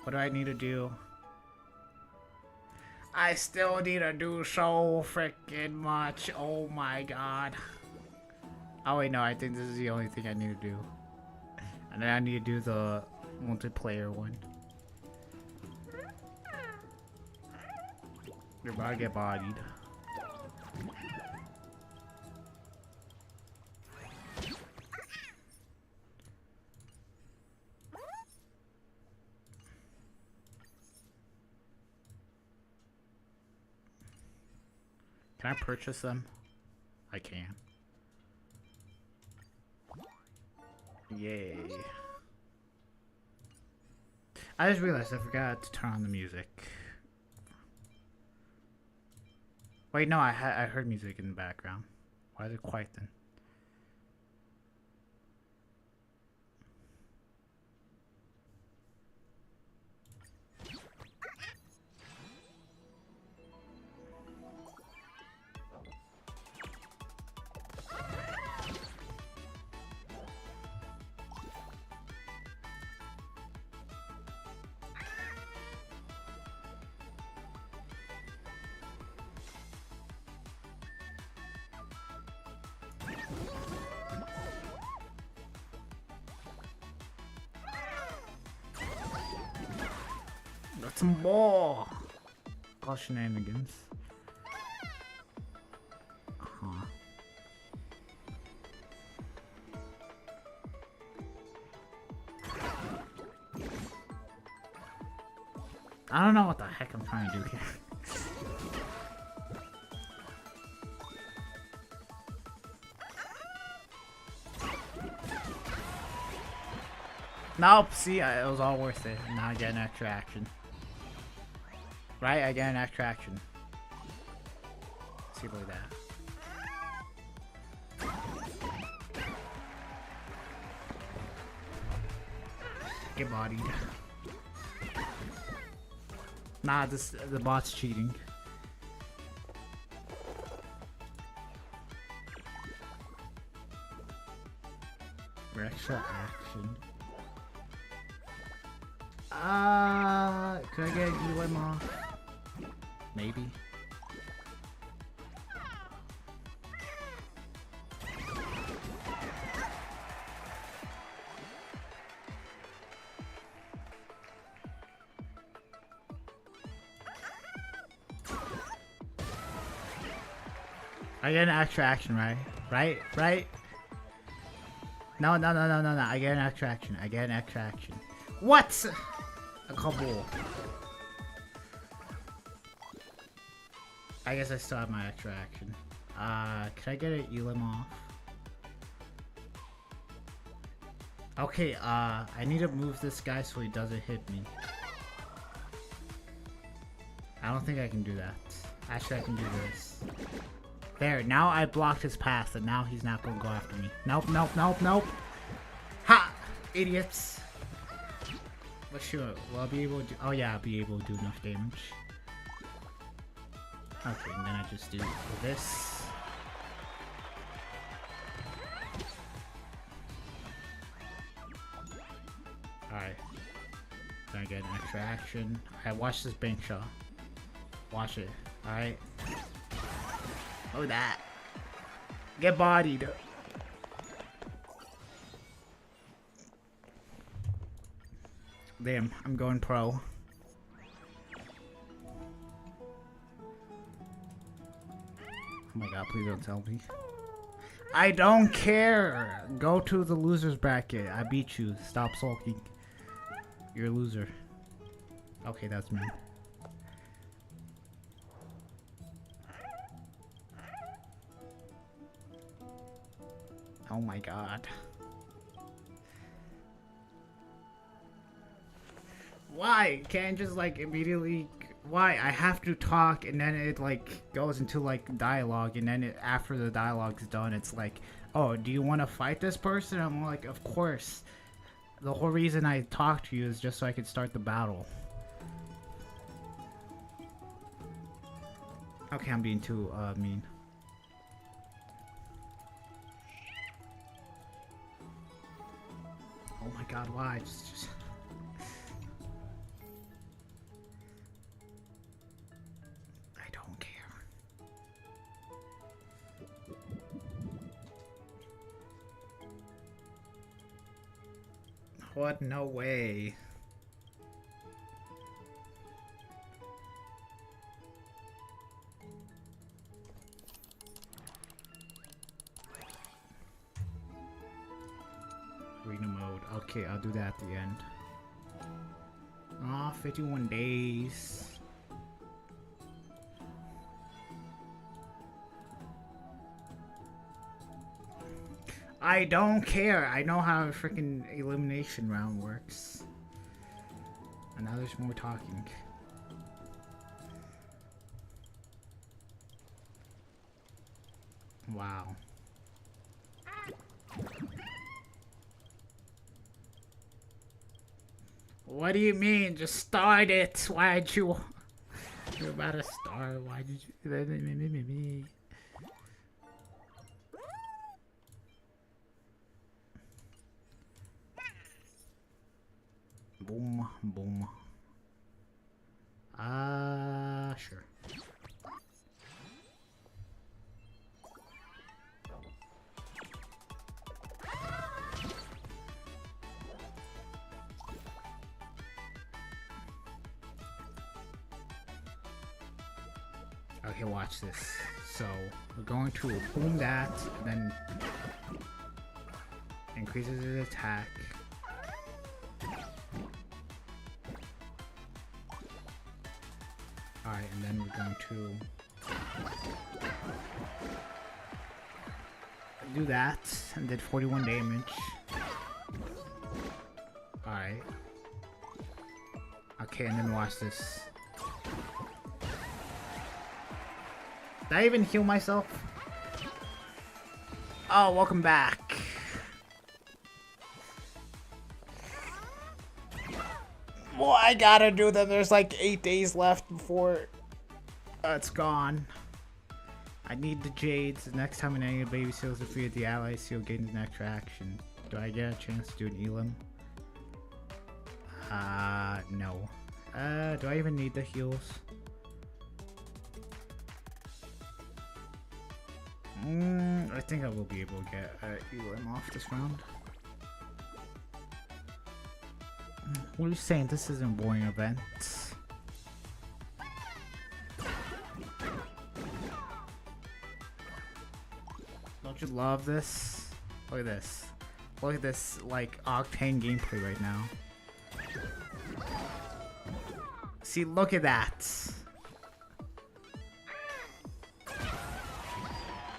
What do I need to do? I still need to do so freaking much. Oh my god. Oh wait, no, I think this is the only thing I need to do. And then I need to do the multiplayer one. You're about to get bodied. Can I purchase them? I can. Yay. I just realized I forgot to turn on the music. Wait, no, I heard music in the background. Why is it quiet then? Got some more. call shenanigans. Huh. I don't know what the heck I'm trying to do here. Nope, see, it was all worth it. Now I get an extra action. Right? I get an extra action. See, like that. Get bodied. Nah, the bot's cheating. Extra action. Could I get UM off? Maybe. I get an extra action, right? Right? No. I get an extra action. I get an extra action. What? A couple. I guess I still have my extra action. Can I get an Elim off? Okay, I need to move this guy so he doesn't hit me. I don't think I can do that. Actually, I can do this. There, now I blocked his path, and now he's not gonna go after me. Nope. Ha! Idiots! But sure, will I be able to oh yeah, I'll be able to do enough damage. Okay, and then I just do this. Alright. Then I get an extra action. Alright, watch this bank shot. Watch it. Alright. Oh, that. Get bodied. Damn, I'm going pro. Oh my god, please don't tell me. I don't care! Go to the loser's bracket. I beat you. Stop sulking. You're a loser. Okay, that's me. Oh my god. Why? Can't just like immediately... Why? I have to talk and then it like goes into like dialogue and then after the dialogue's done it's like, oh, do you want to fight this person? I'm like, of course. The whole reason I talked to you is just so I could start the battle. Okay, I'm being too mean. Oh my god, why? Just... I don't care. What? No way. Arena mode. Okay, I'll do that at the end. Aw, 51 days. I don't care. I know how a freaking elimination round works. And now there's more talking. Wow. What do you mean? Just start it. Why'd you... You're about to start. Why did you... Boom, boom. Sure. Okay, watch this. So we're going to boom that, and then increases his attack. Alright, and then we're going to do that, and did 41 damage. Alright. Okay, and then watch this. Did I even heal myself? Oh, welcome back. Well, I gotta do that. There's like 8 days left before it's gone. I need the Jades. The next time an enemy baby seals defeated the ally seal gains an extra action. Do I get a chance to do an Elam? No. Do I even need the heals? I think I will be able to get Elam off this round. What are you saying? This isn't a boring event. Don't you love this? Look at this. Look at this, like, octane gameplay right now. See, look at that.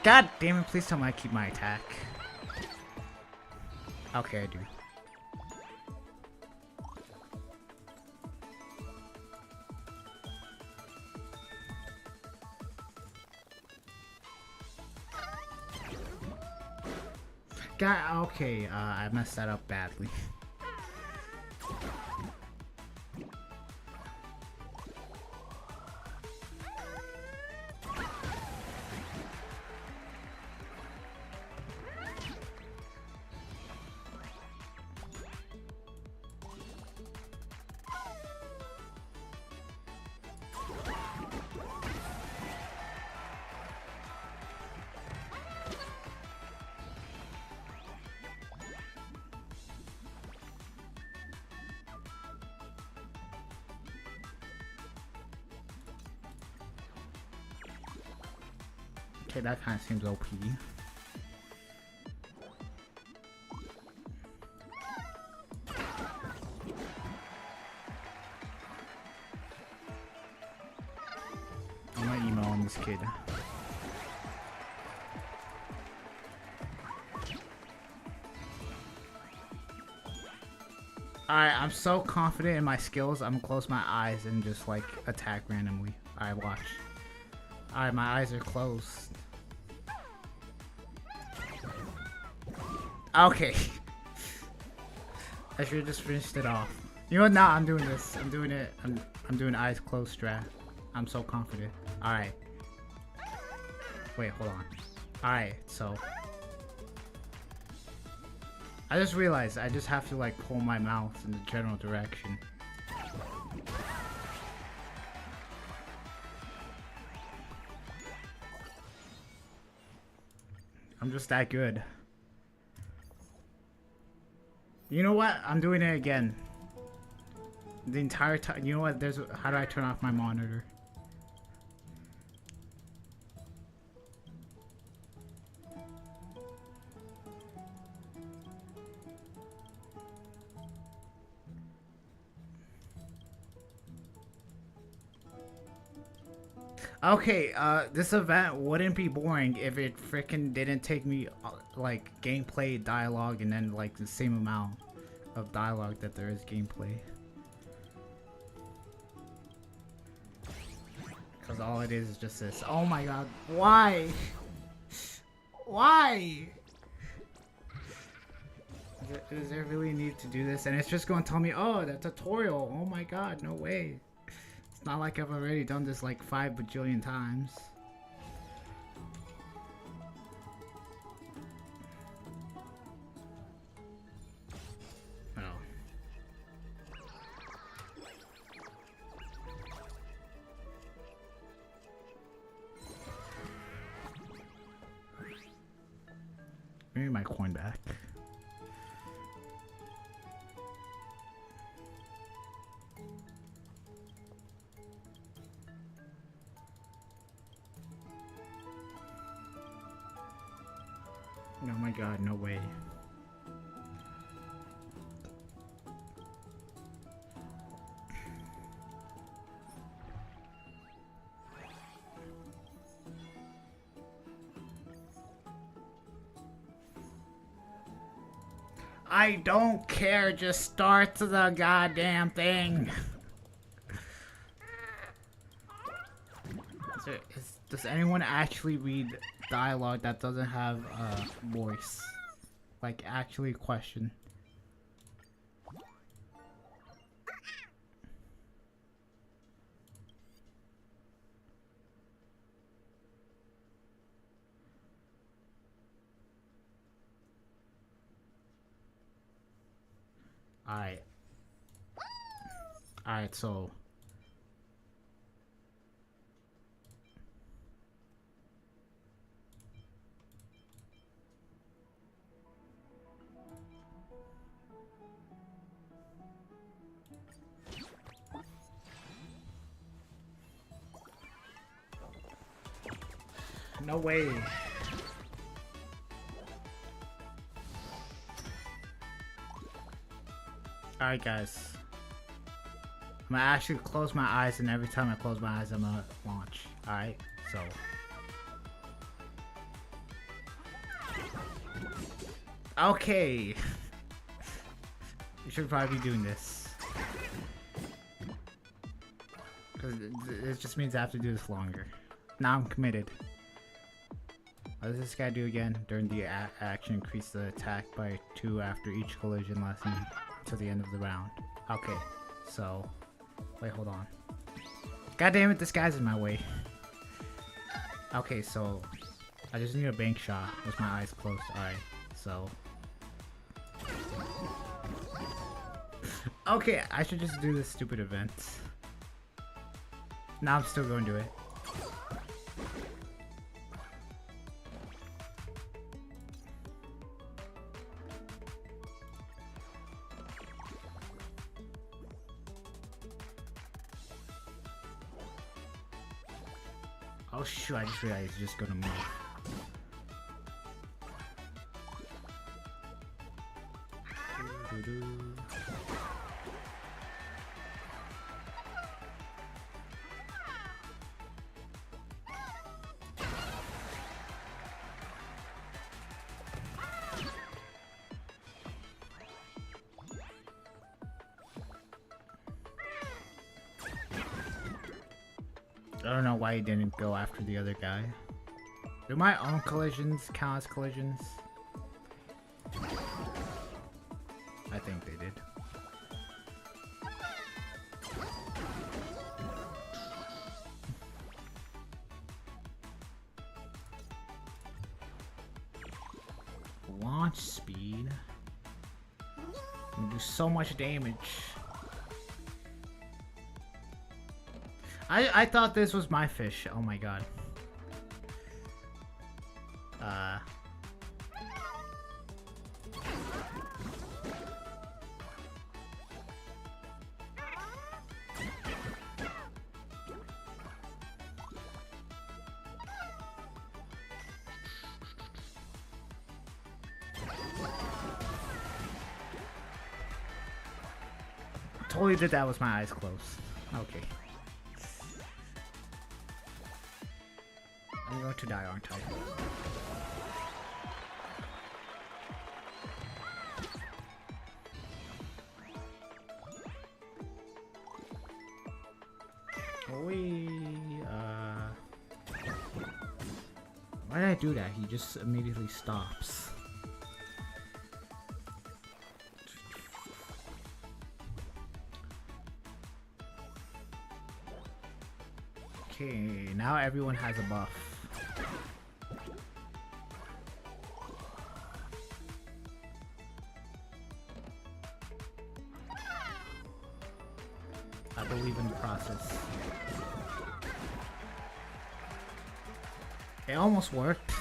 God damn it, please tell me I keep my attack. Okay, I do. God, okay, I messed that up badly. Okay, that kind of seems OP. I'm gonna email on this kid. Alright, I'm so confident in my skills, I'm gonna close my eyes and just like attack randomly. Alright, watch. Alright, my eyes are closed. Okay. I should have just finished it off. You know what? Nah, I'm doing this. I'm doing it. I'm doing eyes closed strat. I'm so confident. Alright. Wait, hold on. Alright, so. I just realized I just have to like pull my mouth in the general direction. I'm just that good. You know what? I'm doing it again. The entire time. You know what? How do I turn off my monitor? Okay, this event wouldn't be boring if it frickin' didn't take me, like, gameplay, dialogue, and then, like, the same amount of dialogue that there is gameplay. Because all it is just this. Oh my god, why? Why? Does there really need to do this? And it's just going to tell me, oh, the tutorial. Oh my god, no way. It's not like I've already done this like 5 bajillion times. Oh. Give me my coin back. Oh my god, no way. I don't care, just start the goddamn thing. Does anyone actually read dialogue that doesn't have a voice? Like, actually question. Alright. Alright, so... No way. Alright guys. I'm gonna actually close my eyes, and every time I close my eyes I'm gonna launch. Alright, so. Okay. You should probably be doing this. Cause it just means I have to do this longer. Now I'm committed. What does this guy do again? During the action, increase the attack by 2 after each collision lesson to the end of the round. Okay, so... Wait, hold on. God damn it, this guy's in my way. Okay, so... I just need a bank shot with my eyes closed. Alright, so... Okay, I should just do this stupid event. Now I'm still going to do it. Oh shoot, I just realized he's just gonna move. I don't know why he didn't go after the other guy. Do my own collisions count as collisions? I think they did. Launch speed. You do so much damage. I thought this was my fish. Oh my god. Totally did that with my eyes closed. Okay. I'm going to die, aren't I? Why did I do that? He just immediately stops. Okay, now everyone has a buff. I believe in the process. It almost worked.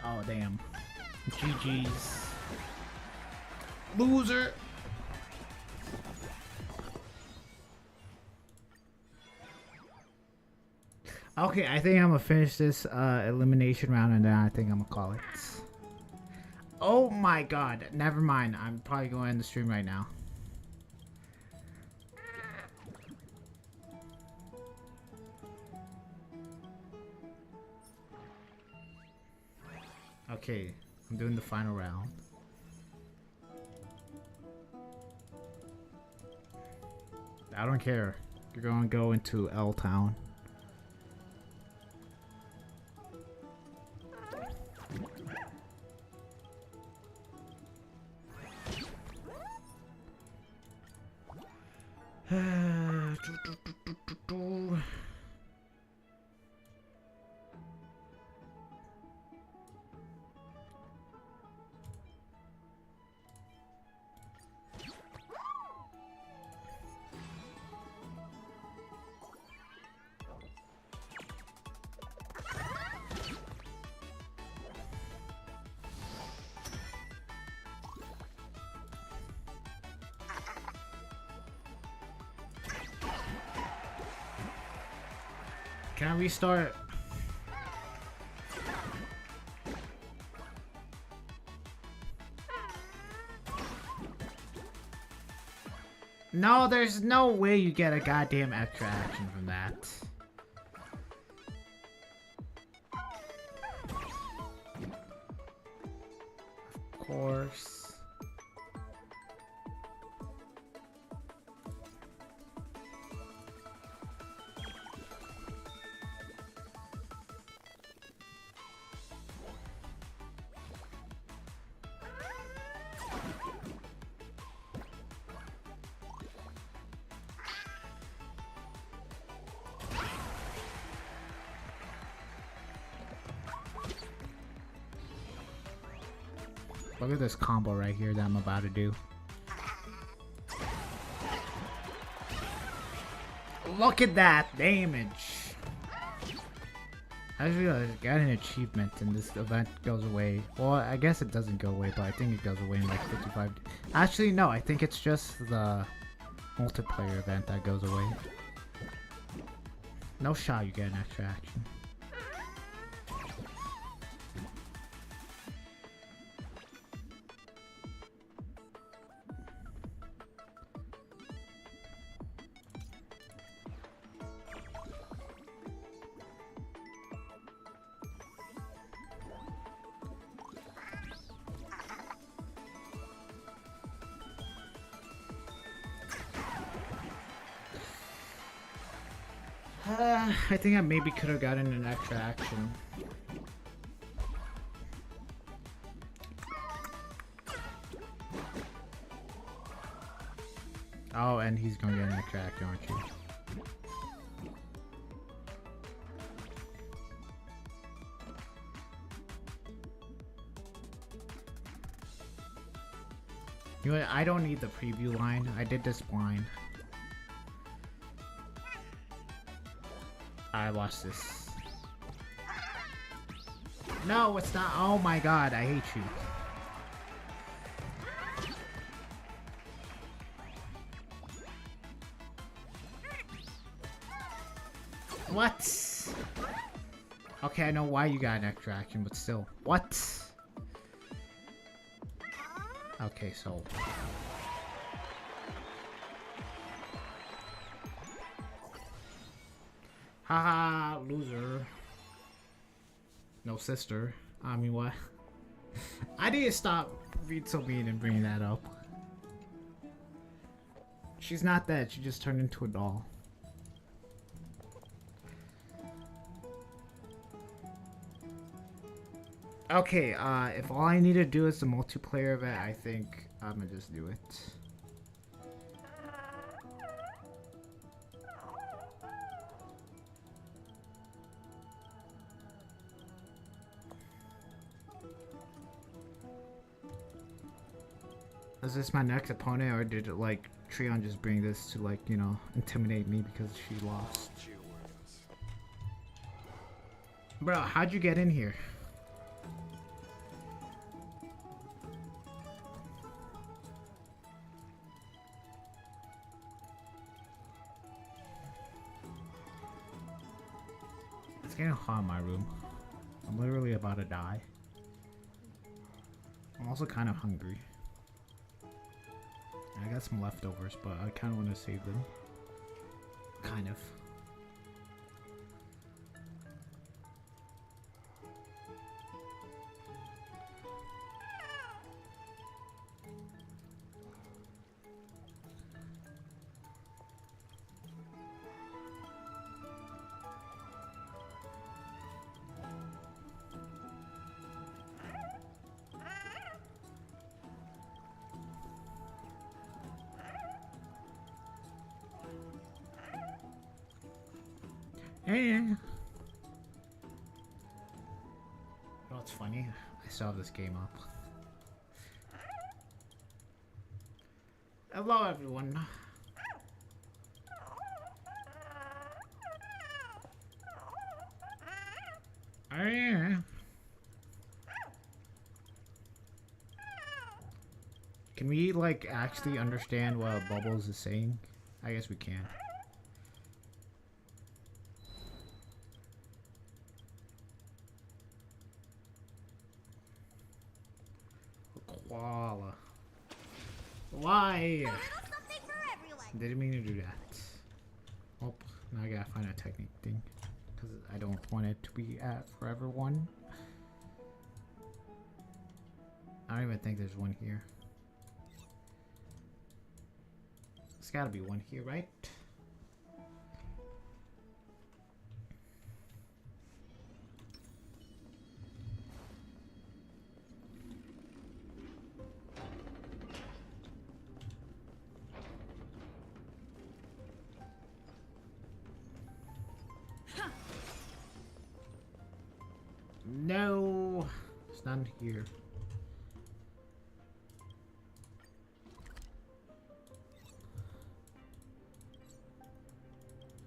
Oh, damn. GG's. Loser. Okay, I think I'm gonna finish this elimination round and then I think I'm gonna call it. Oh my god, never mind. I'm probably going to end the stream right now. Okay, I'm doing the final round. I don't care. You're going to go into L Town. Can I restart? No, there's no way you get a goddamn extra action from that. Of course. Look at this combo right here that I'm about to do. Look at that damage! I just realized I got an achievement and this event goes away. Well, I guess it doesn't go away, but I think it goes away in like 55. Actually, no, I think it's just the multiplayer event that goes away. No shot you get an extra action. I think I maybe could have gotten an extra action. Oh, and he's gonna get an extra action, aren't you? You know what? I don't need the preview line. I did this blind. I watched this. No, it's not. Oh my god, I hate you. What? Okay, I know why you got an extra action, but still. What? Okay, so... Haha, loser. No sister. I mean, what? I need to stop being so mean and bringing that up. She's not that, she just turned into a doll. Okay, if all I need to do is the multiplayer event, I think I'm gonna just do it. Is this my next opponent, or did it, like, Treon just bring this to, like, you know, intimidate me because she lost? Bro, how'd you get in here? It's getting hot in my room. I'm literally about to die. I'm also kind of hungry. I got some leftovers, but I kind of want to save them. Kind of. Yeah. You know what's funny? I still have this game up. Hello, everyone. Oh, yeah. Can we, like, actually understand what Bubbles is saying? I guess we can. Koala. Why? Didn't mean to do that. Oh, now I gotta find a technique thing. Because I don't want it to be at Forever 1. I don't even think there's one here. There's gotta be one here, right? No, it's not here.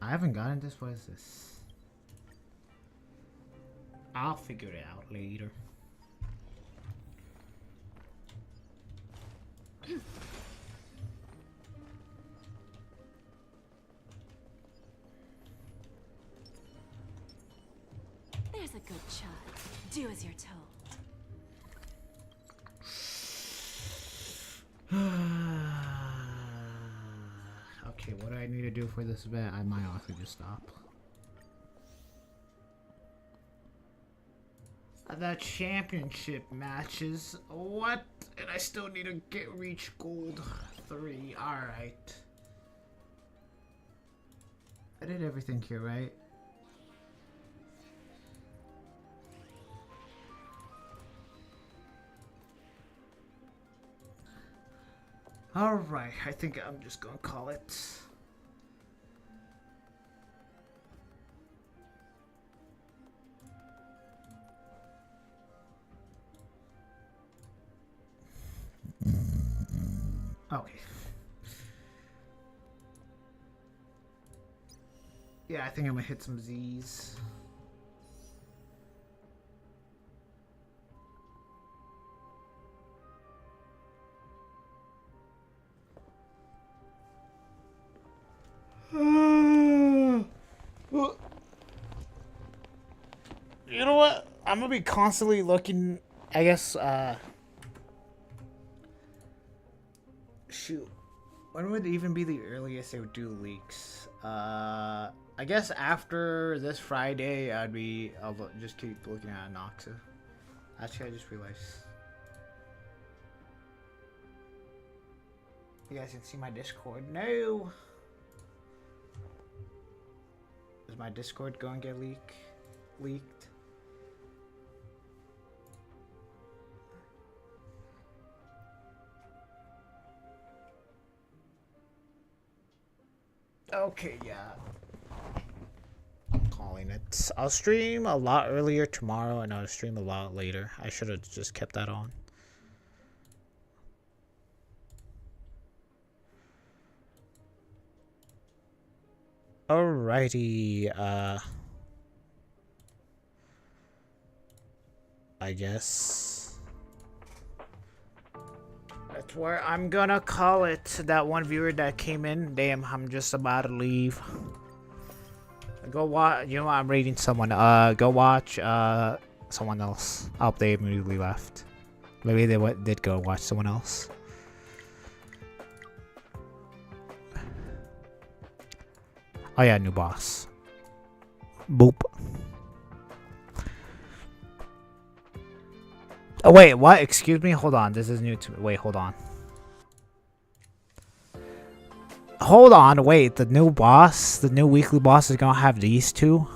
I haven't gotten this. What is this? I'll figure it out later. There's a good shot. Do as you're told. Okay, what do I need to do for this event? I might also just stop. The championship matches. What? And I still need to reach gold 3. Alright. I did everything here, right? Alright, I think I'm just gonna call it. Okay. Yeah, I think I'm gonna hit some Z's. You know what? I'm gonna be constantly looking. I guess. Shoot. When would even be the earliest they would do leaks? I guess after this Friday, I'll just keep looking at Noxa. Actually, I just realized. You guys can see my Discord. No! Is my Discord going to get leaked? Okay, yeah. I'm calling it. I'll stream a lot earlier tomorrow and I'll stream a lot later. I should have just kept that on. Alrighty, I guess that's where I'm gonna call it. That one viewer that came in, damn, I'm just about to leave. Go watch. You know what? I'm reading someone. Go watch someone else. Oh, they immediately left. Maybe they did go watch someone else. Oh yeah, new boss. Boop. Oh wait, what? Excuse me. Hold on. This is new to me. Wait, hold on. Hold on. Wait, the new boss, the new weekly boss is gonna have these two.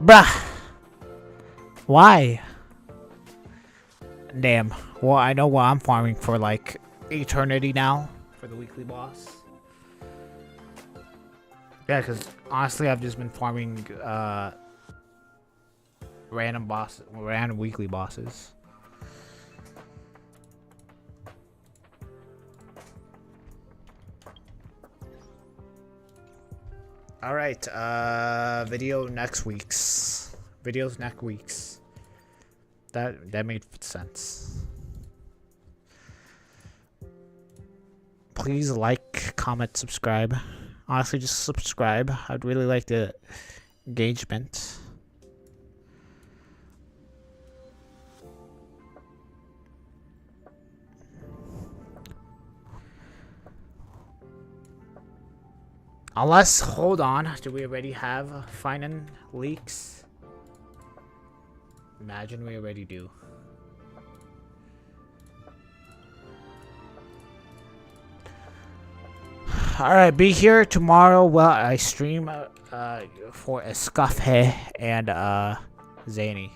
Bruh. Why? Damn. Well, I know what I'm farming for like eternity now for the weekly boss. Yeah, because honestly, I've just been farming random weekly bosses. All right, videos next week's. That made sense. Please like, comment, subscribe. Honestly, just subscribe. I'd really like the engagement. Unless, hold on, do we already have finance leaks? Imagine we already do. Alright, be here tomorrow while I stream for Escafé and Zany.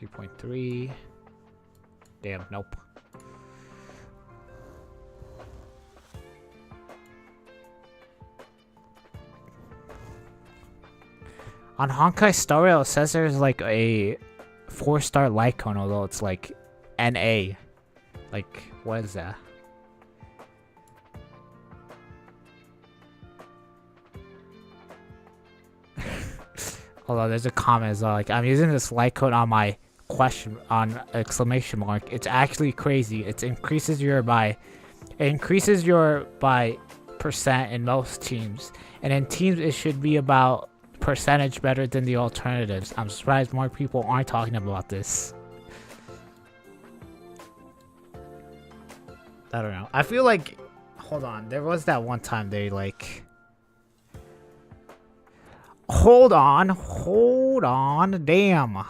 3.3. Damn, nope. On Honkai Star Rail, it says there's like a 4-star Lycon, although it's like NA. Like, what is that? Hold on, there's a comment as well. Like, I'm using this Lycon on my question on exclamation mark. It's actually crazy. It increases your by percent in most teams, and in teams it should be about percentage better than the alternatives. I'm surprised more people aren't talking about this. I don't know. I feel like, hold on, there was that one time they like, hold on, damn.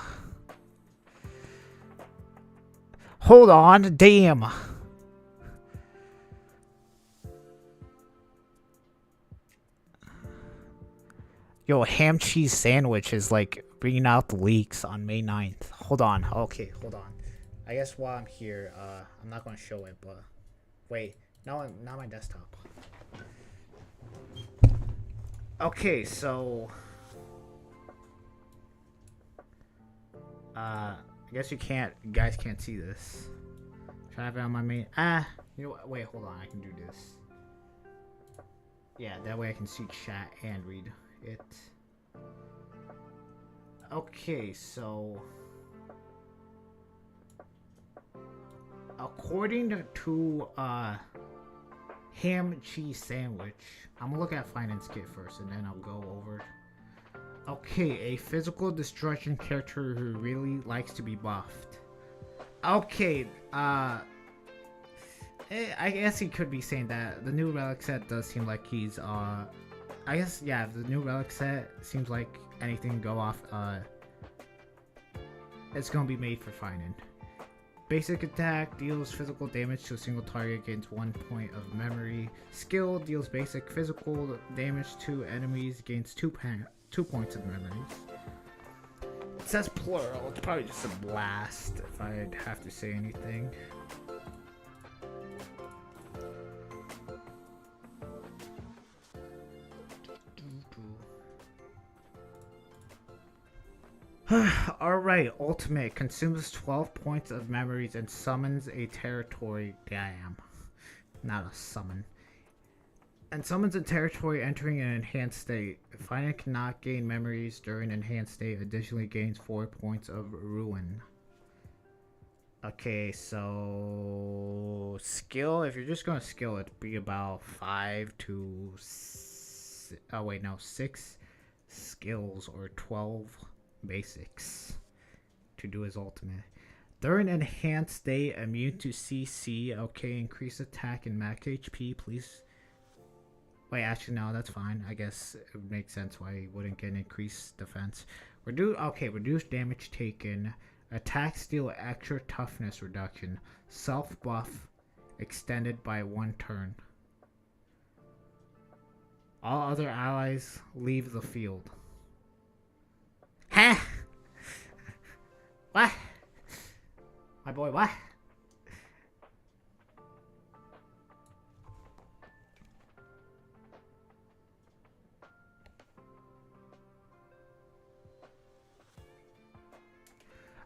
Hold on, damn. Yo, ham cheese sandwich is like bringing out the leaks on May 9th. Hold on. Okay, hold on. I guess while I'm here, I'm not gonna show it, but wait, not my desktop. Okay, so I guess you guys can't see this. Should I have it on my main? You know what? Wait, hold on. I can do this. Yeah, that way I can see chat and read it. Okay, so according to ham cheese sandwich, I'm gonna look at finance kit first and then I'll go over. Okay, a physical destruction character who really likes to be buffed. Okay, I guess he could be saying that the new relic set does seem like he's I guess, yeah, the new relic set seems like anything can go off, it's gonna be made for fighting. Basic attack deals physical damage to a single target, gains 1 point of memory. Skill deals basic physical damage to enemies, gains 2 points of memories. It says plural, it's probably just a blast if I'd have to say anything. Alright, ultimate consumes 12 points of memories and summons a territory. Damn. Not a summon. And summons a territory entering an enhanced state. Final cannot gain memories during enhanced state, additionally gains 4 points of ruin. Okay, so skill, if you're just gonna skill, it'd be about 5 to oh wait, no, 6 skills or 12 basics to do his ultimate. During enhanced state, immune to CC. Okay, increase attack and max HP, please. Wait, actually, no, that's fine. I guess it would make sense why he wouldn't get increased defense. Reduce damage taken. Attack steal extra toughness reduction. Self buff extended by 1 turn. All other allies leave the field. Huh? What? My boy, what?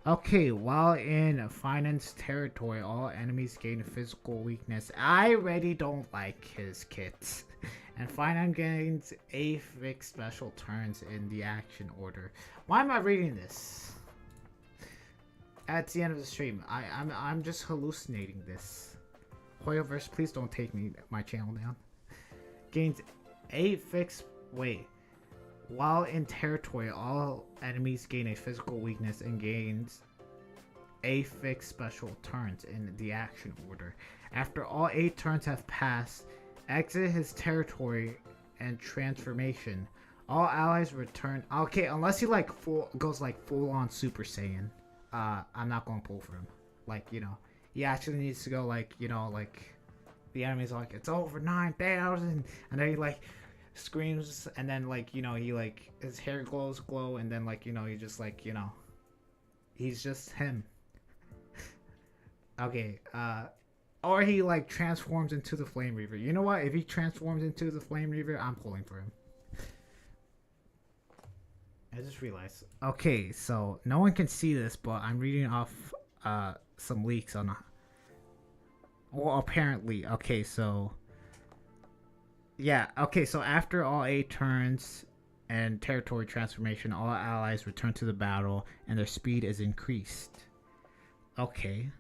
Okay, while in finance territory, all enemies gain physical weakness. I already don't like his kits. And finance gains a fixed special turns in the action order. Why am I reading this? At the end of the stream, I'm just hallucinating this. Hoyoverse, please don't take my channel down. Gains a fixed while in territory, all enemies gain a physical weakness and gains a fixed special turns in the action order. After all 8 turns have passed, exit his territory and transformation. All allies return. Okay, unless he goes full on Super Saiyan. I'm not gonna pull for him. He actually needs to go the enemy's like, it's over 9,000, and then he screams, and then his hair glow, and then he just he's just him. Okay, or he transforms into the Flame Reaver. You know what? If he transforms into the Flame Reaver, I'm pulling for him. I just realized. Okay, so no one can see this, but I'm reading off some leaks on. Well, apparently. Okay, so. Yeah, okay, so after all 8 turns and territory transformation, all allies return to the battle and their speed is increased. Okay.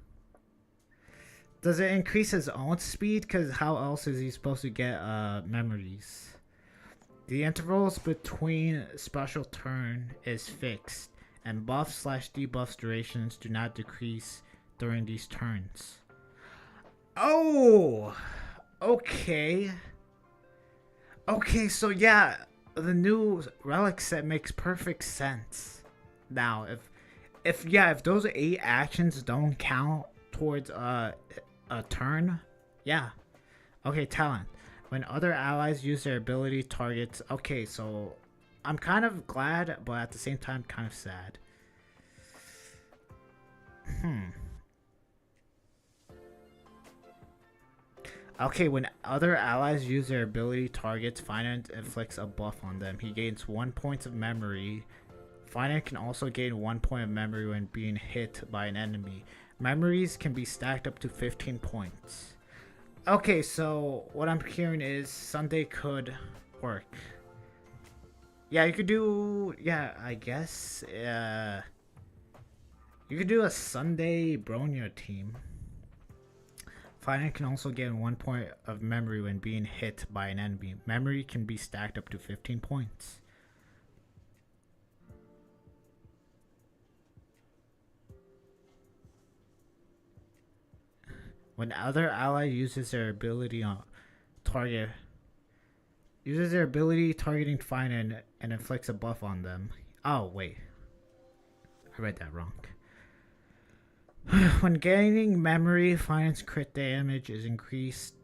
Does it increase his own speed? Because how else is he supposed to get memories? The intervals between special turn is fixed, and buff/debuff durations do not decrease during these turns. Oh! Okay. Okay, so yeah, the new relic set makes perfect sense. Now, if those 8 actions don't count towards a turn, yeah. Okay, talent. When other allies use their ability targets. Okay, so I'm kind of glad, but at the same time kind of sad. Okay, when other allies use their ability targets, Finance inflicts a buff on them. He gains 1 point of memory. Finance can also gain 1 point of memory when being hit by an enemy. Memories can be stacked up to 15 points. Okay, so what I'm hearing is Sunday could work. Yeah, you could do... Yeah, I guess. You could do a Sunday Bronya team. Finance can also gain 1 point of memory when being hit by an enemy. Memory can be stacked up to 15 points. When other ally uses their ability on target, targeting Finance and inflicts a buff on them. Oh wait, I read that wrong. When gaining memory, Finance crit damage is increased,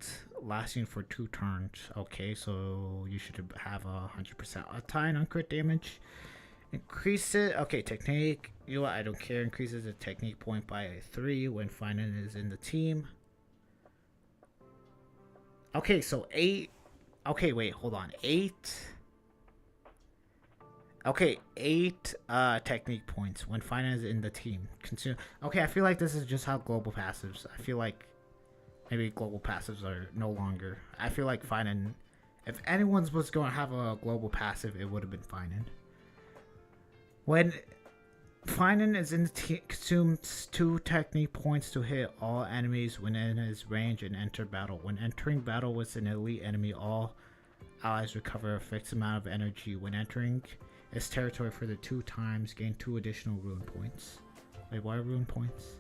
lasting for 2 turns. Okay, so you should have 100% uptime on crit damage. Increase it. Okay, technique. You know what? I don't care. Increases the technique point by 3 when Finance is in the team. Okay, so 8. Okay, wait, hold on. 8. Okay, 8 technique points when Finance is in the team. Consume. Okay, I feel like this is just how global passives. I feel like maybe global passives are no longer. I feel like Finance. If anyone was going to have a global passive, it would have been Finance. When Finance is in the team, consumes 2 technique points to hit all enemies within his range and enter battle. When entering battle with an elite enemy, all allies recover a fixed amount of energy when entering its territory for the 2 times, gain 2 additional rune points. Wait, what are rune points?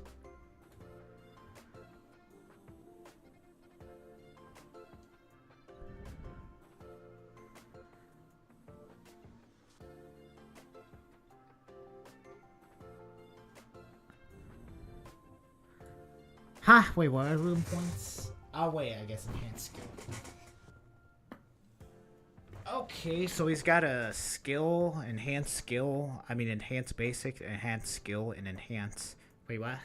Huh? Wait, what are rune points? Oh wait, I guess enhanced skill. Okay, so he's got a skill, enhanced basic, enhanced skill, and enhanced. Wait, what?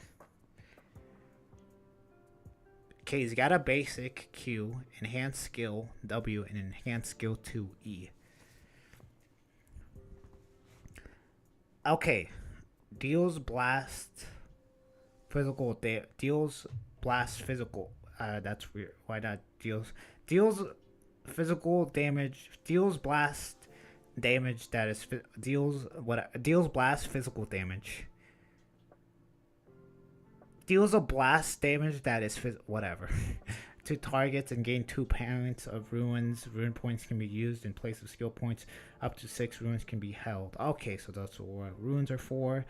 Okay, he's got a basic Q, enhanced skill W, and enhanced skill 2 E. Okay, deals blast physical. Deals blast physical. That's weird. Why not deals physical damage? Deals blast damage that is deals blast physical damage. Deals a blast damage that is whatever to targets and gain 2 points of runes. Rune points can be used in place of skill points. Up to 6 runes can be held. Okay, so that's what runes are for.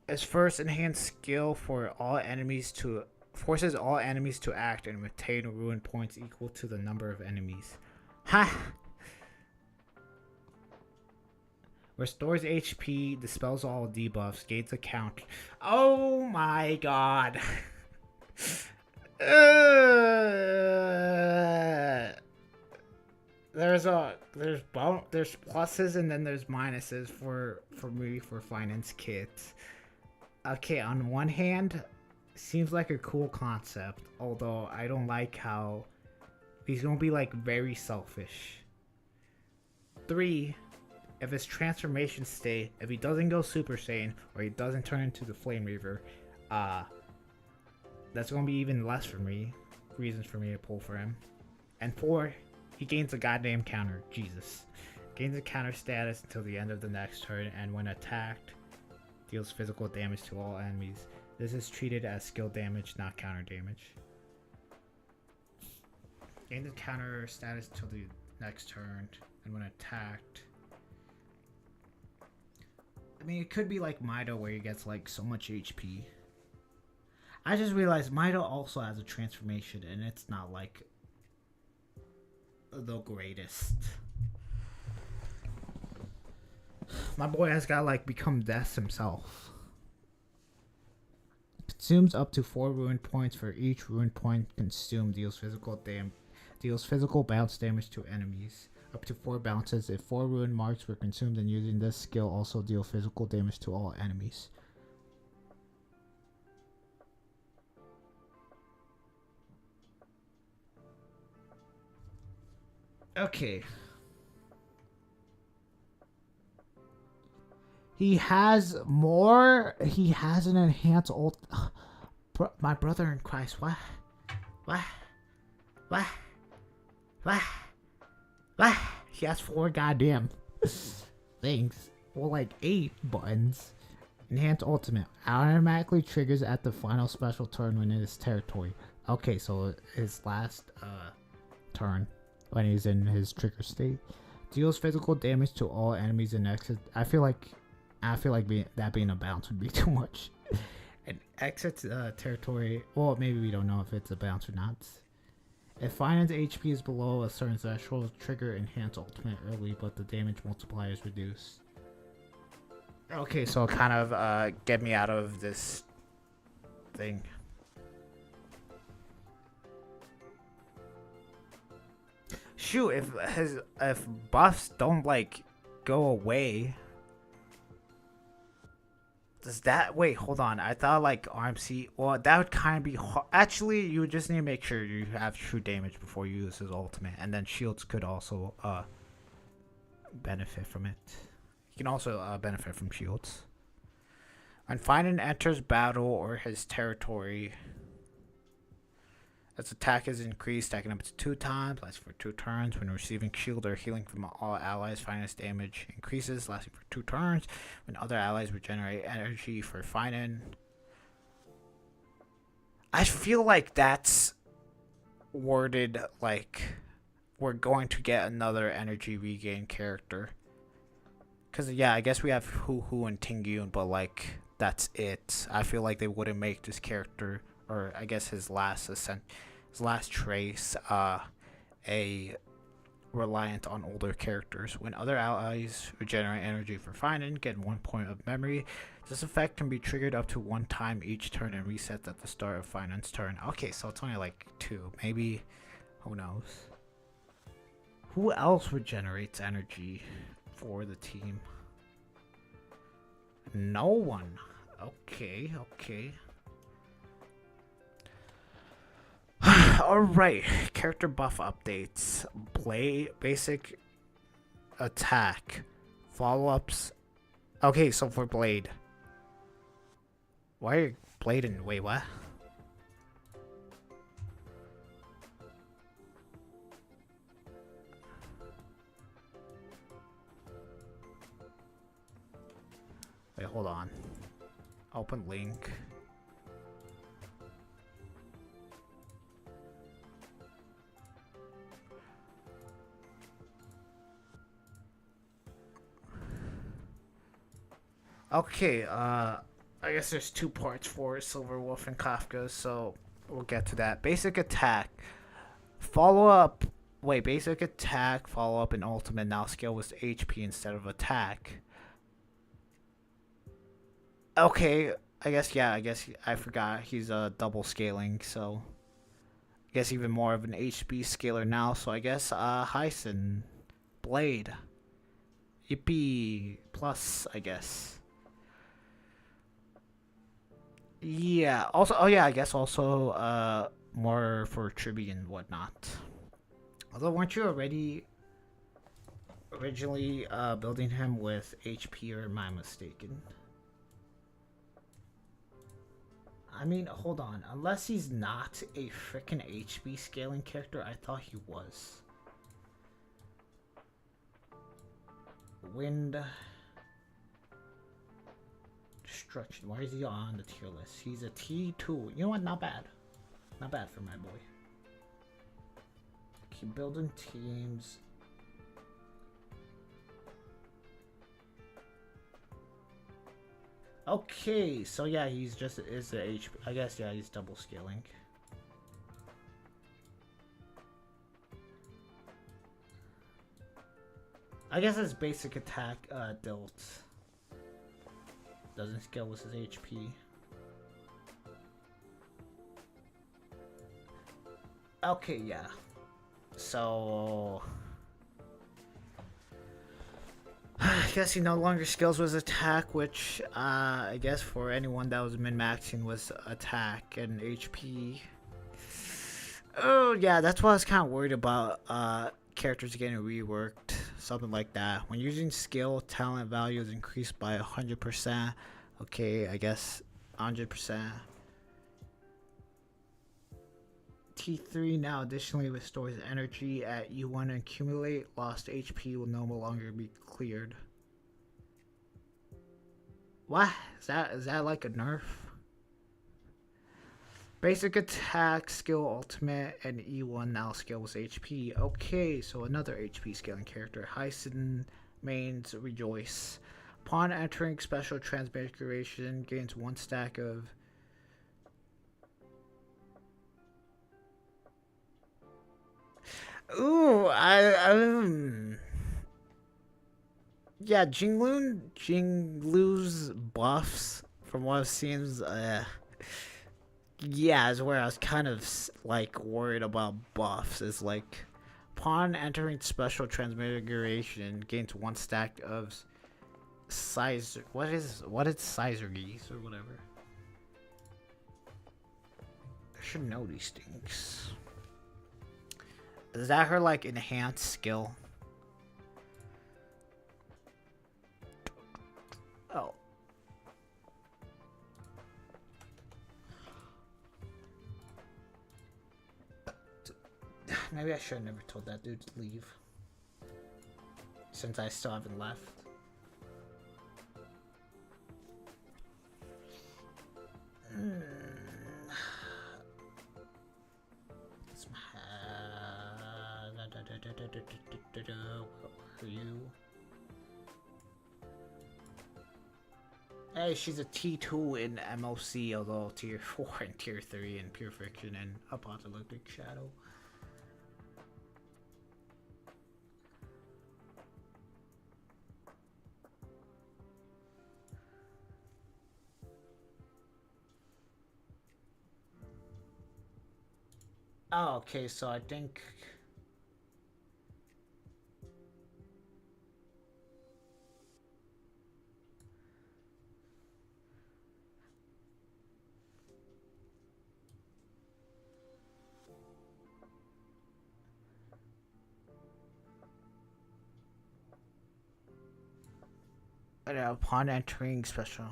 As first enhanced skill for all enemies to forces all enemies to act and retain rune points equal to the number of enemies. Ha! Restores HP, dispels all debuffs, gains a count. Oh my god. There's pluses and then there's minuses for me for finance kits. Okay, on one hand, seems like a cool concept, although I don't like how he's gonna be like very selfish. 3, if his transformation state, if he doesn't go Super Saiyan or he doesn't turn into the Flame Reaver, that's gonna be even less for me. Reasons for me to pull for him. And 4, he gains a goddamn counter. Jesus. Gains a counter status until the end of the next turn, and when attacked, deals physical damage to all enemies. This is treated as skill damage, not counter damage. Gain the counter status until the next turn, and when attacked. I mean, it could be like Mido where he gets like so much HP. I just realized Mido also has a transformation, and it's not like the greatest. My boy has got like become Death himself. Consumes up to 4 rune points. For each rune point consumed, deals physical bounce damage to enemies. Up to 4 bounces. If 4 rune marks were consumed, and using this skill also deal physical damage to all enemies. Okay. He has more. He has an enhanced ult. My brother in Christ. What? He has 4 goddamn things. Well, like 8 buttons. Enhanced ultimate. Automatically triggers at the final special turn when it is territory. Okay, so his last turn when he's in his trigger state. Deals physical damage to all enemies in exit. I feel like that being a bounce would be too much. And exits territory. Well, maybe we don't know if it's a bounce or not. If finance HP is below a certain threshold, trigger enhance ultimate early, but the damage multiplier is reduced. Okay, so kind of get me out of this thing. Shoot, if buffs don't like go away. Does that... Wait, hold on. I thought, like, RMC... Well, that would kind of be... Actually, you just need to make sure you have true damage before you use his ultimate. And then shields could also benefit from it. You can also benefit from shields. When Finan enters battle or his territory... Its attack is increased, stacking up to 2 times, lasts for 2 turns. When receiving shield or healing from all allies, finance damage increases, lasting for 2 turns. When other allies regenerate energy for Finan. I feel like that's worded like we're going to get another energy regain character. Cause yeah, I guess we have Hoo and Tingyun, but like that's it. I feel like they wouldn't make this character, or I guess his last trace, a reliant on older characters. When other allies regenerate energy for finding, get 1 point of memory. This effect can be triggered up to 1 time each turn and resets at the start of Finance turn. Okay, so it's only like 2. Maybe, who knows? Who else regenerates energy for the team? No one. Okay, okay. Alright, character buff updates. Blade, basic attack. Follow-ups. Okay, so for Blade. Why are Blade and... Wait, what? Wait, hold on. Open link. Okay, I guess there's 2 parts for Silver Wolf and Kafka, so we'll get to that. Basic attack. Follow-up. Wait, basic attack, follow-up, and ultimate now scale with HP instead of attack. Okay, I guess I forgot he's double scaling, so I guess even more of an HP scaler now, so I guess Hyson, Blade, Yippee plus, I guess. Yeah, also, oh yeah, I guess also more for tribute and whatnot. Although weren't you already originally building him with HP, or am I mistaken? I mean, hold on. Unless he's not a freaking HP scaling character, I thought he was. Wind. Destruction. Why is he on the tier list? He's a T2. You know what? Not bad. Not bad for my boy. Keep building teams. Okay, so yeah, he's just is a HP. I guess yeah, he's double scaling. I guess his basic attack dealt doesn't scale with his HP. Okay, yeah. So I guess he no longer scales with attack, which I guess for anyone that was min-maxing was attack and HP. Oh yeah, that's why I was kind of worried about characters getting reworked, something like that. When using skill, talent value is increased by 100%. Okay, I guess 100%. T3 now additionally restores energy at U1 and accumulate. Lost HP will no longer be cleared. What? Is that like a nerf? Basic attack, skill ultimate, and E1 now scales HP. Okay, so another HP scaling character. Hyson mains Rejoice. Upon entering special transfiguration, gains 1 stack of ooh, yeah, Jinglu's buffs, from what I've seen, yeah, is where I was kind of like worried about buffs. Is like, upon entering special transfiguration, gains 1 stack of size. What is Sizergeese or whatever? I should know these things. Is that her like enhanced skill? Oh. Maybe I should have never told that dude to leave. Since I still haven't left. Where are you? Hey, she's a T2 in MOC, although tier 4 and tier 3 in Pure Fiction and Apocalyptic Shadow. Oh, okay, so I think... upon entering special...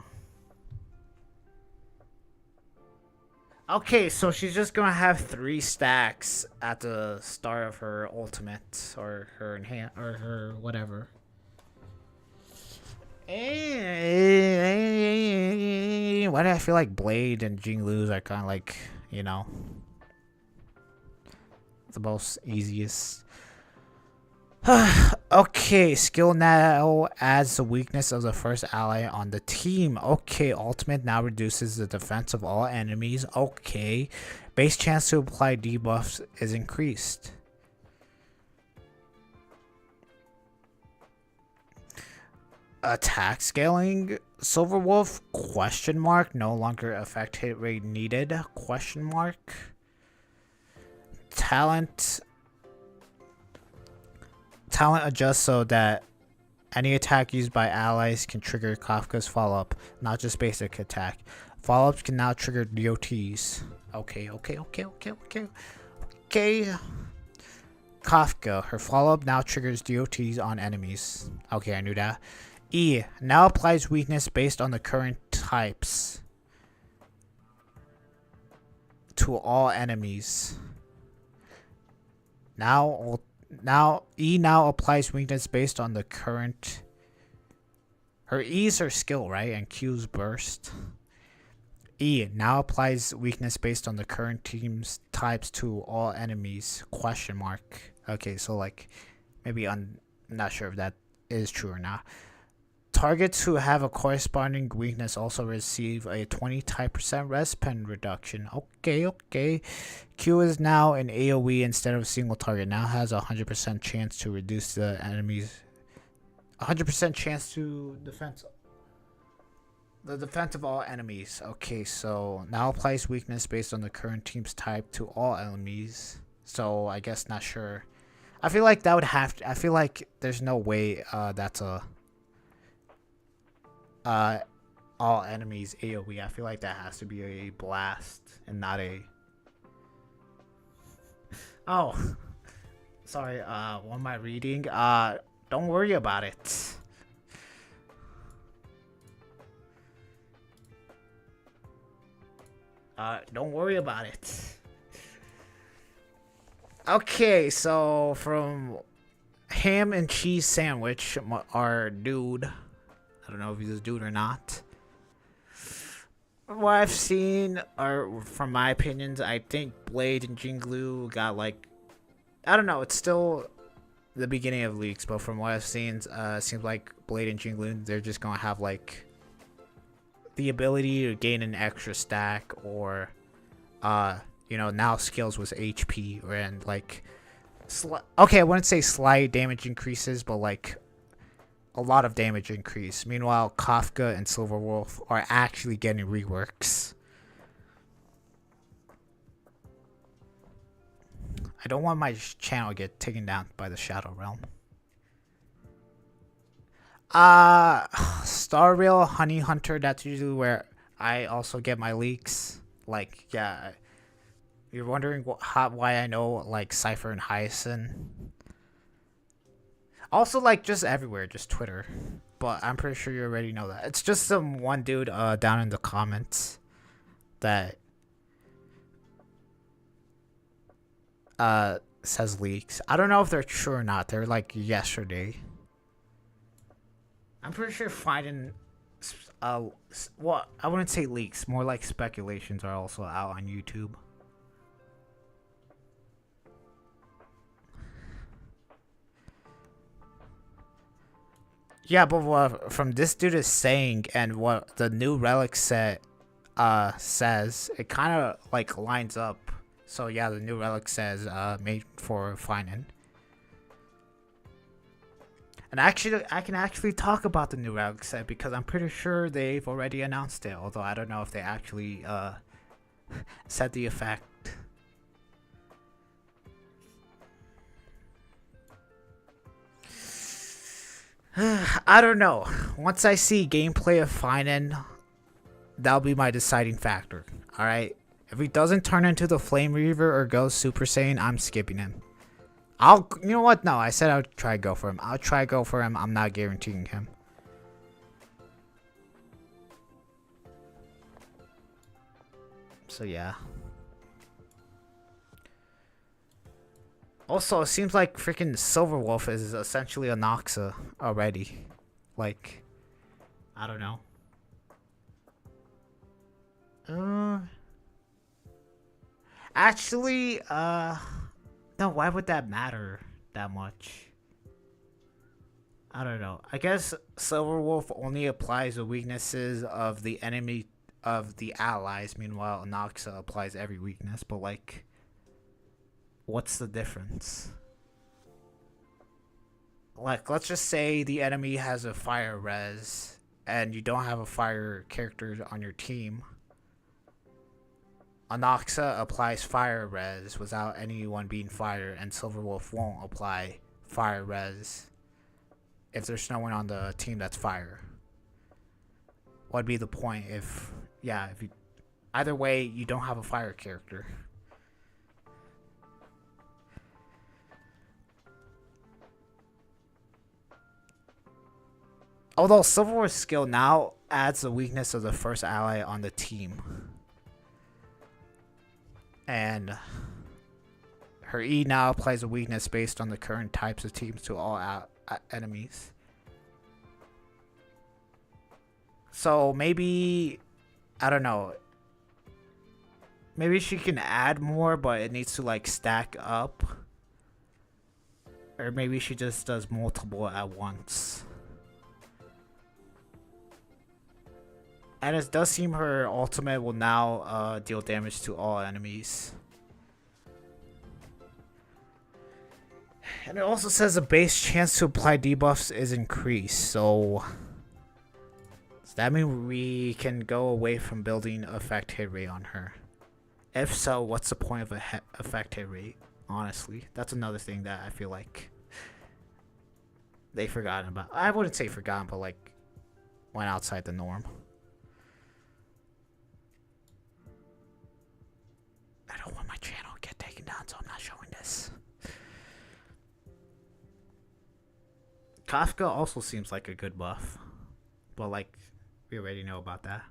Okay, so she's just gonna have 3 stacks at the start of her ultimate, or her enhance, or her whatever. Why do I feel like Blade and Jinglu's are kind of like, you know, the most easiest? Okay, skill now adds the weakness of the first ally on the team. Okay, ultimate now reduces the defense of all enemies. Okay, base chance to apply debuffs is increased. Attack scaling, Silver Wolf, question mark, no longer affect hit rate needed, question mark. Talent adjusts so that any attack used by allies can trigger Kafka's follow-up, not just basic attack. Follow-ups can now trigger DOTs. Okay. Kafka, her follow-up now triggers DOTs on enemies. Okay, I knew that. E, now applies weakness based on the current types to all enemies. E now applies weakness based on the current... Her E's her skill, right? And Q's burst. E now applies weakness based on the current team's types to all enemies, question mark. Okay, so like, maybe I'm not sure if that is true or not. Targets who have a corresponding weakness also receive a 20% res pen reduction. Okay. Q is now an AoE instead of a single target. Now has a 100% chance to reduce the enemy's... 100% chance to defense... The defense of all enemies. Okay, so now applies weakness based on the current team's type to all enemies. So I guess not sure. I feel like that would have to... I feel like there's no way that's a... all enemies AoE. I feel like that has to be a blast and not a... Oh, sorry, what am I reading? Don't worry about it. Don't worry about it. Okay, so from Ham and Cheese Sandwich, our dude... I don't know if he's a dude or not. What I've seen, or from my opinions, I think Blade and Jinglu got like... I don't know, it's still the beginning of leaks, but from what I've seen, it seems like Blade and Jinglu, they're just gonna have like the ability to gain an extra stack, or you know, now skills with HP, and like okay, I wouldn't say slight damage increases, but like a lot of damage increase. Meanwhile, Kafka and Silver Wolf are actually getting reworks. I don't want my channel to get taken down by the Shadow Realm. Star Rail, Honey Hunter, that's usually where I also get my leaks. Like, yeah, you're wondering why I know, like, Cypher and Hyacinth. Also, like, just everywhere, just Twitter. But I'm pretty sure you already know that. It's just some one dude down in the comments that says leaks. I don't know if they're true or not. They're like yesterday. I'm pretty sure finding well, I wouldn't say leaks, more like speculations are also out on YouTube. Yeah, but what from this dude is saying and what the new relic set says, it kind of like lines up. So yeah, the new relic says made for Finan. And actually, I can actually talk about the new relic set because I'm pretty sure they've already announced it. Although I don't know if they actually said the effect. I don't know. Once I see gameplay of Finan, that'll be my deciding factor. Alright? If he doesn't turn into the Flame Reaver or goes Super Saiyan, I'm skipping him. You know what? No, I said I would try go for him. I'll try go for him. I'm not guaranteeing him. So yeah. Also, it seems like freaking Silverwolf is essentially a Noxa already. Like, I don't know. Actually, no, why would that matter that much? I don't know. I guess Silverwolf only applies the weaknesses of the enemy of the allies. Meanwhile, Noxa applies every weakness. But like, what's the difference? Like, let's just say the enemy has a fire res and you don't have a fire character on your team. Anoxa applies fire res without anyone being fire, and Silverwolf won't apply fire res if there's no one on the team that's fire. What'd be the point if you either way you don't have a fire character. Although Silverwolf's skill now adds the weakness of the first ally on the team. And her E now applies a weakness based on the current types of teams to all enemies. So maybe, I don't know. Maybe she can add more, but it needs to like stack up. Or maybe she just does multiple at once. And it does seem her ultimate will now deal damage to all enemies. And it also says the base chance to apply debuffs is increased. So does that mean we can go away from building effect hit rate on her? If so, what's the point of a effect hit rate? Honestly, that's another thing that I feel like they forgotten about. I wouldn't say forgotten, but like went outside the norm. I don't want my channel to get taken down, so I'm not showing this. Kafka also seems like a good buff. But like, we already know about that.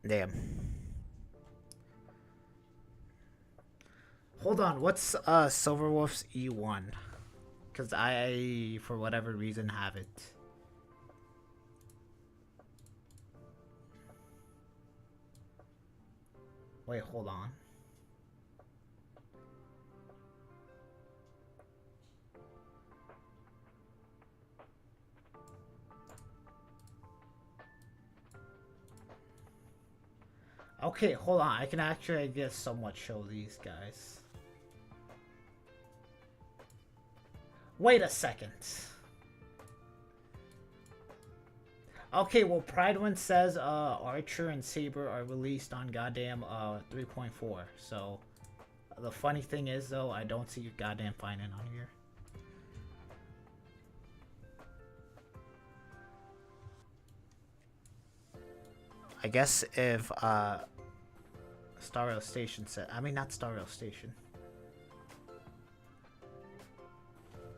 Damn. Hold on, what's Silverwolf's E1? Because I, for whatever reason, have it. Wait, hold on. Okay, hold on. I can actually, I guess, somewhat show these guys. Wait a second. Okay, well, Pridewind says Archer and Saber are released on goddamn 3.4. So the funny thing is, though, I don't see your goddamn Finan on here. I guess if Star Rail Station said, I mean not Star Rail Station.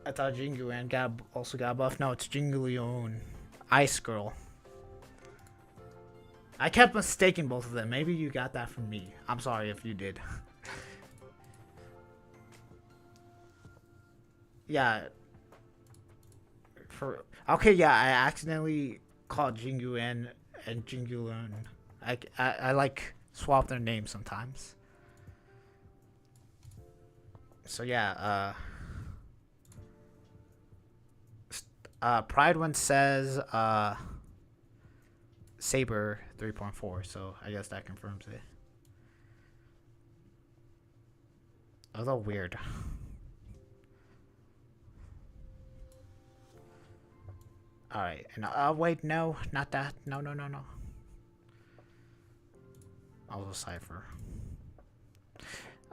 I thought Jinguan also got buffed. No, it's Jingulion. Ice Girl. I kept mistaking both of them. Maybe you got that from me. I'm sorry if you did. Yeah. Okay, yeah, I accidentally called Jinguan and Jingulion. I like swap their names sometimes. So yeah, Pride one says Saber 3.4, so I guess that confirms it. Although weird. Alright, and wait, no, not that. No. Also Cypher.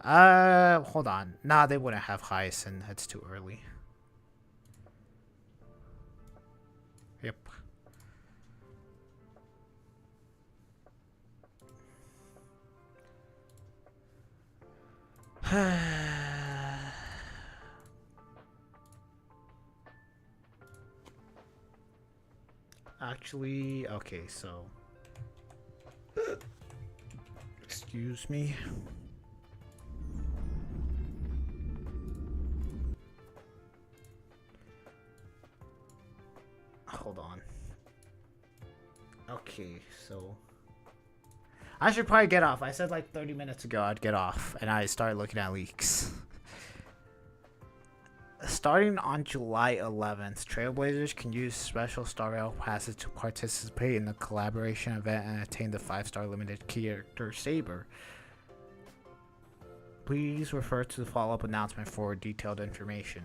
Hold on. Nah, they wouldn't have Hyacinth. It's too early. Yep. Actually, okay, so excuse me. Hold on. Okay, so I should probably get off. I said like 30 minutes ago I'd get off, and I started looking at leaks. Starting on July 11th, Trailblazers can use special Star Rail passes to participate in the collaboration event and attain the 5-star limited character Saber. Please refer to the follow-up announcement for detailed information.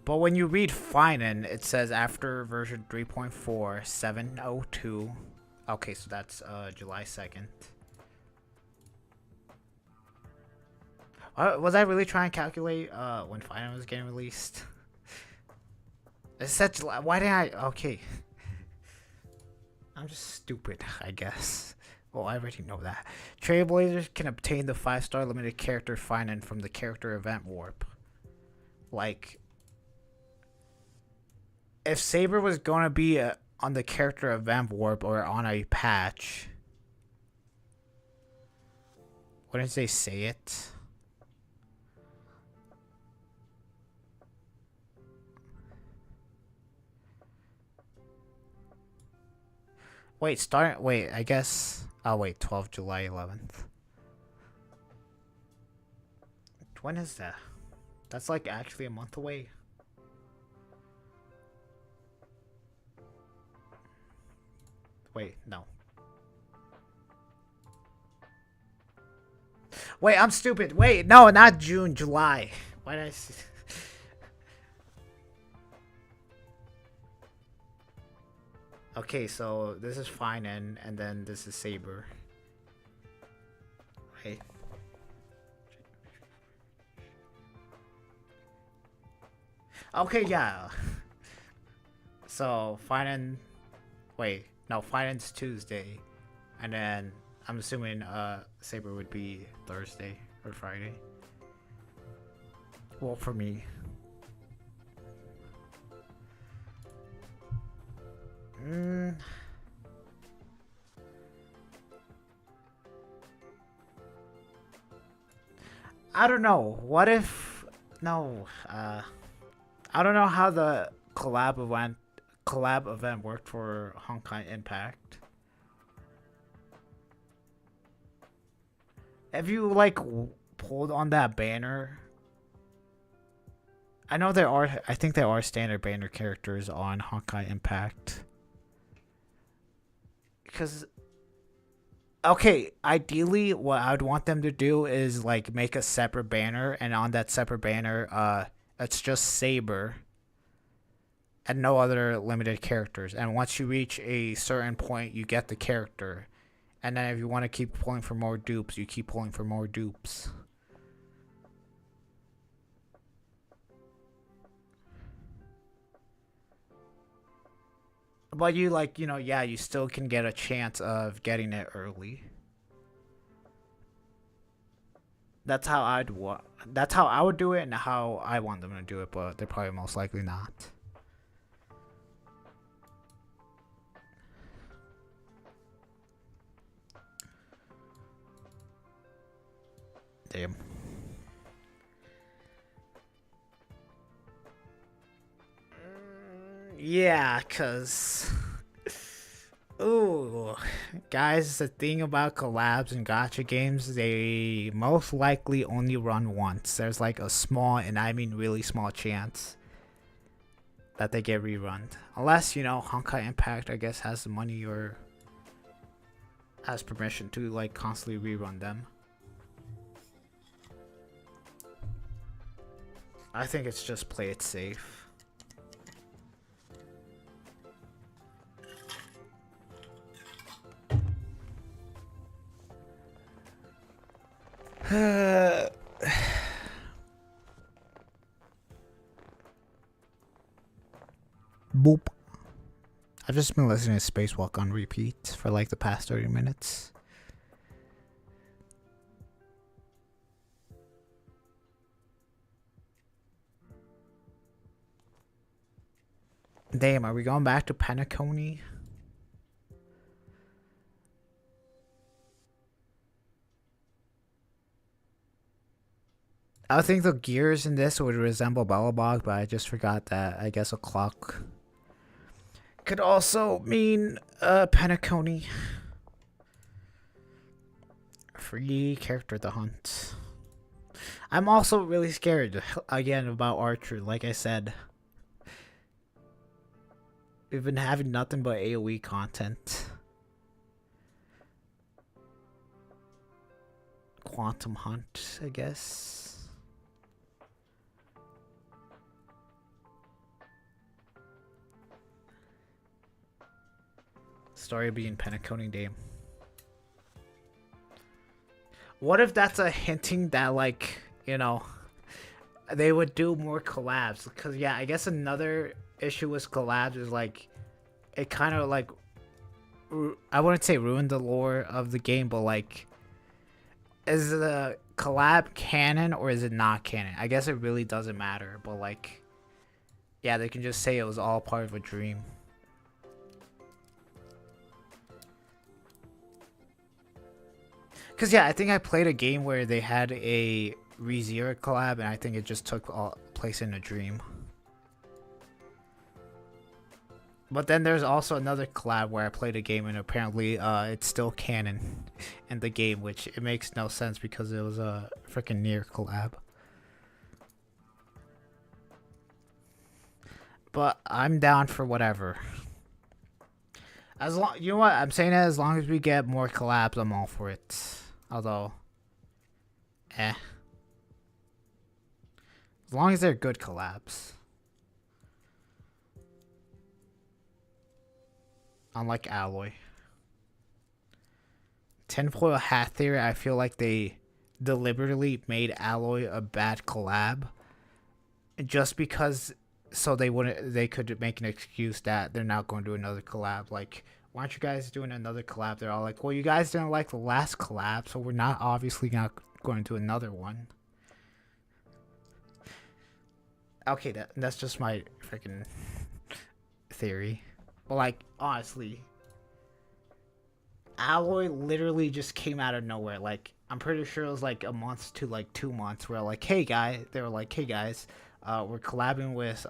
But when you read Finan, it says after version 3.4, 702. Okay, so that's July 2nd. Was I really trying to calculate when Finan was getting released? It said July. Why didn't I? Okay. I'm just stupid, I guess. Well, I already know that. Trailblazers can obtain the 5-star limited character Finan from the character event warp. Like, if Saber was going to be on the character event warp or on a patch, wouldn't they say it? Wait, I guess. Oh, wait, 12 July 11th. When is that? That's like actually a month away. Wait, no. Wait, I'm stupid. Wait, no, not June, July. Why did I see? Okay, so this is Finan, and then this is Saber. Right. Okay, yeah. So Finan. Wait, no, Finan's Tuesday, and then I'm assuming Saber would be Thursday or Friday. Well, for me. I don't know. What if? No. I don't know how the collab event worked for Honkai Impact. Have you like pulled on that banner? I know there are. I think there are standard banner characters on Honkai Impact. Because, okay, ideally, what I would want them to do is like make a separate banner, and on that separate banner, it's just Saber and no other limited characters. And once you reach a certain point, you get the character. And then if you want to keep pulling for more dupes, you keep pulling for more dupes. But you yeah, you still can get a chance of getting it early. That's how I would do it, and how I want them to do it, but they're probably most likely not. Damn. Yeah, cause ooh, So, guys, the thing about collabs and gacha games, they most likely only run once. There's like a small, and I mean really small chance that they get rerun. Unless, you know, Honkai Impact, I guess, has the money or has permission to like constantly rerun them. I think it's just play it safe. Boop. I've just been listening to Spacewalk on repeat for like the past 30 minutes. Damn, are we going back to Penacony? I think the gears in this would resemble Bellabog, but I just forgot that. I guess a clock could also mean Penacony. Free character to hunt. I'm also really scared, again, about Archer. Like I said, we've been having nothing but AoE content. Quantum Hunt, I guess. Story being Penacony Dame. What if that's a hinting that, like, you know, they would do more collabs? Because, yeah, I guess another issue with collabs is, like, it kind of, like, I wouldn't say ruined the lore of the game, but, like, is the collab canon or is it not canon? I guess it really doesn't matter, but, like, yeah, they can just say it was all part of a dream. Because, yeah, I think I played a game where they had a ReZero collab, and I think it just took place in a dream. But then there's also another collab where I played a game, and apparently it's still canon in the game, which it makes no sense because it was a freaking Nier collab. But I'm down for whatever. As long, you know what I'm saying? As long as we get more collabs, I'm all for it. Although, as long as they're good collabs. Unlike Alloy. Tinfoil Hat Theory, I feel like they deliberately made Alloy a bad collab. Just because, so they could make an excuse that they're not going to do another collab. Like, why aren't you guys doing another collab? They're all like, well, you guys didn't like the last collab, so we're not obviously not going to do another one. Okay, that's just my freaking theory. But, like, honestly, Alloy literally just came out of nowhere. Like, I'm pretty sure it was like a month to like 2 months where like, hey guys, they were like, hey guys, we're collabing with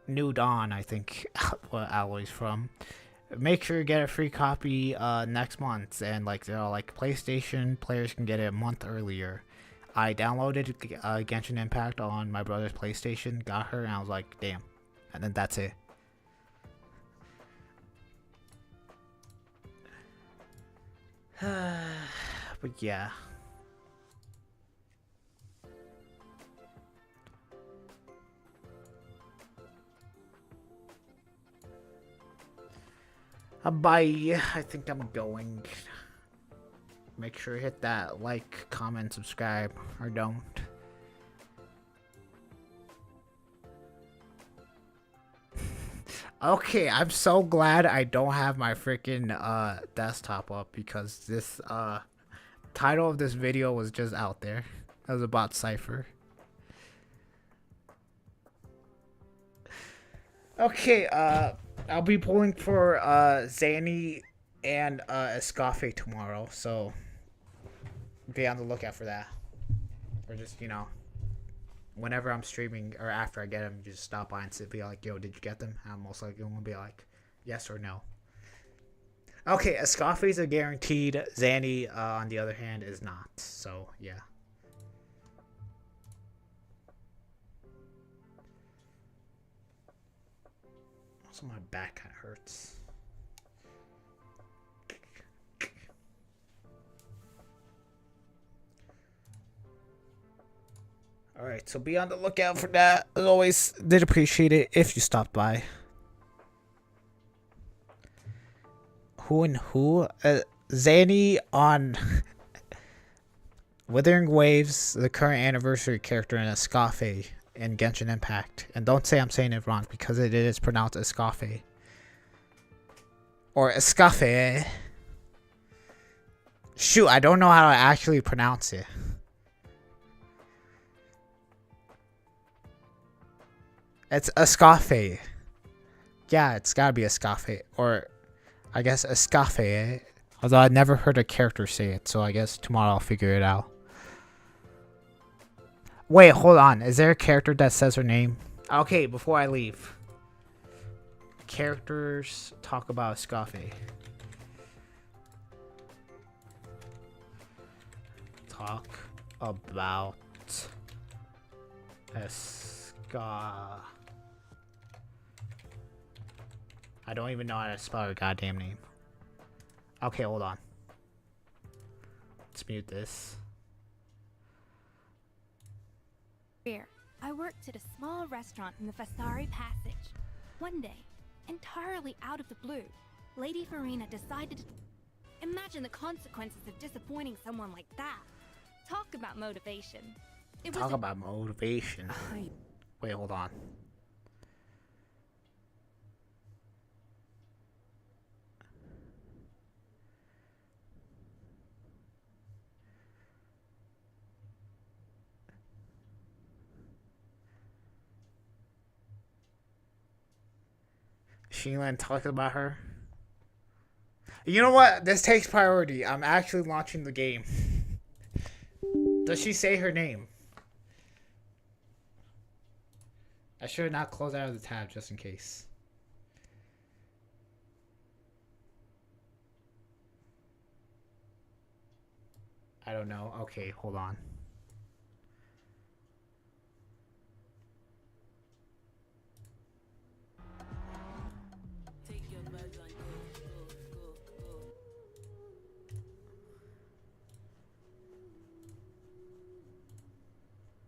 New Dawn, I think what Alloy's from. Make sure you get a free copy next month. And like, they're all like, PlayStation players can get it a month earlier. I downloaded Genshin Impact on my brother's PlayStation, got her, and I was like, damn. And then that's it. But yeah. Bye. I think I'm going. Make sure to hit that like, comment, subscribe, or don't. Okay, I'm so glad I don't have my freaking desktop up because this title of this video was just out there. It was about Cypher. Okay, I'll be pulling for Zanny and Escafe tomorrow, so be on the lookout for that. Or just, you know, whenever I'm streaming or after I get them, just stop by and be like, yo, did you get them? I'm most likely going to be like, yes or no. Okay, Escafe is a guaranteed. Zanny, on the other hand, is not. So, yeah. Also, my back kind of hurts. Alright, so be on the lookout for that. As always, did appreciate it if you stopped by. Who and who? Zanny on Withering Waves, the current anniversary character in Escafe in Genshin Impact. And don't say I'm saying it wrong because it is pronounced Escafe. Or Escafe. Shoot, I don't know how to actually pronounce it. It's Escafe. Yeah, it's gotta be Escafe. Or, I guess Escafe. Although I never heard a character say it, so I guess tomorrow I'll figure it out. Wait, hold on. Is there a character that says her name? Okay, before I leave. Characters talk about Escafe. Talk about Escafe. I don't even know how to spell her goddamn name. Okay, hold on. Let's mute this. I worked at a small restaurant in the Fasari Passage. One day, entirely out of the blue, Lady Farina decided to... Imagine the consequences of disappointing someone like that. Talk about motivation. Talk about motivation. Wait, hold on. Sheelan talked about her. You know what? This takes priority. I'm actually launching the game. Does she say her name? I should not close out of the tab just in case. I don't know. Okay, hold on.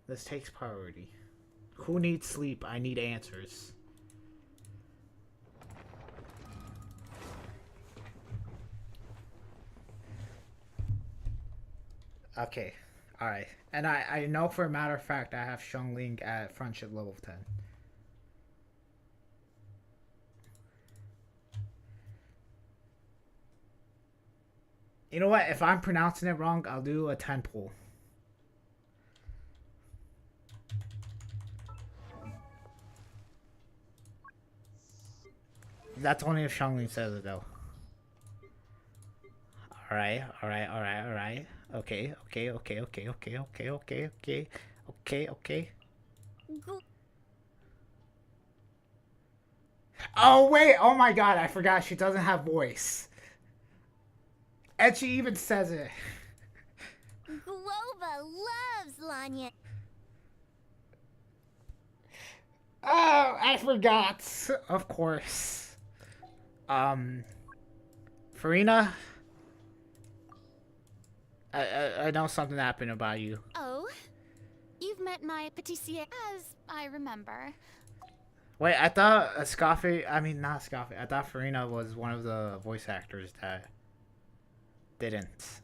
This takes priority. Who needs sleep? I need answers. Okay. Alright. And I know for a matter of fact I have Xiangling at friendship level 10. You know what? If I'm pronouncing it wrong, I'll do a 10 pull. That's only if Xiangling says it, though. Alright. Okay. Oh, wait! Oh my god, I forgot she doesn't have voice. And she even says it. Glova loves Lanya. Oh, I forgot. Of course. Farina, I know something happened about you. Oh, you've met my pâtissier, as I remember. Wait, I thought Escafe, not Escafe, I thought Farina was one of the voice actors that didn't.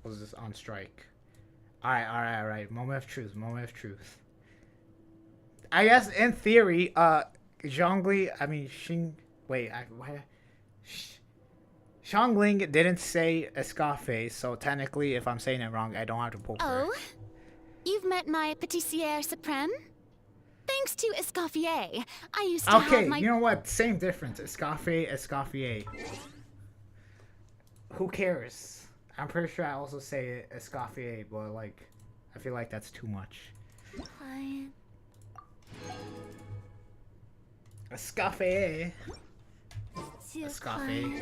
Was just on strike. Alright. Moment of truth. I guess in theory, Xiangling didn't say Escafe, so technically, if I'm saying it wrong, I don't have to pull her. Oh, you've met my pâtissier suprême? Thanks to Escoffier, I used to have my... you know what? Same difference. Escoffier. Who cares? I'm pretty sure I also say Escoffier, but like, I feel like that's too much. Escoffier. too Escape. kind.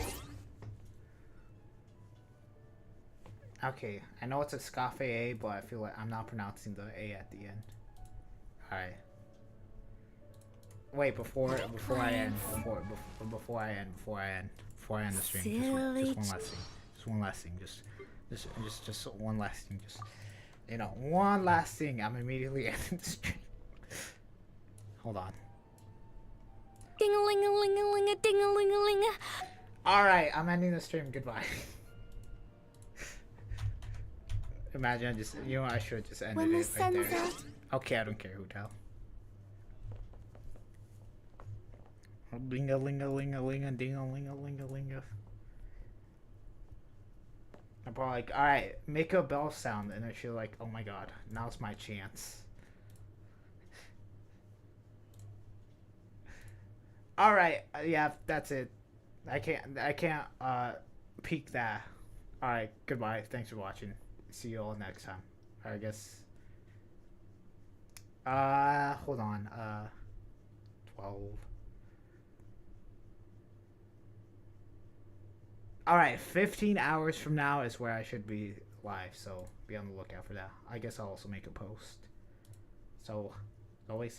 Okay, I know it's Escape A, but I feel like I'm not pronouncing the A at the end. Alright. Wait, before I end the stream, just one last thing, just one last thing, just you know, one last thing. I'm immediately ending the stream. Hold on. Ding-a-ling-a-ling-a-ling-a, ding-a-ling-a-ling-a. Alright, I'm ending the stream. Goodbye. Imagine I just, you know, I should just end When the it right sun's there. out. Okay, I don't care who tell. Ling-a-ling-a-ling-a-ling-a, ding-a-ling-a-ling-a-ling-a. I'm probably like, alright, make a bell sound, and then she's like, oh my god, now's my chance. Alright, yeah, that's it. I can't peek that. Alright, goodbye, thanks for watching. See you all next time. I guess. Hold on, 12. Alright, 15 hours from now is where I should be live, so be on the lookout for that. I guess I'll also make a post. So, always,